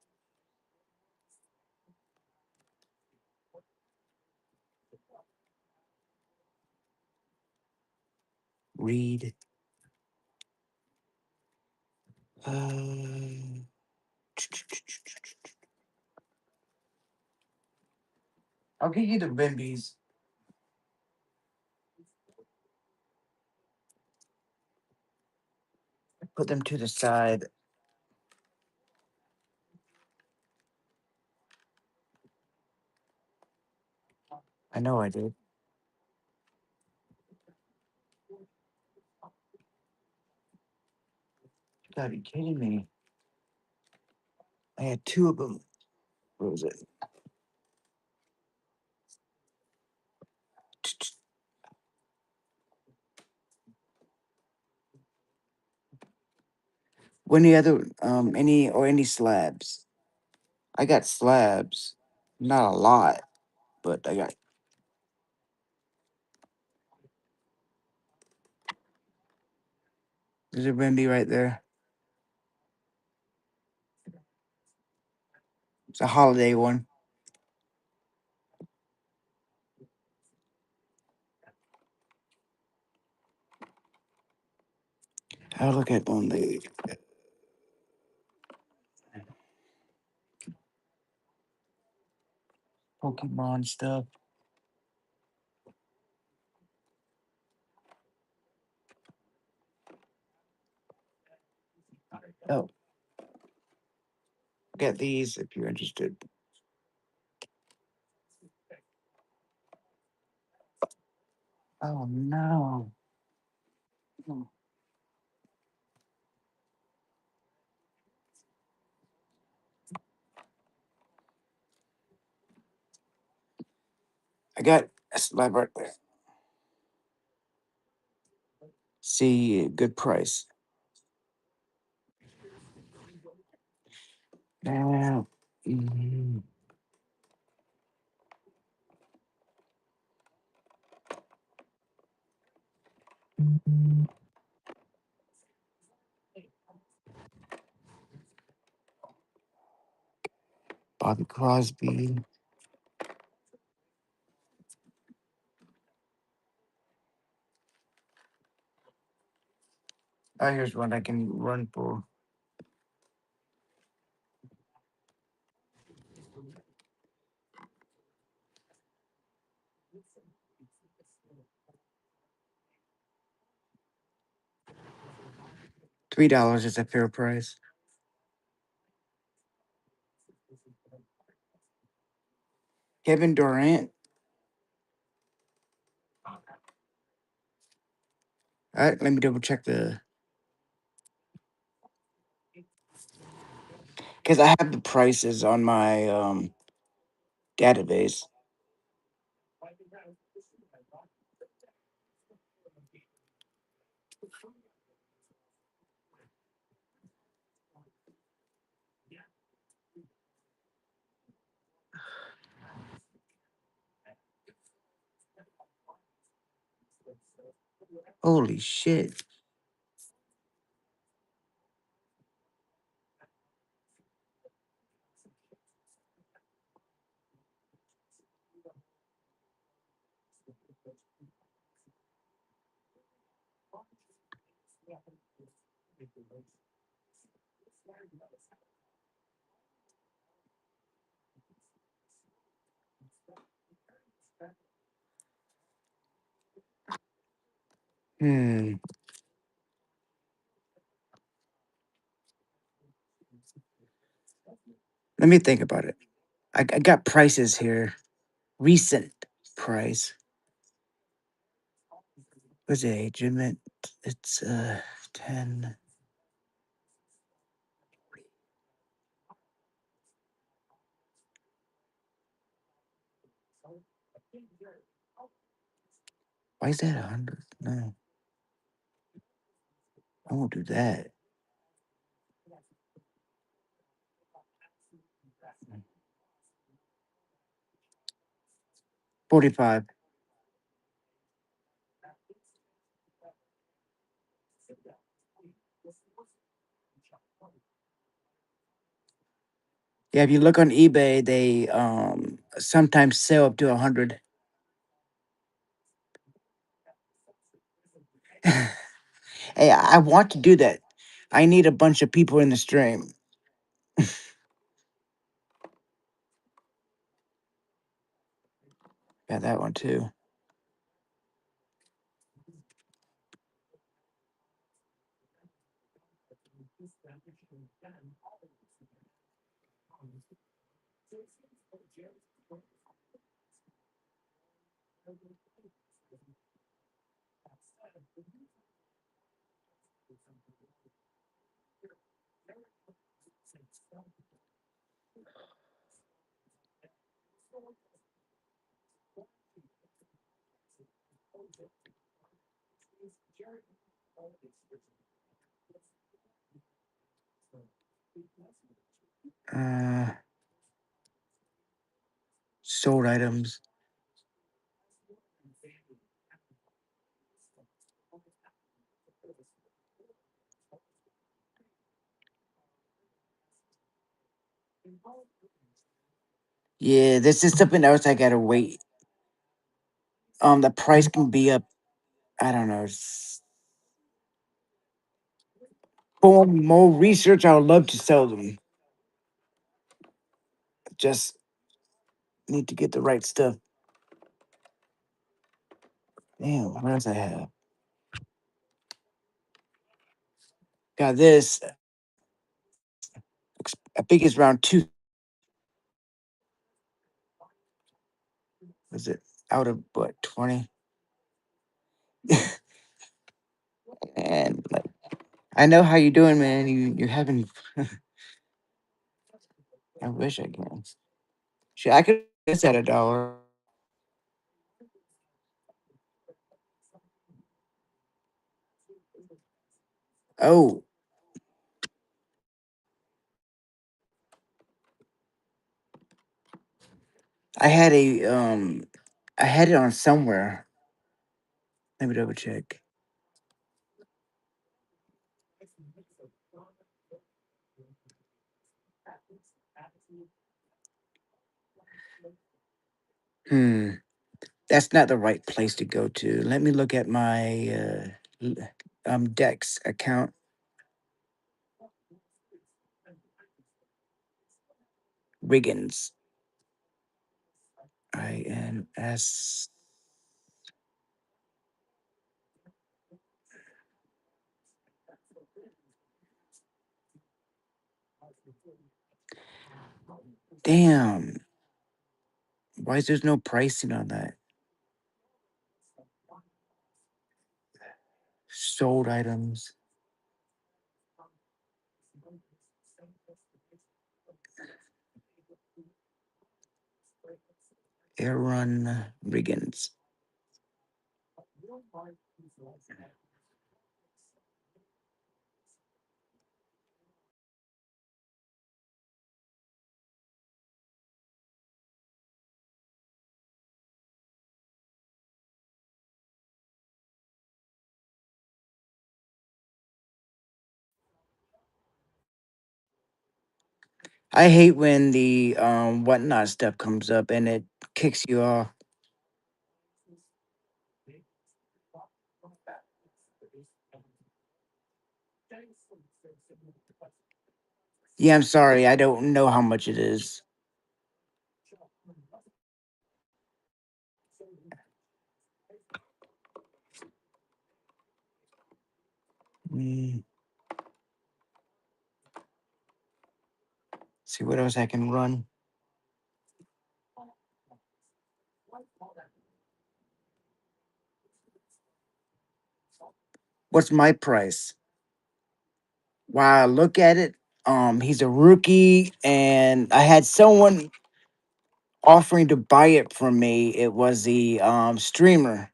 Reed. Uh, I'll get you the Wimbies. Put them to the side. I know I did. You gotta be kidding me. I had two of them. What was it? Any other any slabs? I got slabs. Not a lot, but I got. There's a Wimby right there. It's a holiday one. I'll look at on the Pokemon stuff. Oh, get these if you're interested. Oh no. I got a slab right there. See, good price. Now, Bobby Crosby. Oh, here's one I can run for $3. Is a fair price. Kevin Durant. All right, let me double check because I have the prices on my database. Holy shit. Hmm. Let me think about it. I got prices here. Recent price. What's the age limit? It's 10. Why is that 100? No, I won't do that. 45. Yeah, if you look on eBay, they sometimes sell up to 100. Hey, I want to do that. I need a bunch of people in the stream. Got that one too. Uh, sold items. Yeah, this is something else I gotta wait. The price can be up. I don't know. For more research, I would love to sell them. Just need to get the right stuff. Damn, what else I have? Got this. I think it's around two. Was it out of what 20? And like, I know how you doing, man. You're having. I wish I can. Shit, I could get this at $1. Oh, I had I had it on somewhere. Let me double check. Hmm, that's not the right place to go to. Let me look at my Dex account. Riggins. INS. Damn. Why is there's no pricing on that? Sold items. Aaron Riggins. I hate when the whatnot stuff comes up and it kicks you off. Yeah, I'm sorry. I don't know how much it is. Mm, see what else I can run. What's my price? Wow, look at it. He's a rookie, and I had someone offering to buy it from me. It was the streamer.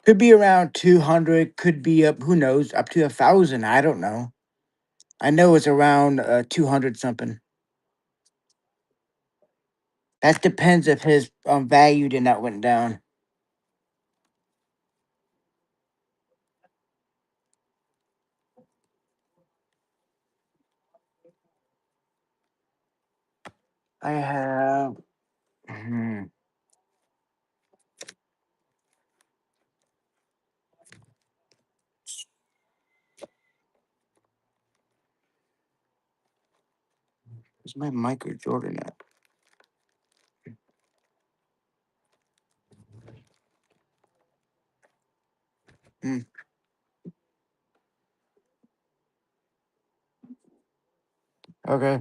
Could be around 200. Could be up. Who knows? Up to 1,000. I don't know. I know it's around 200 something. That depends if his value did not went down. I have. Hmm, where's my Michael Jordan at? Hmm, okay.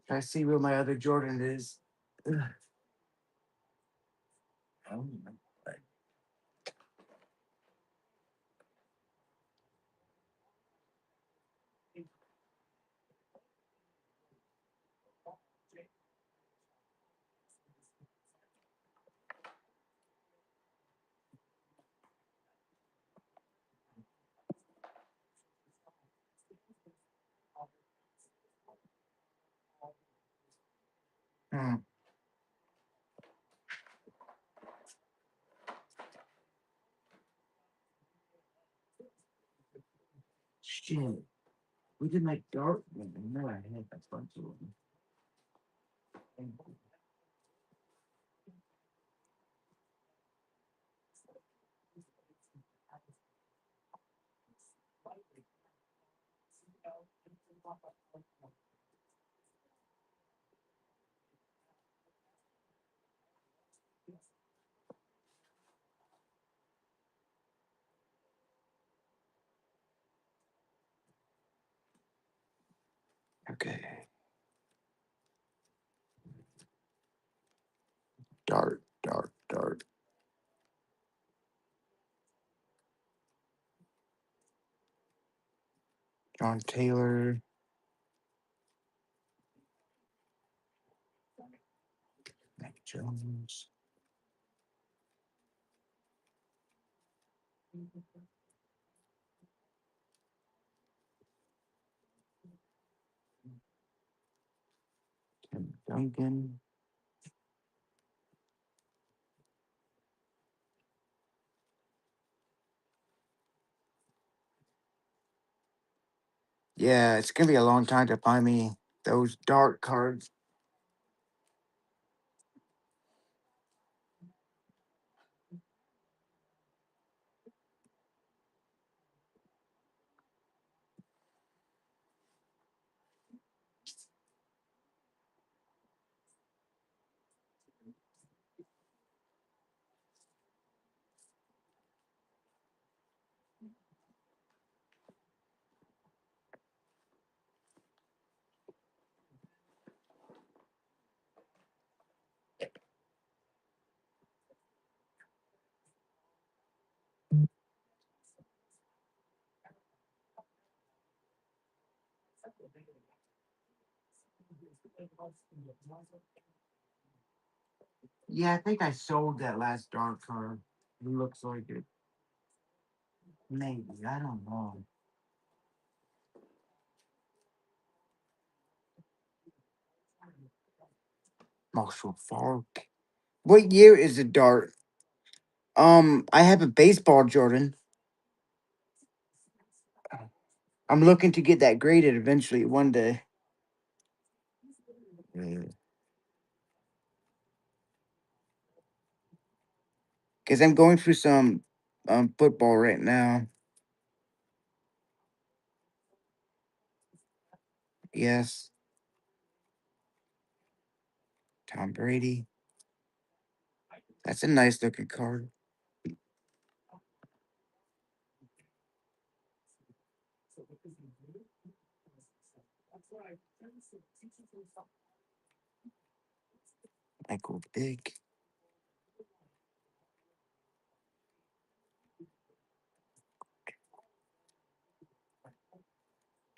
I see where my other Jordan is. Ugh. Oh, hmm, shit. We did like dark one. I know I had a bunch of them. Okay. Dark, dark, dark. John Taylor, Mac Jones, Tim Duncan. Yeah, it's gonna be a long time to find me those dark cards. Yeah, I think I sold that last dark card. It looks like it. Maybe. I don't know. Marshall Falk. What year is the dart? I have a baseball Jordan. I'm looking to get that graded eventually one day. Because I'm going through some football right now. Yes, Tom Brady. That's a nice looking card. Michael Vick.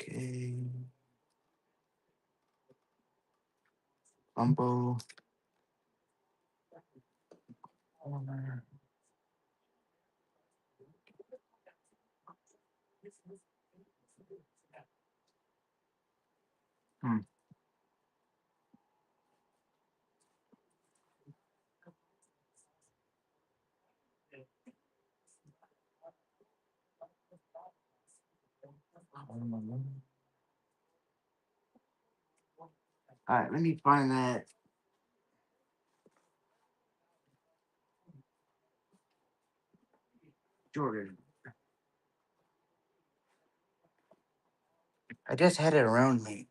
Okay. Humble. Corner. Hmm. All right, let me find that Jordan. I just had it around me.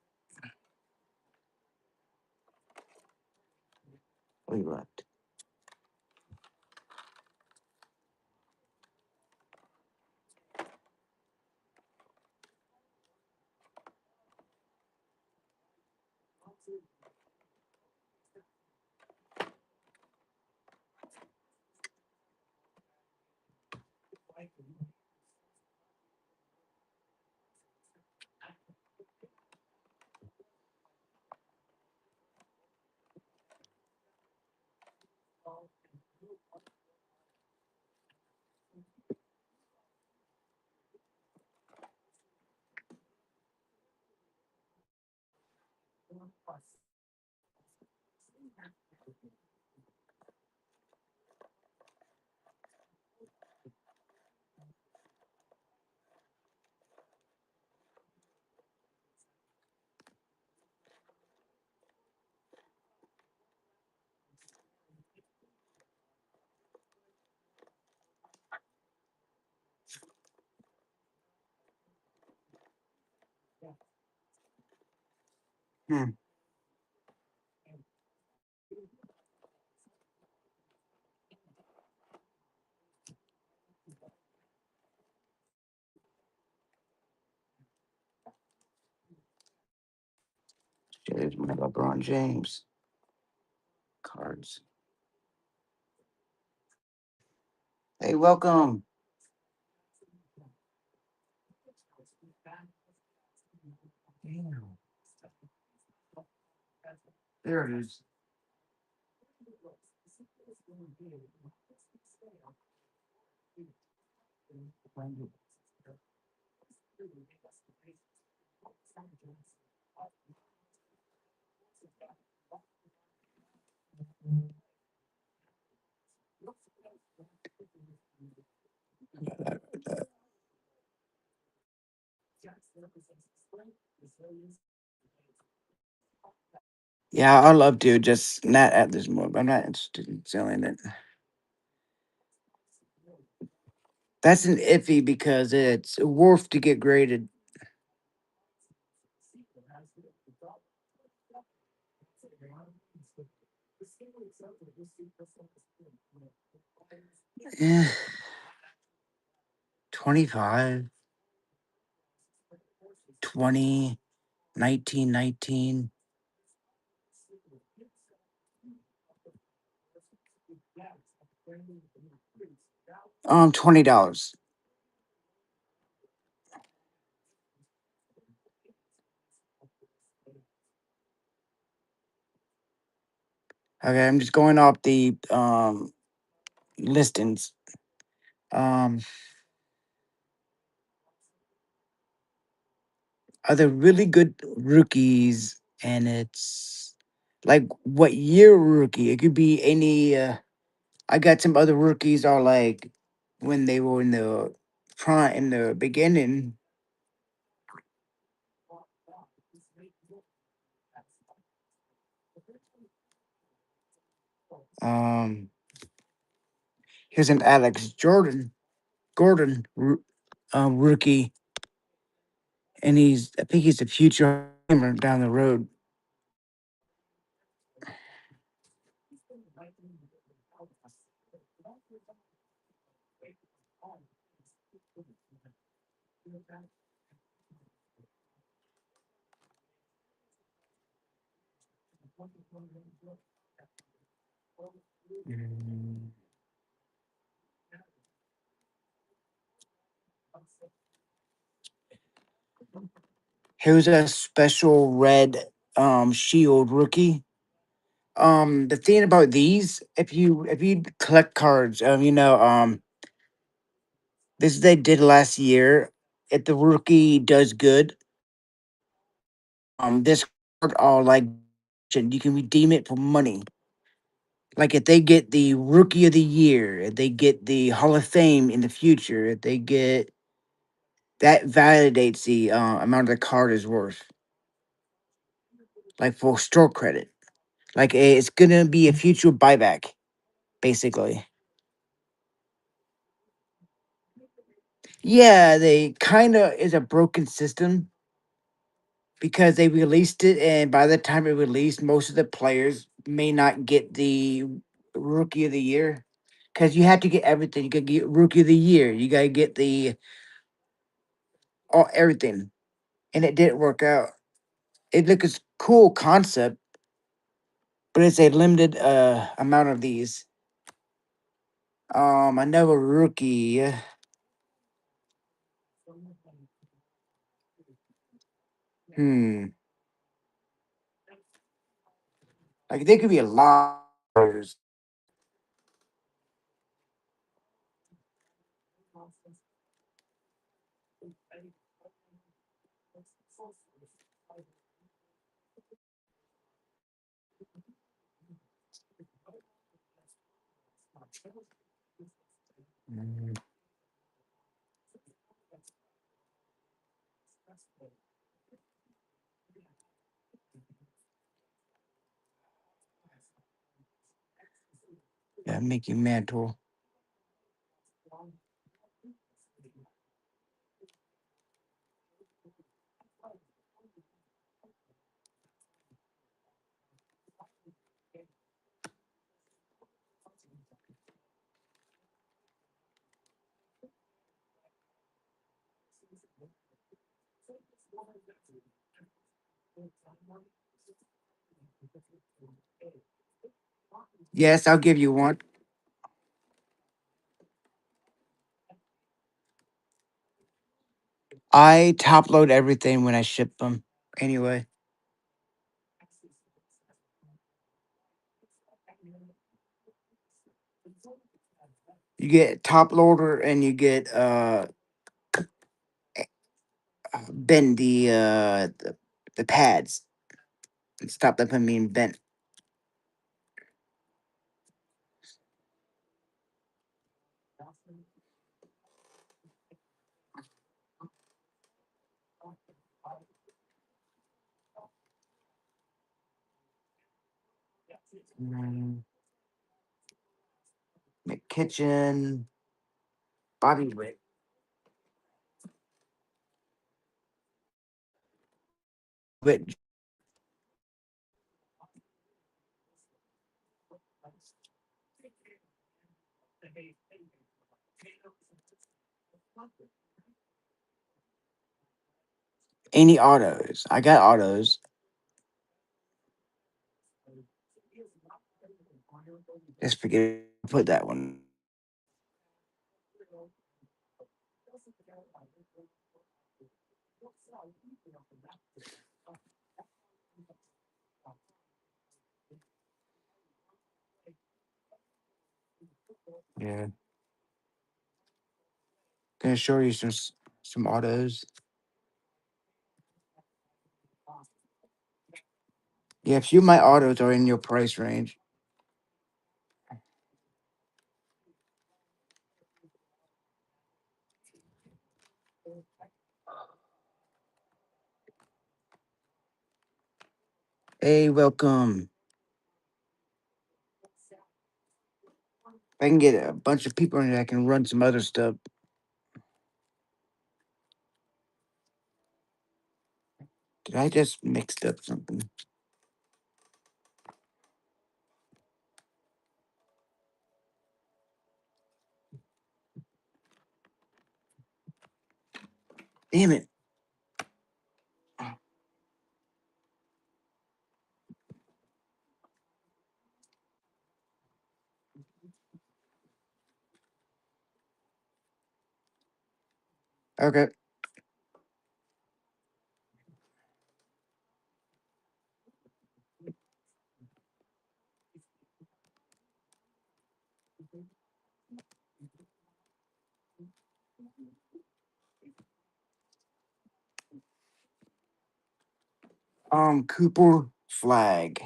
We left. Hmm. There's my LeBron James cards. Hey, welcome. Damn. There it is. Yeah, I love to, just not at this moment. I'm not interested in selling it. That's an iffy because it's worth to get graded. Eh, 25, 20, 19, 19. $20. Okay, I'm just going off the listings. Um, are there really good rookies? And it's like what year rookie? It could be any. I got some other rookies are like when they were in the prime in the beginning. Um, here's an Alex Gordon rookie, and I think he's a future hammer down the road. Mm. Here's a special red shield rookie. The thing about these, if you collect cards, this they did last year. If the rookie does good, this card all like you can redeem it for money. Like if they get the rookie of the year, if they get the Hall of Fame in the future, if they get that validates the amount the card is worth, like for store credit. Like it's gonna be a future buyback, basically. Yeah, they kind of is a broken system because they released it, and by the time it released, most of the players may not get the rookie of the year because you have to get everything. You could get rookie of the year. You gotta get the all everything, and it didn't work out. It looks cool concept, but it's a limited amount of these. Another rookie. Hmm. Like there could be a lot. Of Mm, yeah, Mickey Mantle. Yes, I'll give you one. I top load everything when I ship them. Anyway, you get top loader and you get bend the pads. Stop them from being bent. Mm, kitchen, Bobby Wick. But any autos. I got autos. Just forget put that one. Yeah. Gonna show you some autos. Yeah, a few of my autos are in your price range. Hey, welcome. I can get a bunch of people in here. I can run some other stuff. Did I just mixed up something? Damn it. Okay. Cooper flag.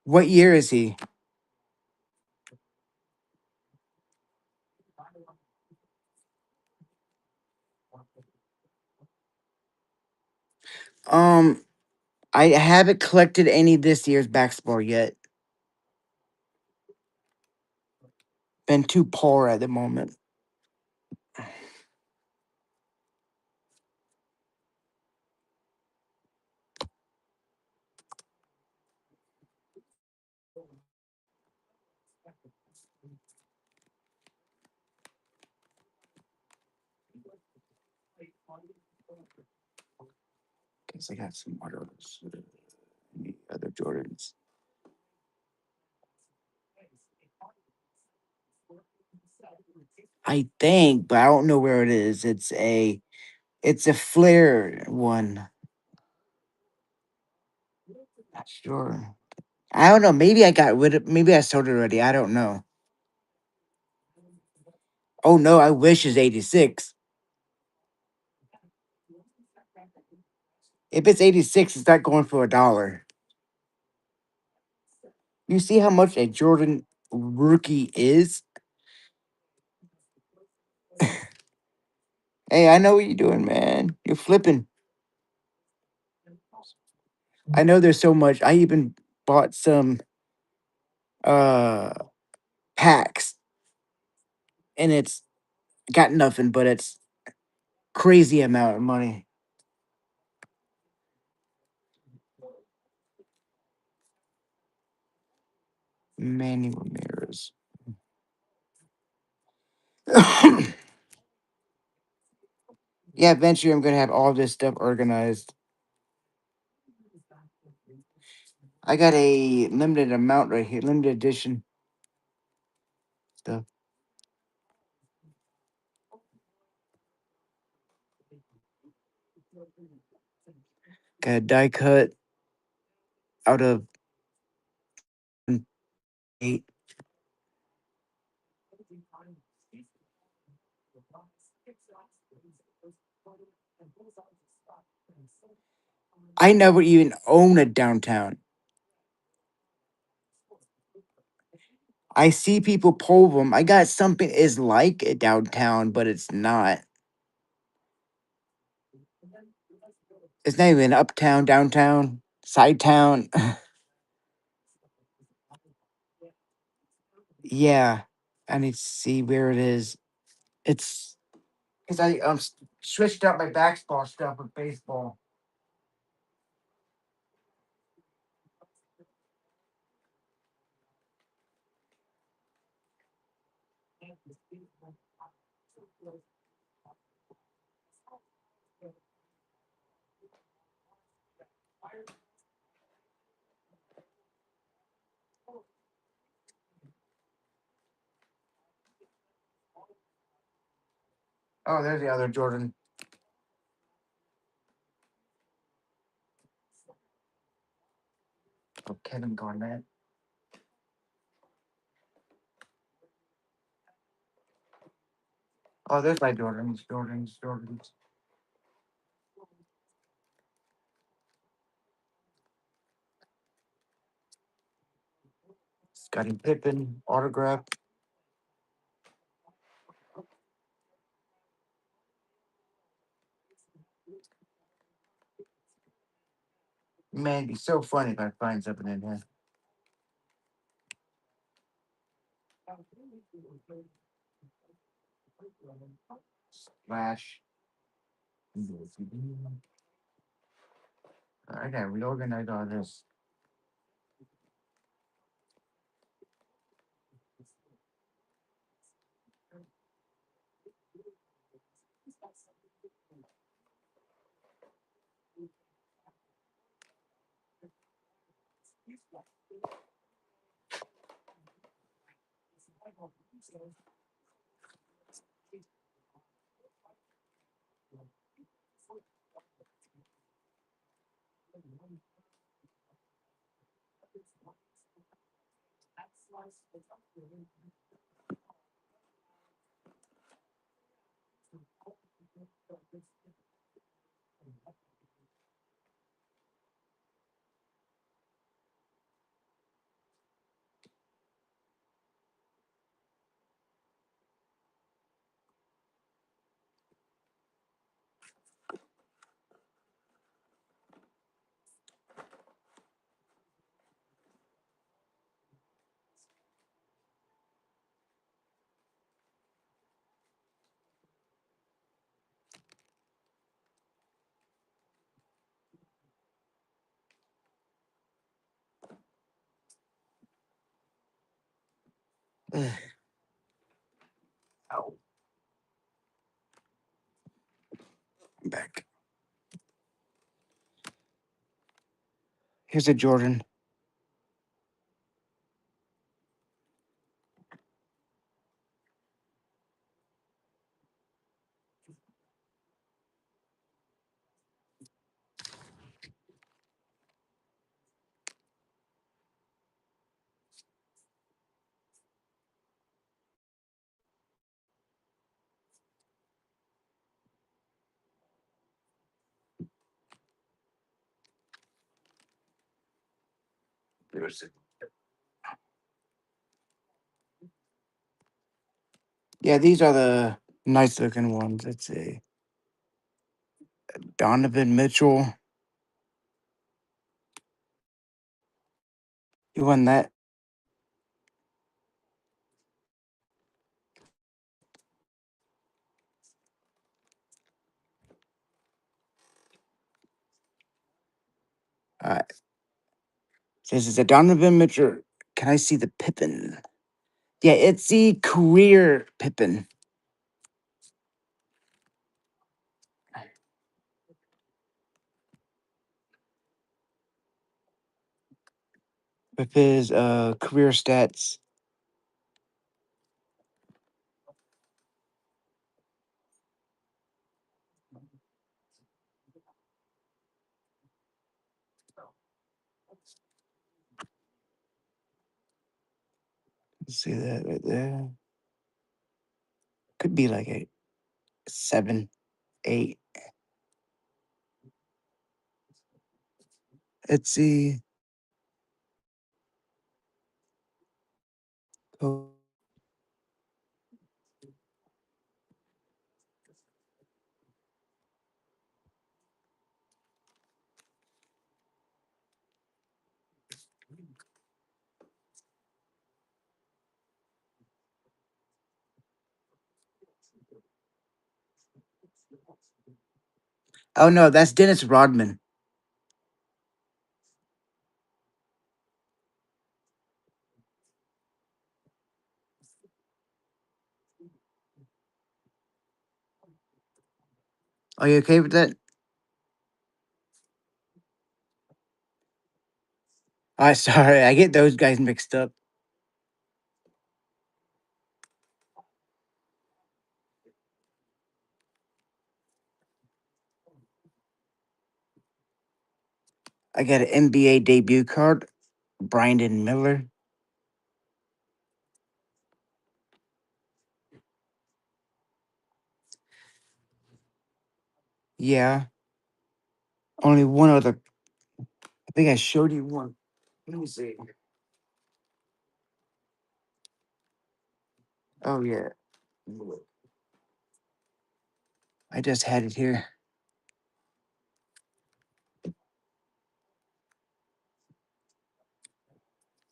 What year is he? Um, I haven't collected any this year's basketball yet. Been too poor at the moment. Guess I got some other Jordans. I think, but I don't know where it is. It's a flare one. Not sure. I don't know. Maybe I got rid of. Maybe I sold it already. I don't know. Oh no! I wish it's 86. If it's 86, it's not going for $1. You see how much a Jordan rookie is? Hey, I know what you're doing, man. You're flipping. I know there's so much. I even bought some uh packs, and it's got nothing, but it's crazy amount of money. Manny Ramirez. Yeah, eventually I'm gonna have all this stuff organized. I got a limited amount right here, limited edition stuff. Got a die cut out of 8. I never even own a downtown. I see people pull them. I got something is like a downtown, but it's not. It's not even uptown, downtown, side town. Yeah, I need to see where it is. It's because I switched up my basketball stuff with baseball. Oh, there's the other Jordan. Oh, Kevin Garnett. Oh, there's my Jordans. Scottie Pippen autograph. Man, it'd be so funny if I find something in here. Slash. I gotta reorganize all this. Ow. I'm back. Here's a Jordan. There's it. Yeah, these are the nice looking ones. Let's see. Donovan Mitchell. You won that. This is a Donovan Mitchell. Can I see the Pippin? Yeah, it's the career Pippin with his career stats. Let's see that right there. Could be like a 7, 8. Let's see. Oh, oh no, that's Dennis Rodman. Are you okay with that? Sorry, I get those guys mixed up. I got an NBA debut card, Brandon Miller. Yeah, only one other. I think I showed you one. Let me see. Oh yeah, I just had it here.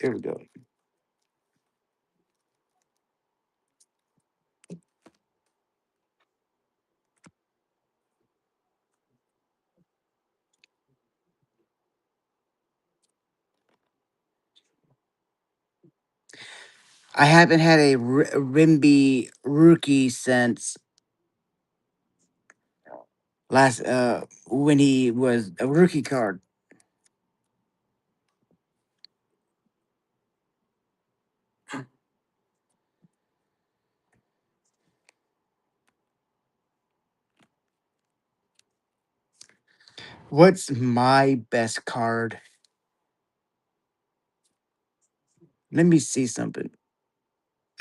There we go. I haven't had a Rimby rookie since last when he was a rookie card. What's my best card? Let me see something.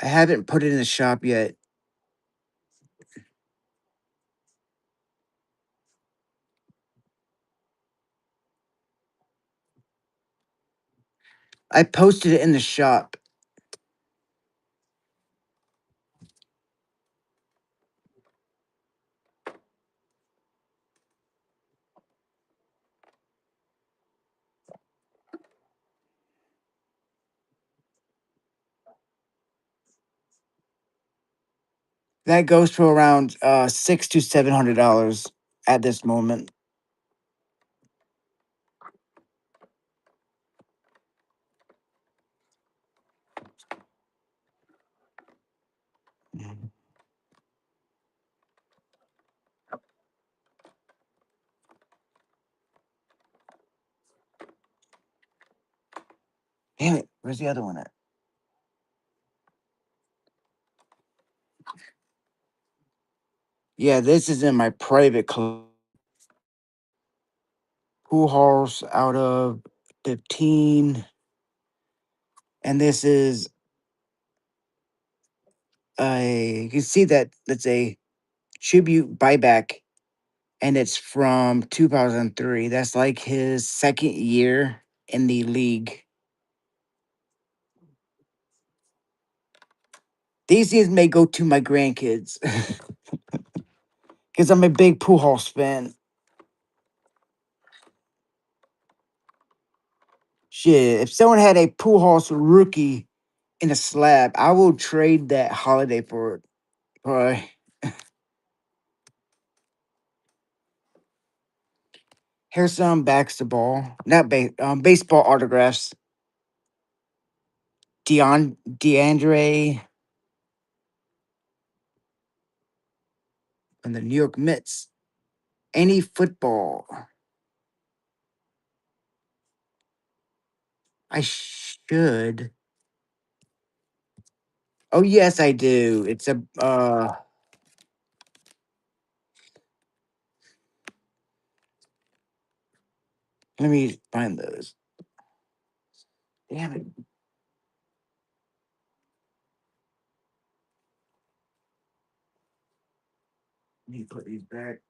I haven't put it in the shop yet. I posted it in the shop. That goes for around $600 to $700 at this moment. Mhm. Damn it! Where's the other one at? Yeah, this is in my private club. Pool halls out of 15, and this is a. You can see that it's a tribute buyback, and it's from 2003. That's like his second year in the league. These things may go to my grandkids because I'm a big Pujols fan. Shit, if someone had a Pujols rookie in a slab, I will trade that holiday for it. Boy, here's some basketball, not baseball autographs. DeAndre and the New York Mets. Any football. I should. Oh yes, I do. It's a let me find those. Damn it. Let me put these back.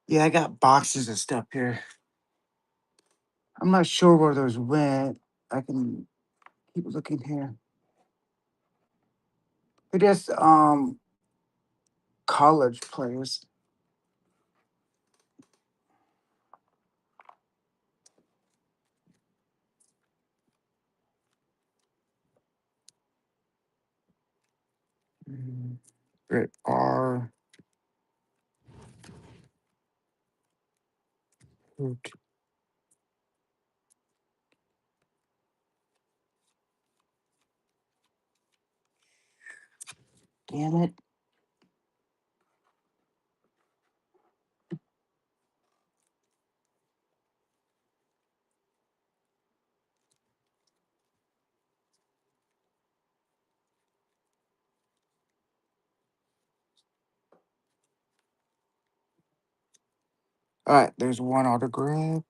Yeah, I got boxes of stuff here. I'm not sure where those went. I can keep looking here. They're just college players. Mm, Brett R. Hoot. Damn it. All right, there's one autograph.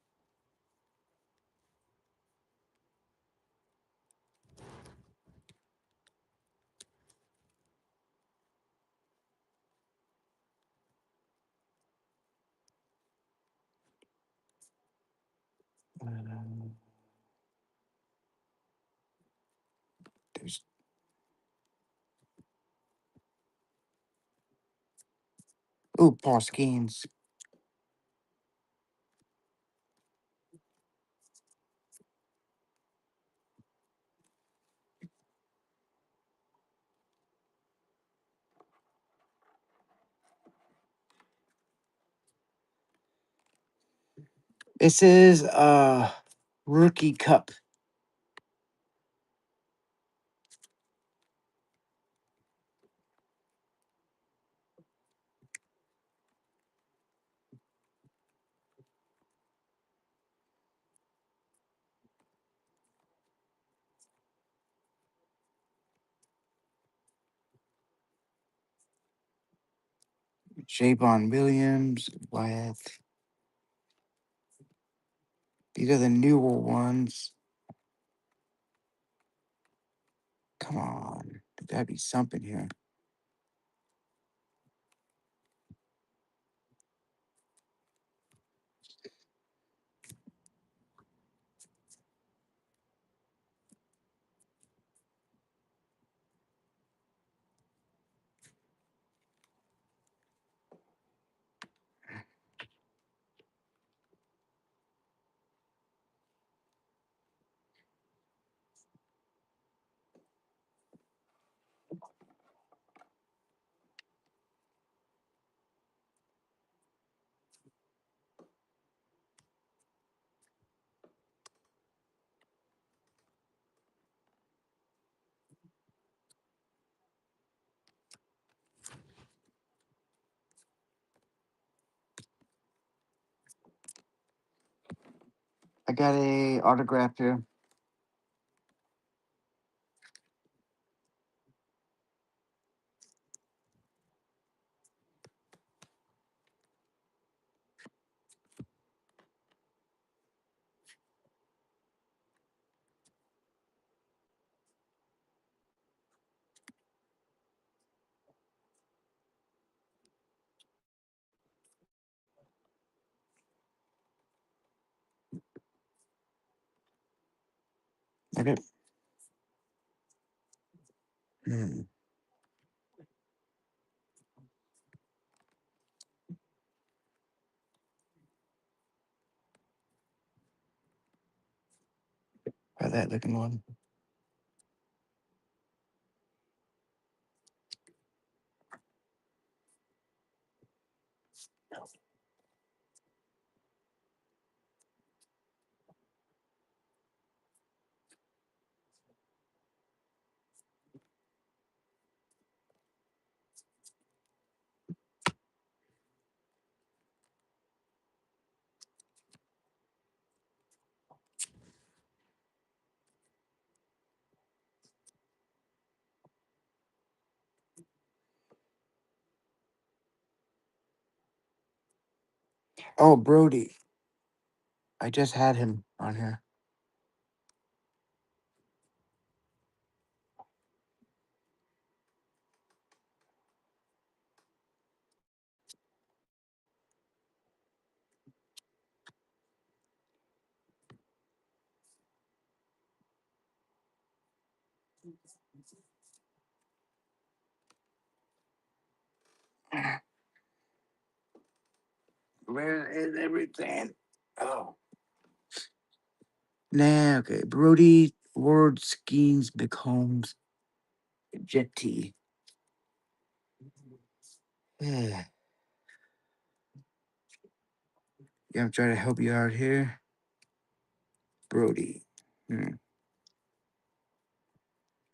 Uh, there's Paul Skeens. This is rookie cup. Javon Williams. Wyatt. These are the newer ones. Come on. There gotta be something here. I got a autograph here. Okay. Hmm. Try that looking one. Oh, Brody. I just had him on here. Where is everything? Oh. Nah, okay. Brody, Ward, Skeens, McCombs, Jetty. Yeah, I'm trying to help you out here. Brody.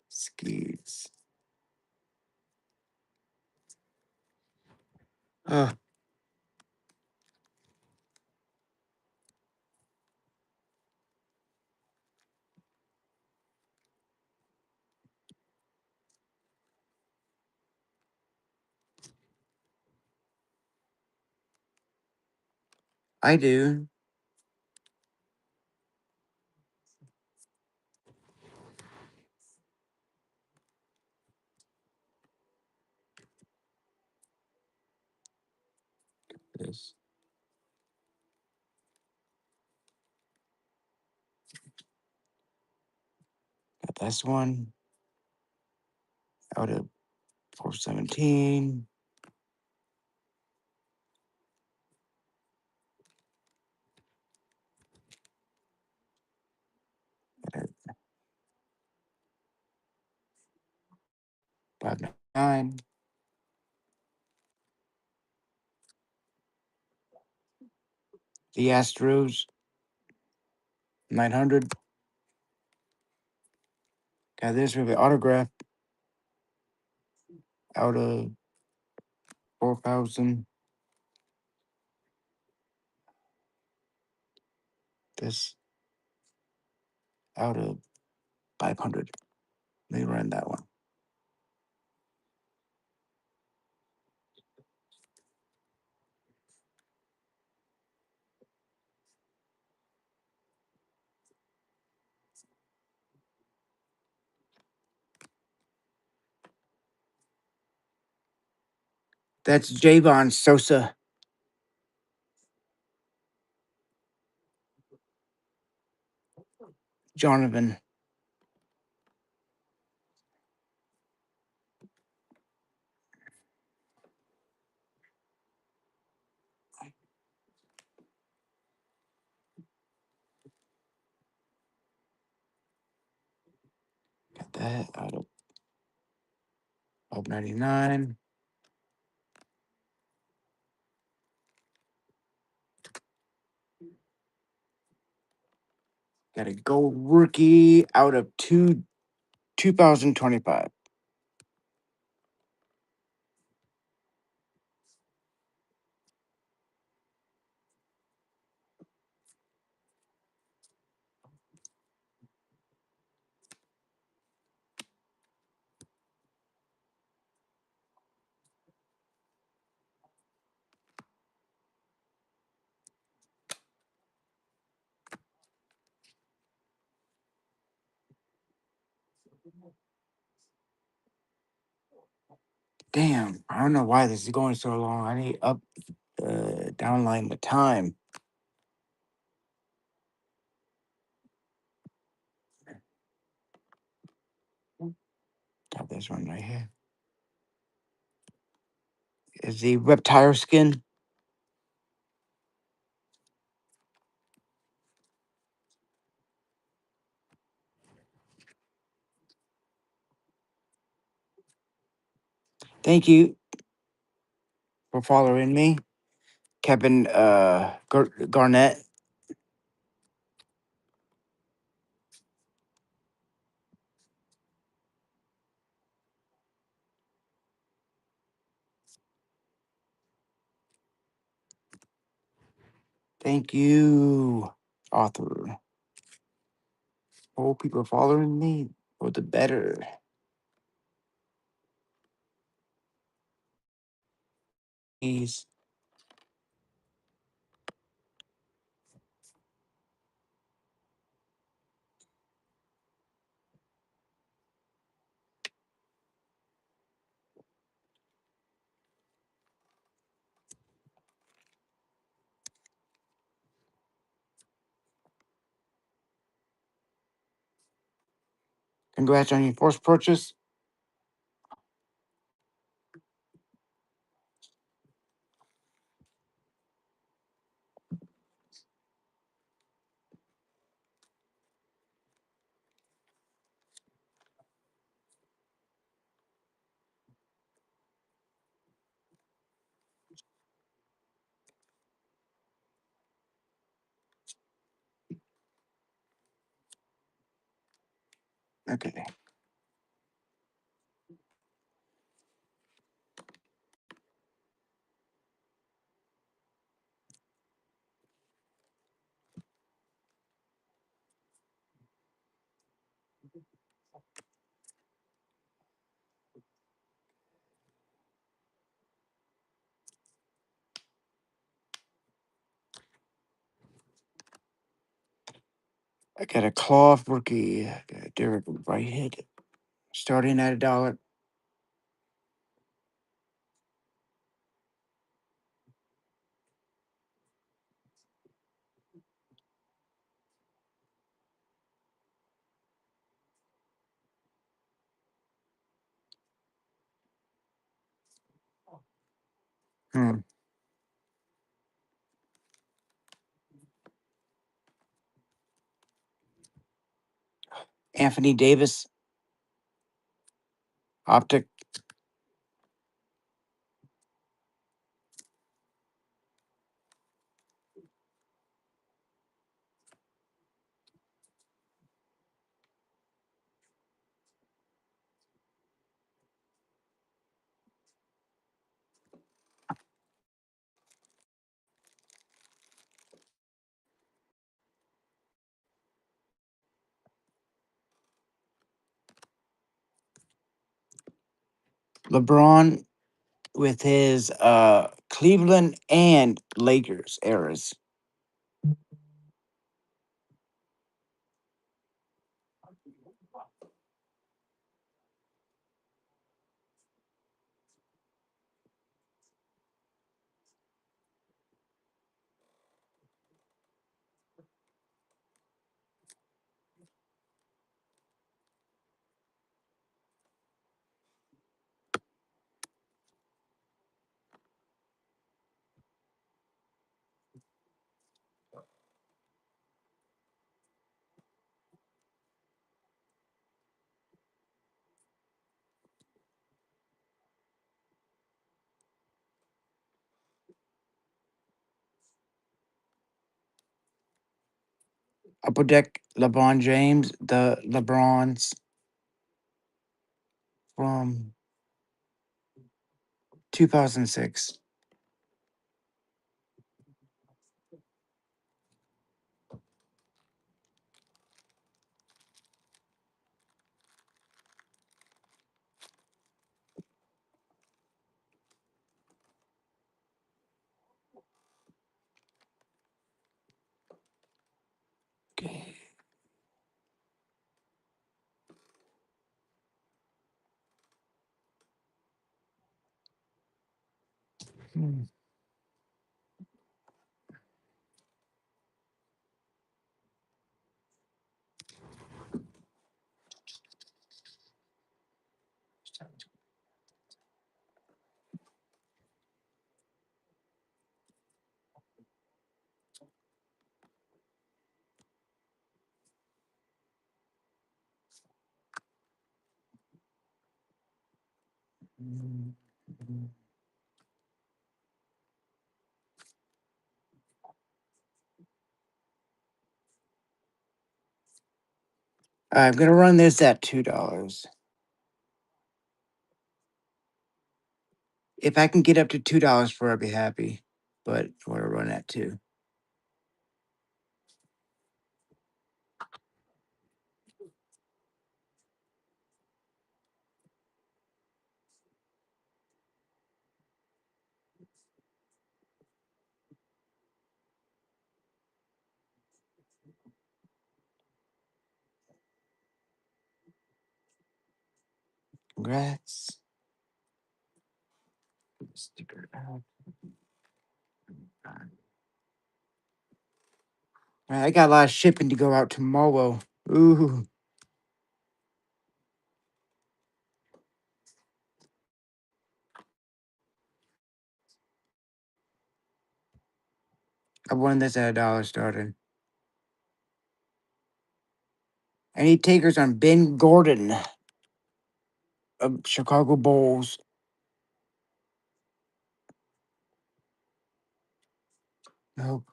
Skeets. Oh, I do. This. Got this one out of 417. Got a 599. The Astros, 900. Got this with an autograph out of 4,000. This out of 500. Let me run that one. That's Javon Sosa. Jonathan. Got that out of 599. Got a gold rookie out of 2025. Damn, I don't know why this is going so long. I need up downline the time. Got this one right here. Is the reptile skin. Thank you for following me. Kevin Garnett. Thank you, author. More people following me, for the better. Please. Congrats on your first purchase. Okay. I got a cloth rookie. I got a Derek Whitehead starting at $1. Hmm. Anthony Davis, optic. LeBron with his Cleveland and Lakers eras. Upper deck LeBron James, the LeBrons from 2006. Okay. Hmm. I'm gonna run this at $2. If I can get up to $2 for it, I'll be happy. But I want to run at 2. Congrats. Sticker out. I got a lot of shipping to go out tomorrow. Ooh. I won this at $1 starting. Any takers on Ben Gordon of Chicago Bulls? Nope.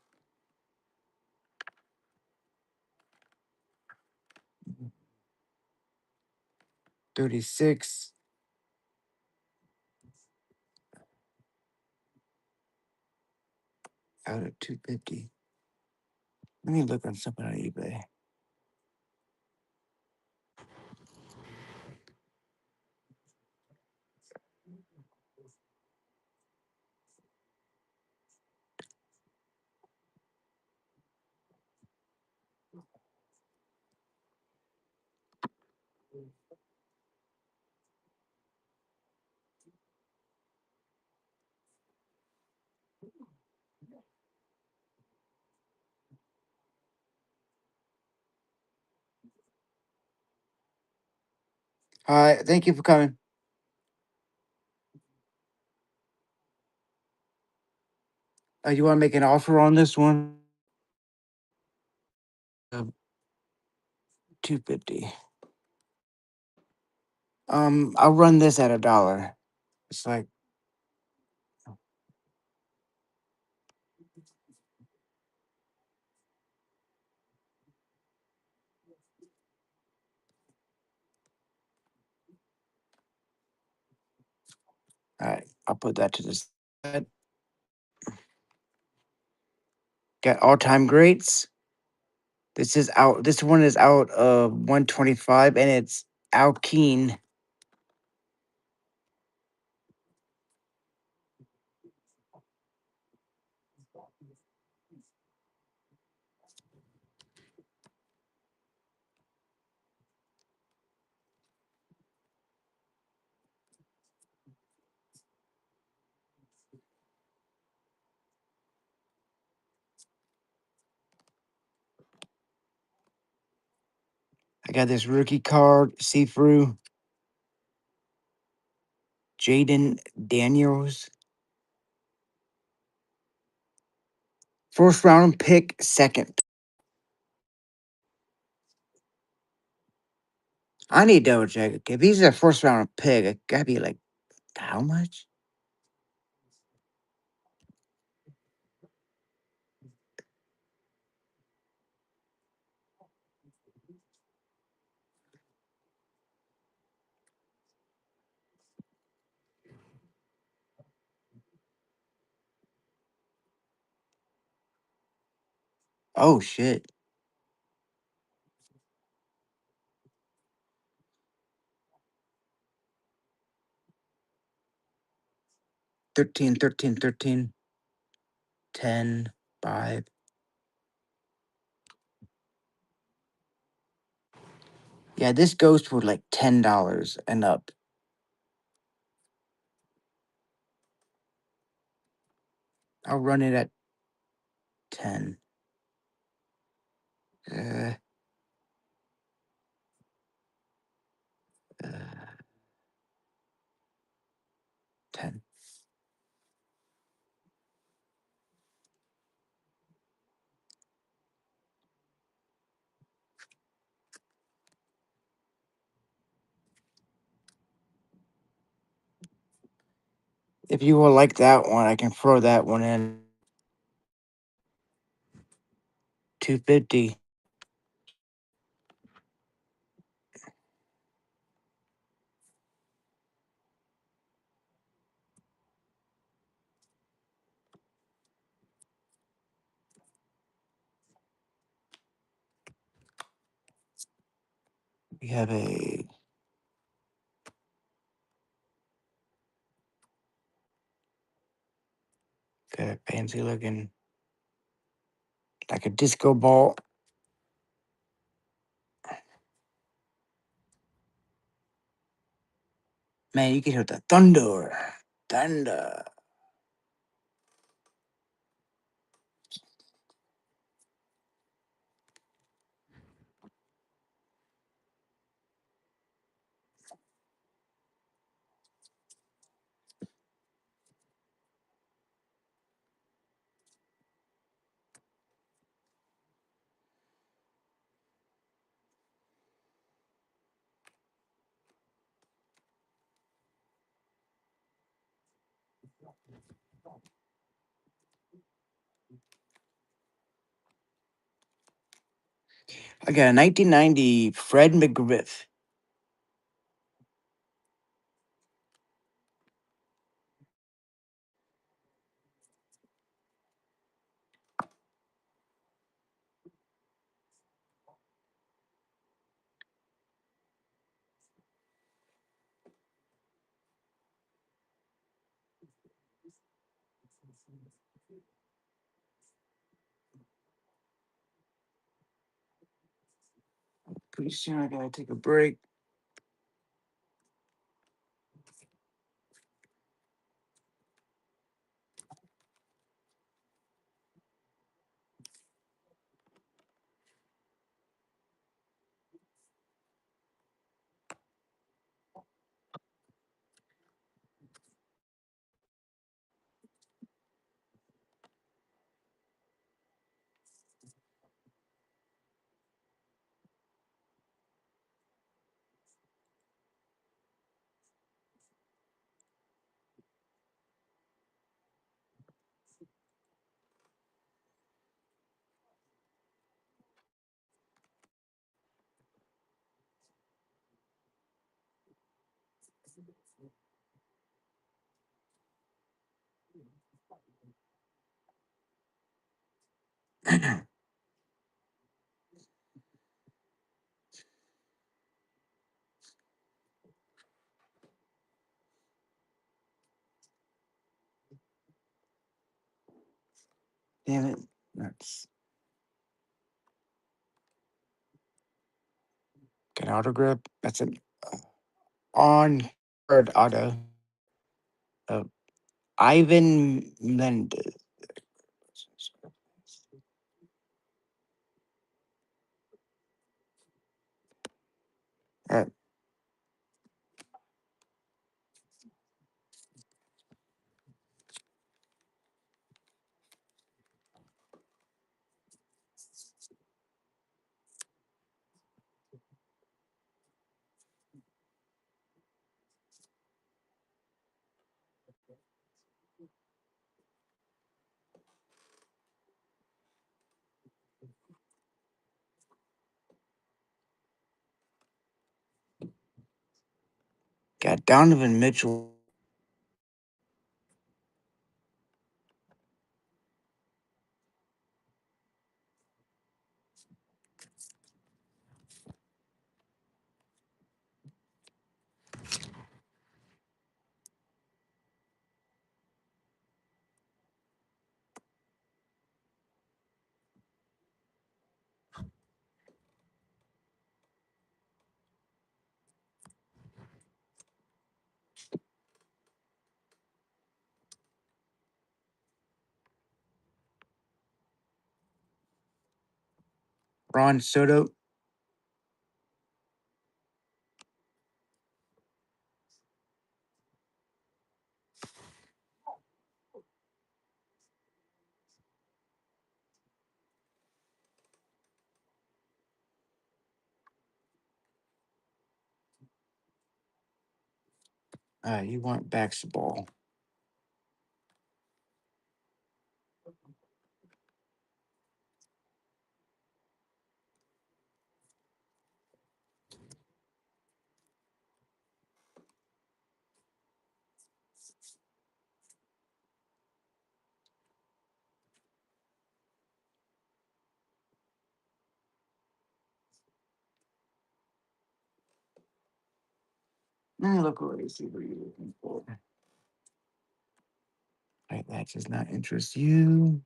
36 out of 250. Let me look on something on eBay. All right, thank you for coming. You want to make an offer on this one? 250. I'll run this at $1. It's like all right. I'll put that to the side. Got all time greats. This is out. This one is out of 125, and it's Al Keen. I got this rookie card, see through Jaden Daniels. First round pick, second. I need to double check. If he's a first round pick, it gotta be like how much? Oh shit. 13, 13, 13, 10, 5. Yeah, this goes for like $10 and up. I'll run it at 10. Uh, uh, 10. If you will like that one, I can throw that one in. 250. We have a fancy looking, like a disco ball. Man, you can hear the thunder. Thunder. I got a 1990 Fred McGriff. Pretty soon I gotta take a break. Damn it. That's an auto grip. That's an on card auto. Uh, Ivan Mendez. Uh, got Donovan Mitchell. Ron Soto. You want basketball. Let me look away, see what you're looking for. Right, that does not interest you.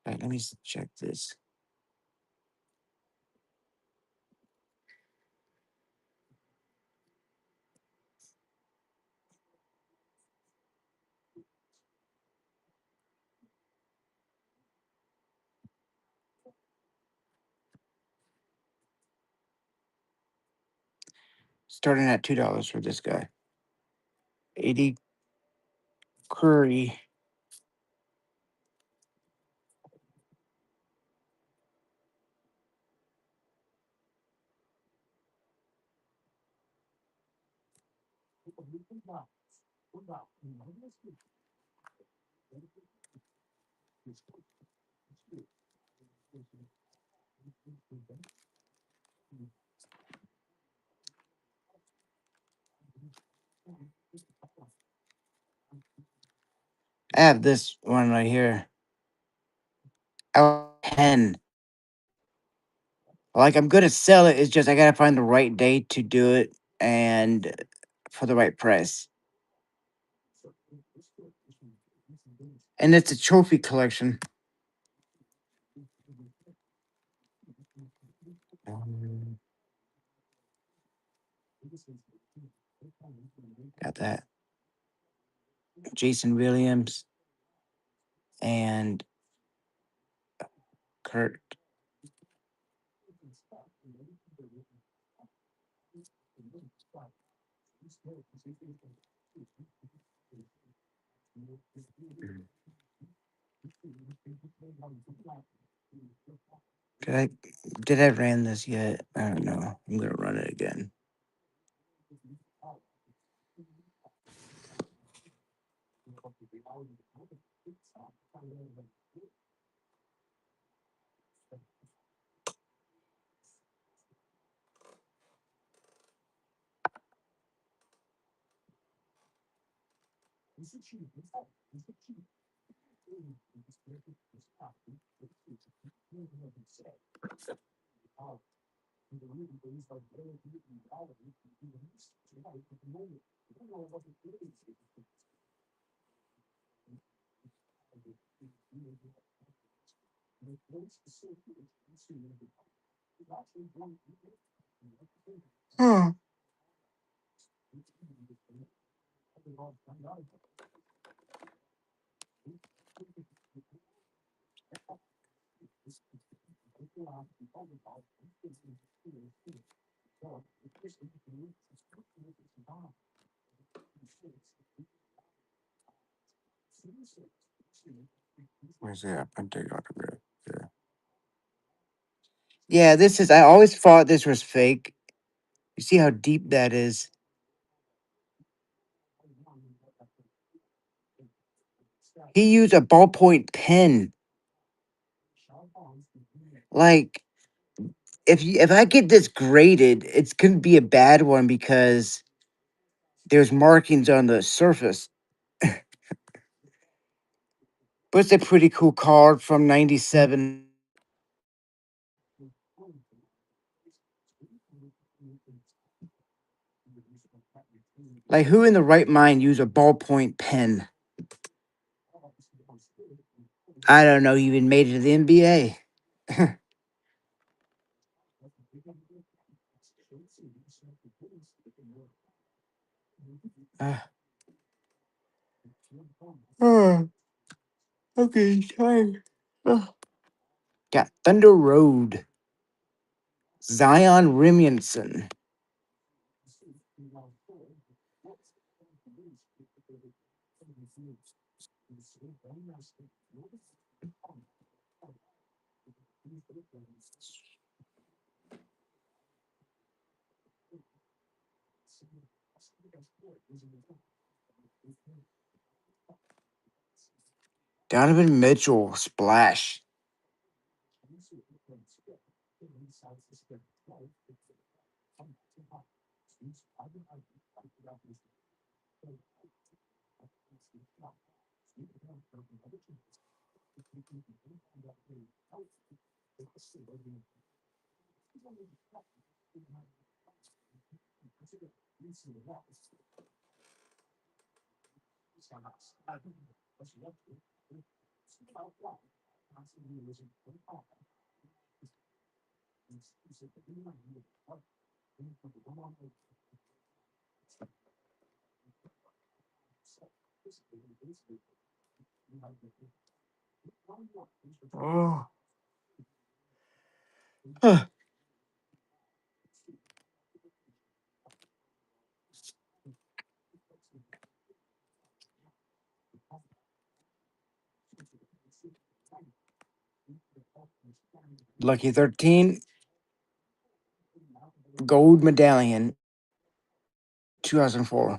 Right, let me check this. Starting at $2 for this guy. 80 Curry. I have this one right here. Out 10. Like I'm gonna sell it. It's just I gotta find the right day to do it and for the right price. And it's a trophy collection. Um, Got that. Jason Williams and Kurt. Did I did I ran this yet? I don't know. I'm gonna run it again. Hmm. Where's that? I take autograph. Yeah. Yeah, this is. I always thought this was fake. You see how deep that is? He used a ballpoint pen. Like if I get this graded, it's gonna be a bad one because there's markings on the surface. But it's a pretty cool card from '97. Like who in the right mind use a ballpoint pen? I don't know. He even made it to the NBA. Uh, oh, okay, time. Got Thunder Road. Zion Williamson. Donovan Mitchell. Splash. Oh. Huh. Lucky 13. Gold medallion. 2004.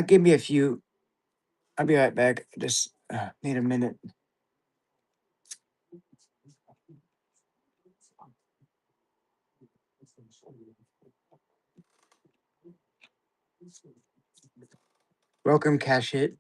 Give me a few. I'll be right back. Just need a minute. Welcome, Cash Hit.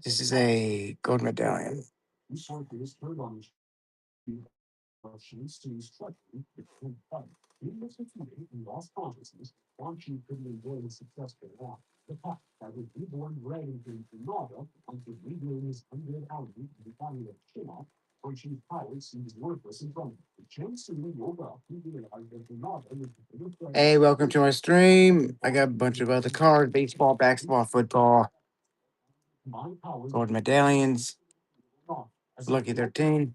This is a gold medallion. Hey, welcome to my stream. I got a bunch of other cards: baseball, basketball, football, gold medallions. Lucky 13.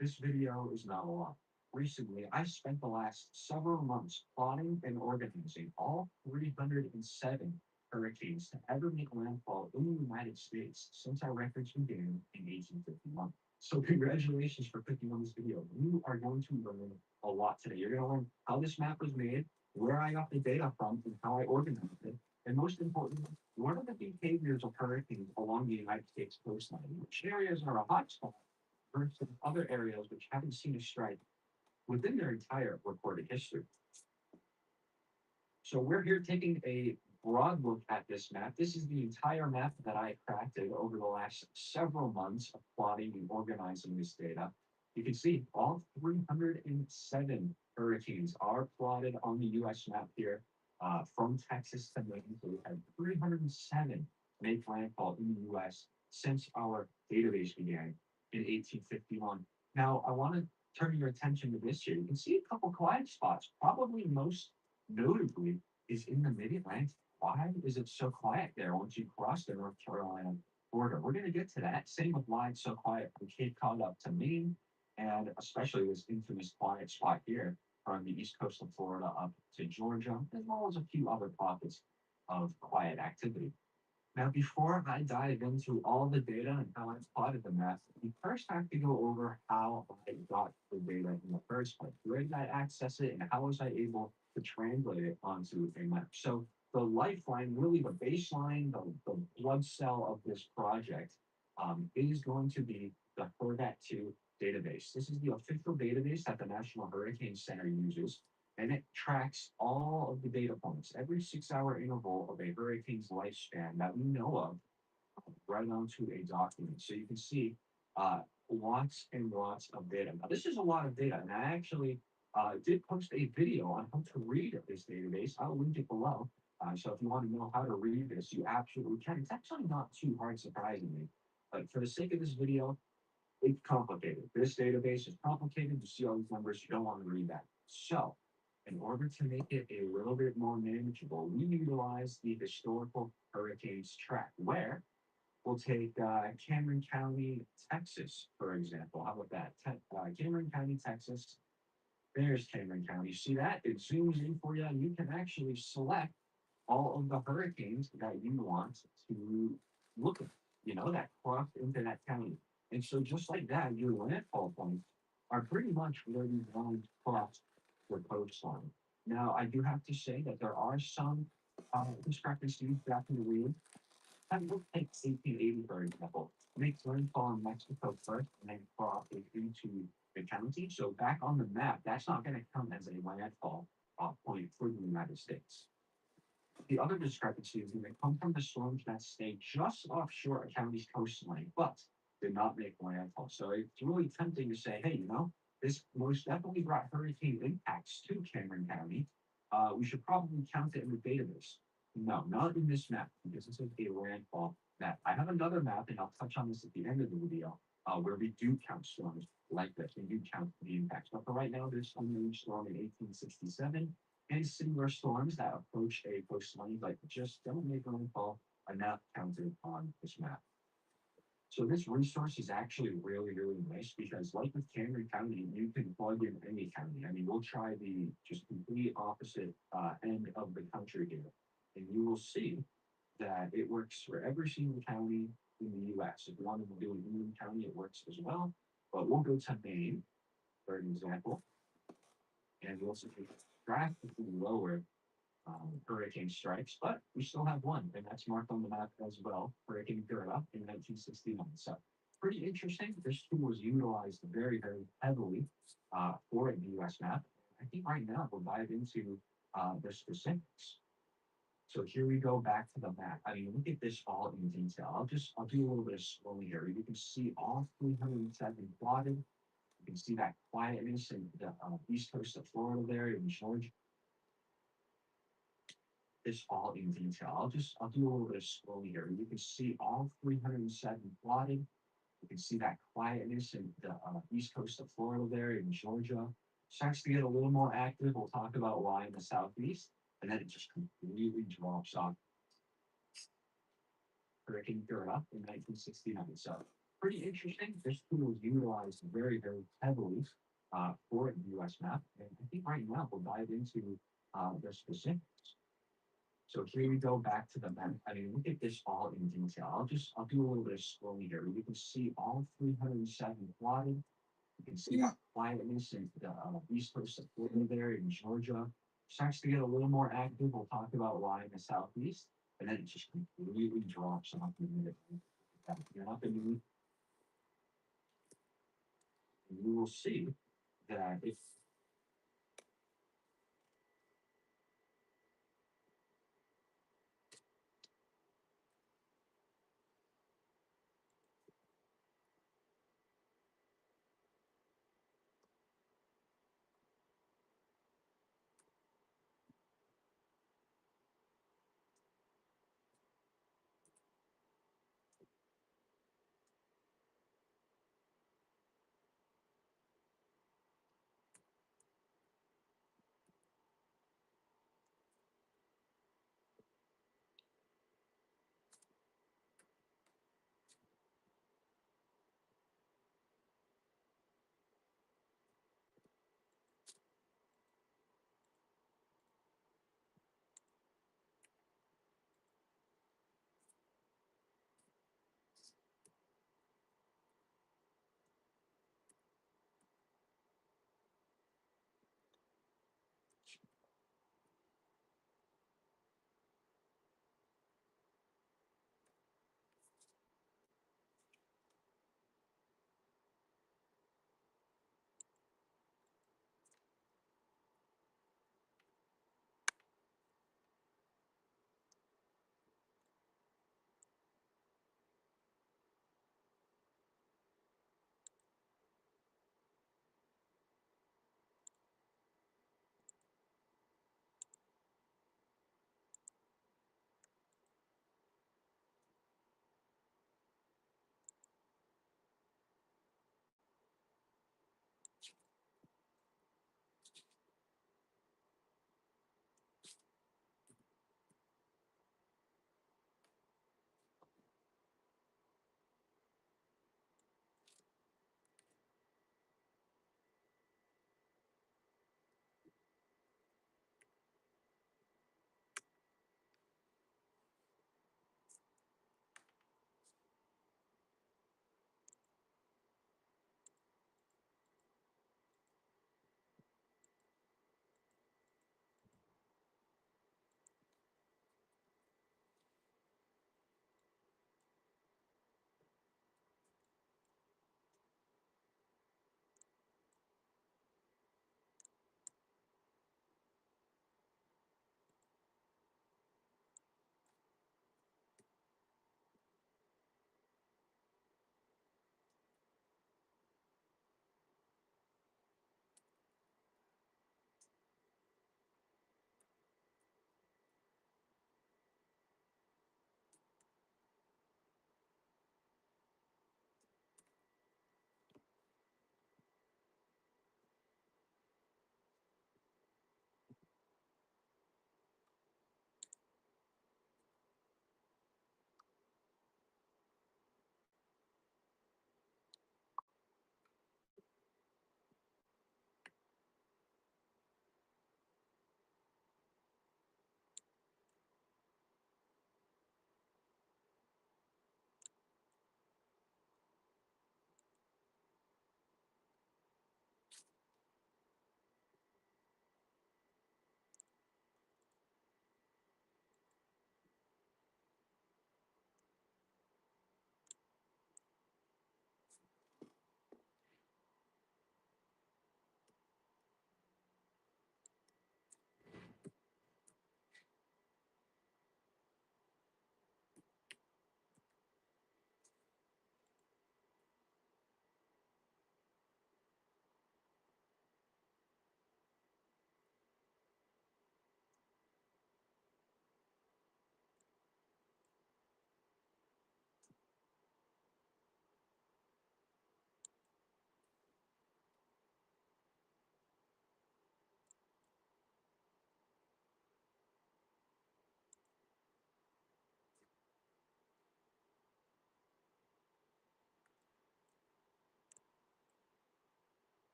This video is not a lot. Recently, I spent the last several months plotting and organizing all 307 hurricanes to ever make landfall in the United States since our records began in 1851. So congratulations for clicking on this video. You are going to learn a lot today. You're going to learn how this map was made, where I got the data from, and how I organized it. And most importantly, what are the behaviors of hurricanes along the United States coastline? Which areas are a hotspot versus other areas which haven't seen a strike within their entire recorded history. So we're here taking a broad look at this map. This is the entire map that I crafted over the last several months of plotting and organizing this data. You can see all 307 hurricanes are plotted on the US map here from Texas to Maine. So we have 307 make landfall in the US since our database began in 1851. Now, I want to turn your attention to this here. You can see a couple quiet spots, probably most notably is in the mid-Atlantic. Why is it so quiet there once you cross the North Carolina border? We're going to get to that. Same with why it's so quiet from Cape Cod up to Maine, and especially this infamous quiet spot here from the east coast of Florida up to Georgia, as well as a few other pockets of quiet activity. Now, before I dive into all the data and how I plotted the map, we first have to go over how I got the data in the first place. Where did I access it, and how was I able to translate it onto a map? So the lifeline, really the baseline, the blood cell of this project, is going to be the HURRDAT2 database. This is the official database that the National Hurricane Center uses, and it tracks all of the data points, every 6 hour interval of a hurricane's lifespan that we know of, right onto a document. So you can see lots and lots of data. Now, this is a lot of data, and I actually did post a video on how to read this database. I'll link it below. So if you want to know how to read this, you absolutely can. It's actually not too hard, surprisingly. But for the sake of this video, it's complicated. This database is complicated. You see all these numbers, you don't want to read that. So, in order to make it a little bit more manageable, we utilize the historical hurricanes track, where we'll take Cameron County, Texas, for example. How about that? Cameron County, Texas. There's Cameron County. See that? It zooms in for you, and you can actually select all of the hurricanes that you want to look at, that cross into that county. And so just like that, your landfall points are pretty much where these lines cross the coastline. Now, I do have to say that there are some discrepancies back in the wheel. And we'll take 1880, for example. Makes landfall in Mexico first and then cross it into the county. So back on the map, that's not going to come as a landfall point for the United States. The other discrepancy is going to come from the storms that stay just offshore a county's coastline, but did not make landfall. So it's really tempting to say, hey, this most definitely brought hurricane impacts to Cameron County. We should probably count it in the database. No, not in this map, because this is a landfall map. I have another map, and I'll touch on this at the end of the video, where we do count storms like this. We do count the impacts. But for right now, there's one storm in 1867 and similar storms that approach a coastline but just don't make landfall are not counted on this map. So this resource is actually really, really nice because, like with Cameron County, you can plug in any county. I mean, we'll try the just complete opposite end of the country here, and you will see that it works for every single county in the U.S. If you want to do an Indian County, it works as well. But we'll go to Maine, for an example, and we'll see drastically lower hurricane strikes, but we still have one, and that's marked on the map as well, Hurricane Gura in 1969. So pretty interesting. This tool was utilized very, very heavily for the U.S. map. I think right now we'll dive into the specifics. So here we go back to the map. I mean, look at this all in detail. I'll do a little bit of scrolling here. You can see all 307 plotted. You can see that quietness in the east coast of Florida there in Georgia. This all in detail. I'll do a little bit of scrolling here. You can see all 307 plotted. You can see that quietness in the east coast of Florida there in Georgia. Starts to get a little more active. We'll talk about why in the southeast, and then it just completely drops off. Hurricane Gura in 1969. So pretty interesting. This tool was utilized very, very heavily for the U.S. map, and I think right now we'll dive into the specifics. So here we go back to the map. I mean, look at this all in detail. I'll do a little bit of scrolling here. You can see all 307 plotted. You can see that quietness in the east coast of Florida there in Georgia. Starts to get a little more active. We'll talk about why in the southeast, and then it just completely drops off immediately. You're not going to, you will see that if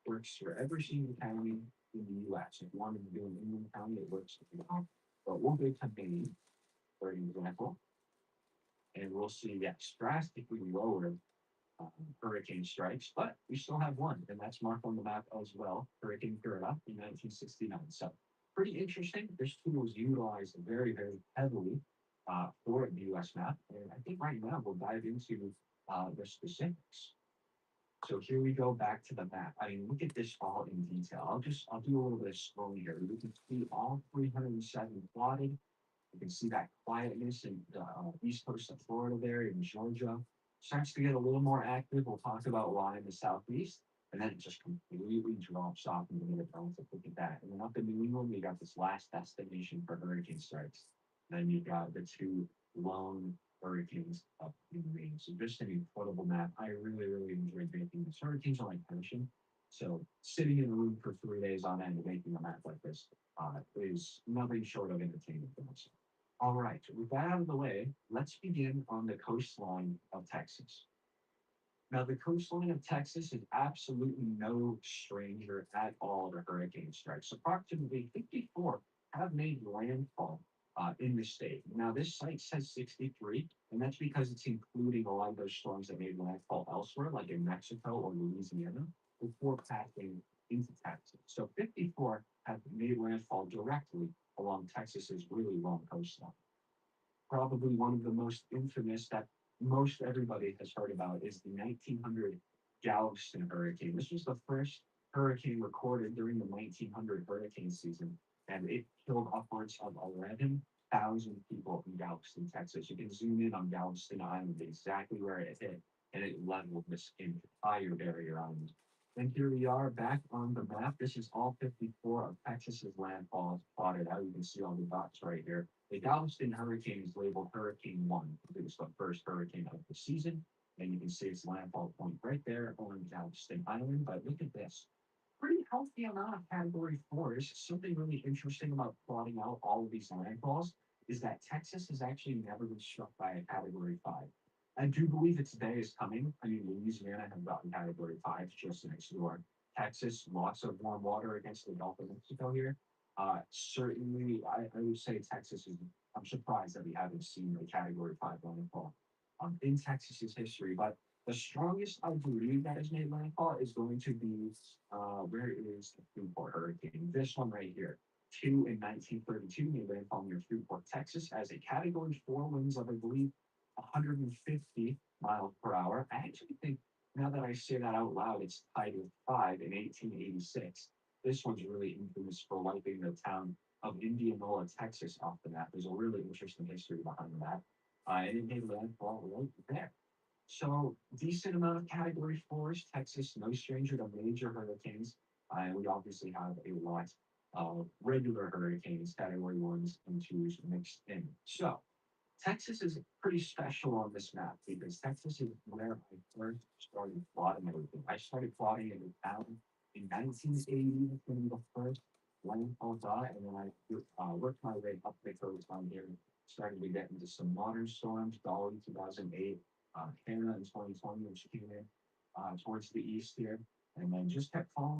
works for every single county in the US. If you wanted to do an Inland County, it works as well. But we'll go to Maine, for example, and we'll see, yes, drastically lower hurricane strikes, but we still have one, and that's marked on the map as well, Hurricane Gerda in 1969. So pretty interesting. This tool was utilized very, very heavily for the U.S. map, and I think right now we'll dive into the specifics. So here we go back to the map. I mean, look at this all in detail. I'll do a little bit of scrolling here. We can see all 307 plotted. You can see that quietness in the east coast of Florida there in Georgia. Starts to get a little more active. We'll talk about why in the southeast. And then it just completely drops off in the mid-Atlantic. Look at that. And then up in New England, we got this last destination for hurricane strikes. Then you've got the two lone hurricanes up in Maine. So just an incredible map. I really, really enjoyed making this. Hurricanes are like passion. So sitting in a room for 3 days on end and making a map like this is nothing short of entertainment for myself. All right, with that out of the way, let's begin on the coastline of Texas. Now, the coastline of Texas is absolutely no stranger at all to hurricane strikes. Approximately 54 have made landfall in the state. Now, this site says 63, and that's because it's including a lot of those storms that made landfall elsewhere, like in Mexico or Louisiana, before passing into Texas. So 54 have made landfall directly along Texas's really long coastline. Probably one of the most infamous that most everybody has heard about is the 1900 Galveston hurricane. This was the first hurricane recorded during the 1900 hurricane season, and it killed upwards of 11,000 people in Galveston, Texas. You can zoom in on Galveston Island, exactly where it hit, and it leveled this entire barrier island. And here we are back on the map. This is all 54 of Texas's landfalls plotted out. You can see all the dots right here. The Galveston hurricane is labeled Hurricane 1. It was the first hurricane of the season. And you can see its landfall point right there on Galveston Island. But look at this. Pretty healthy amount of category fours. Something really interesting about plotting out all of these landfalls is that Texas has actually never been struck by a category 5. I do believe its day is coming. I mean, Louisiana has gotten category 5 just next door. Texas, lots of warm water against the Gulf of Mexico here. Certainly, I would say Texas is. I'm surprised that we haven't seen a Category 5 landfall in Texas's history. But the strongest I believe that has made landfall is going to be where is the Freeport hurricane? This one right here. Two in 1932 made landfall near Freeport, Texas, as a Category 4 winds of, I believe, 150 miles per hour. I actually think now that I say that out loud, it's tied with 5 in 1886. This one's really infamous for wiping the town of Indianola, Texas off the map. There's a really interesting history behind that. And it made landfall right there. So decent amount of category fours. Texas, no stranger to major hurricanes. And we obviously have a lot of regular hurricanes, category ones and twos mixed in. So Texas is pretty special on this map because Texas is where I first started plotting everything. I started plotting it down in 1980, when the first landfall dot, and then I worked my way up the coast on here, started to get into some modern storms, Dolly 2008, Hannah in 2020, which came in towards the east here, and then just kept following.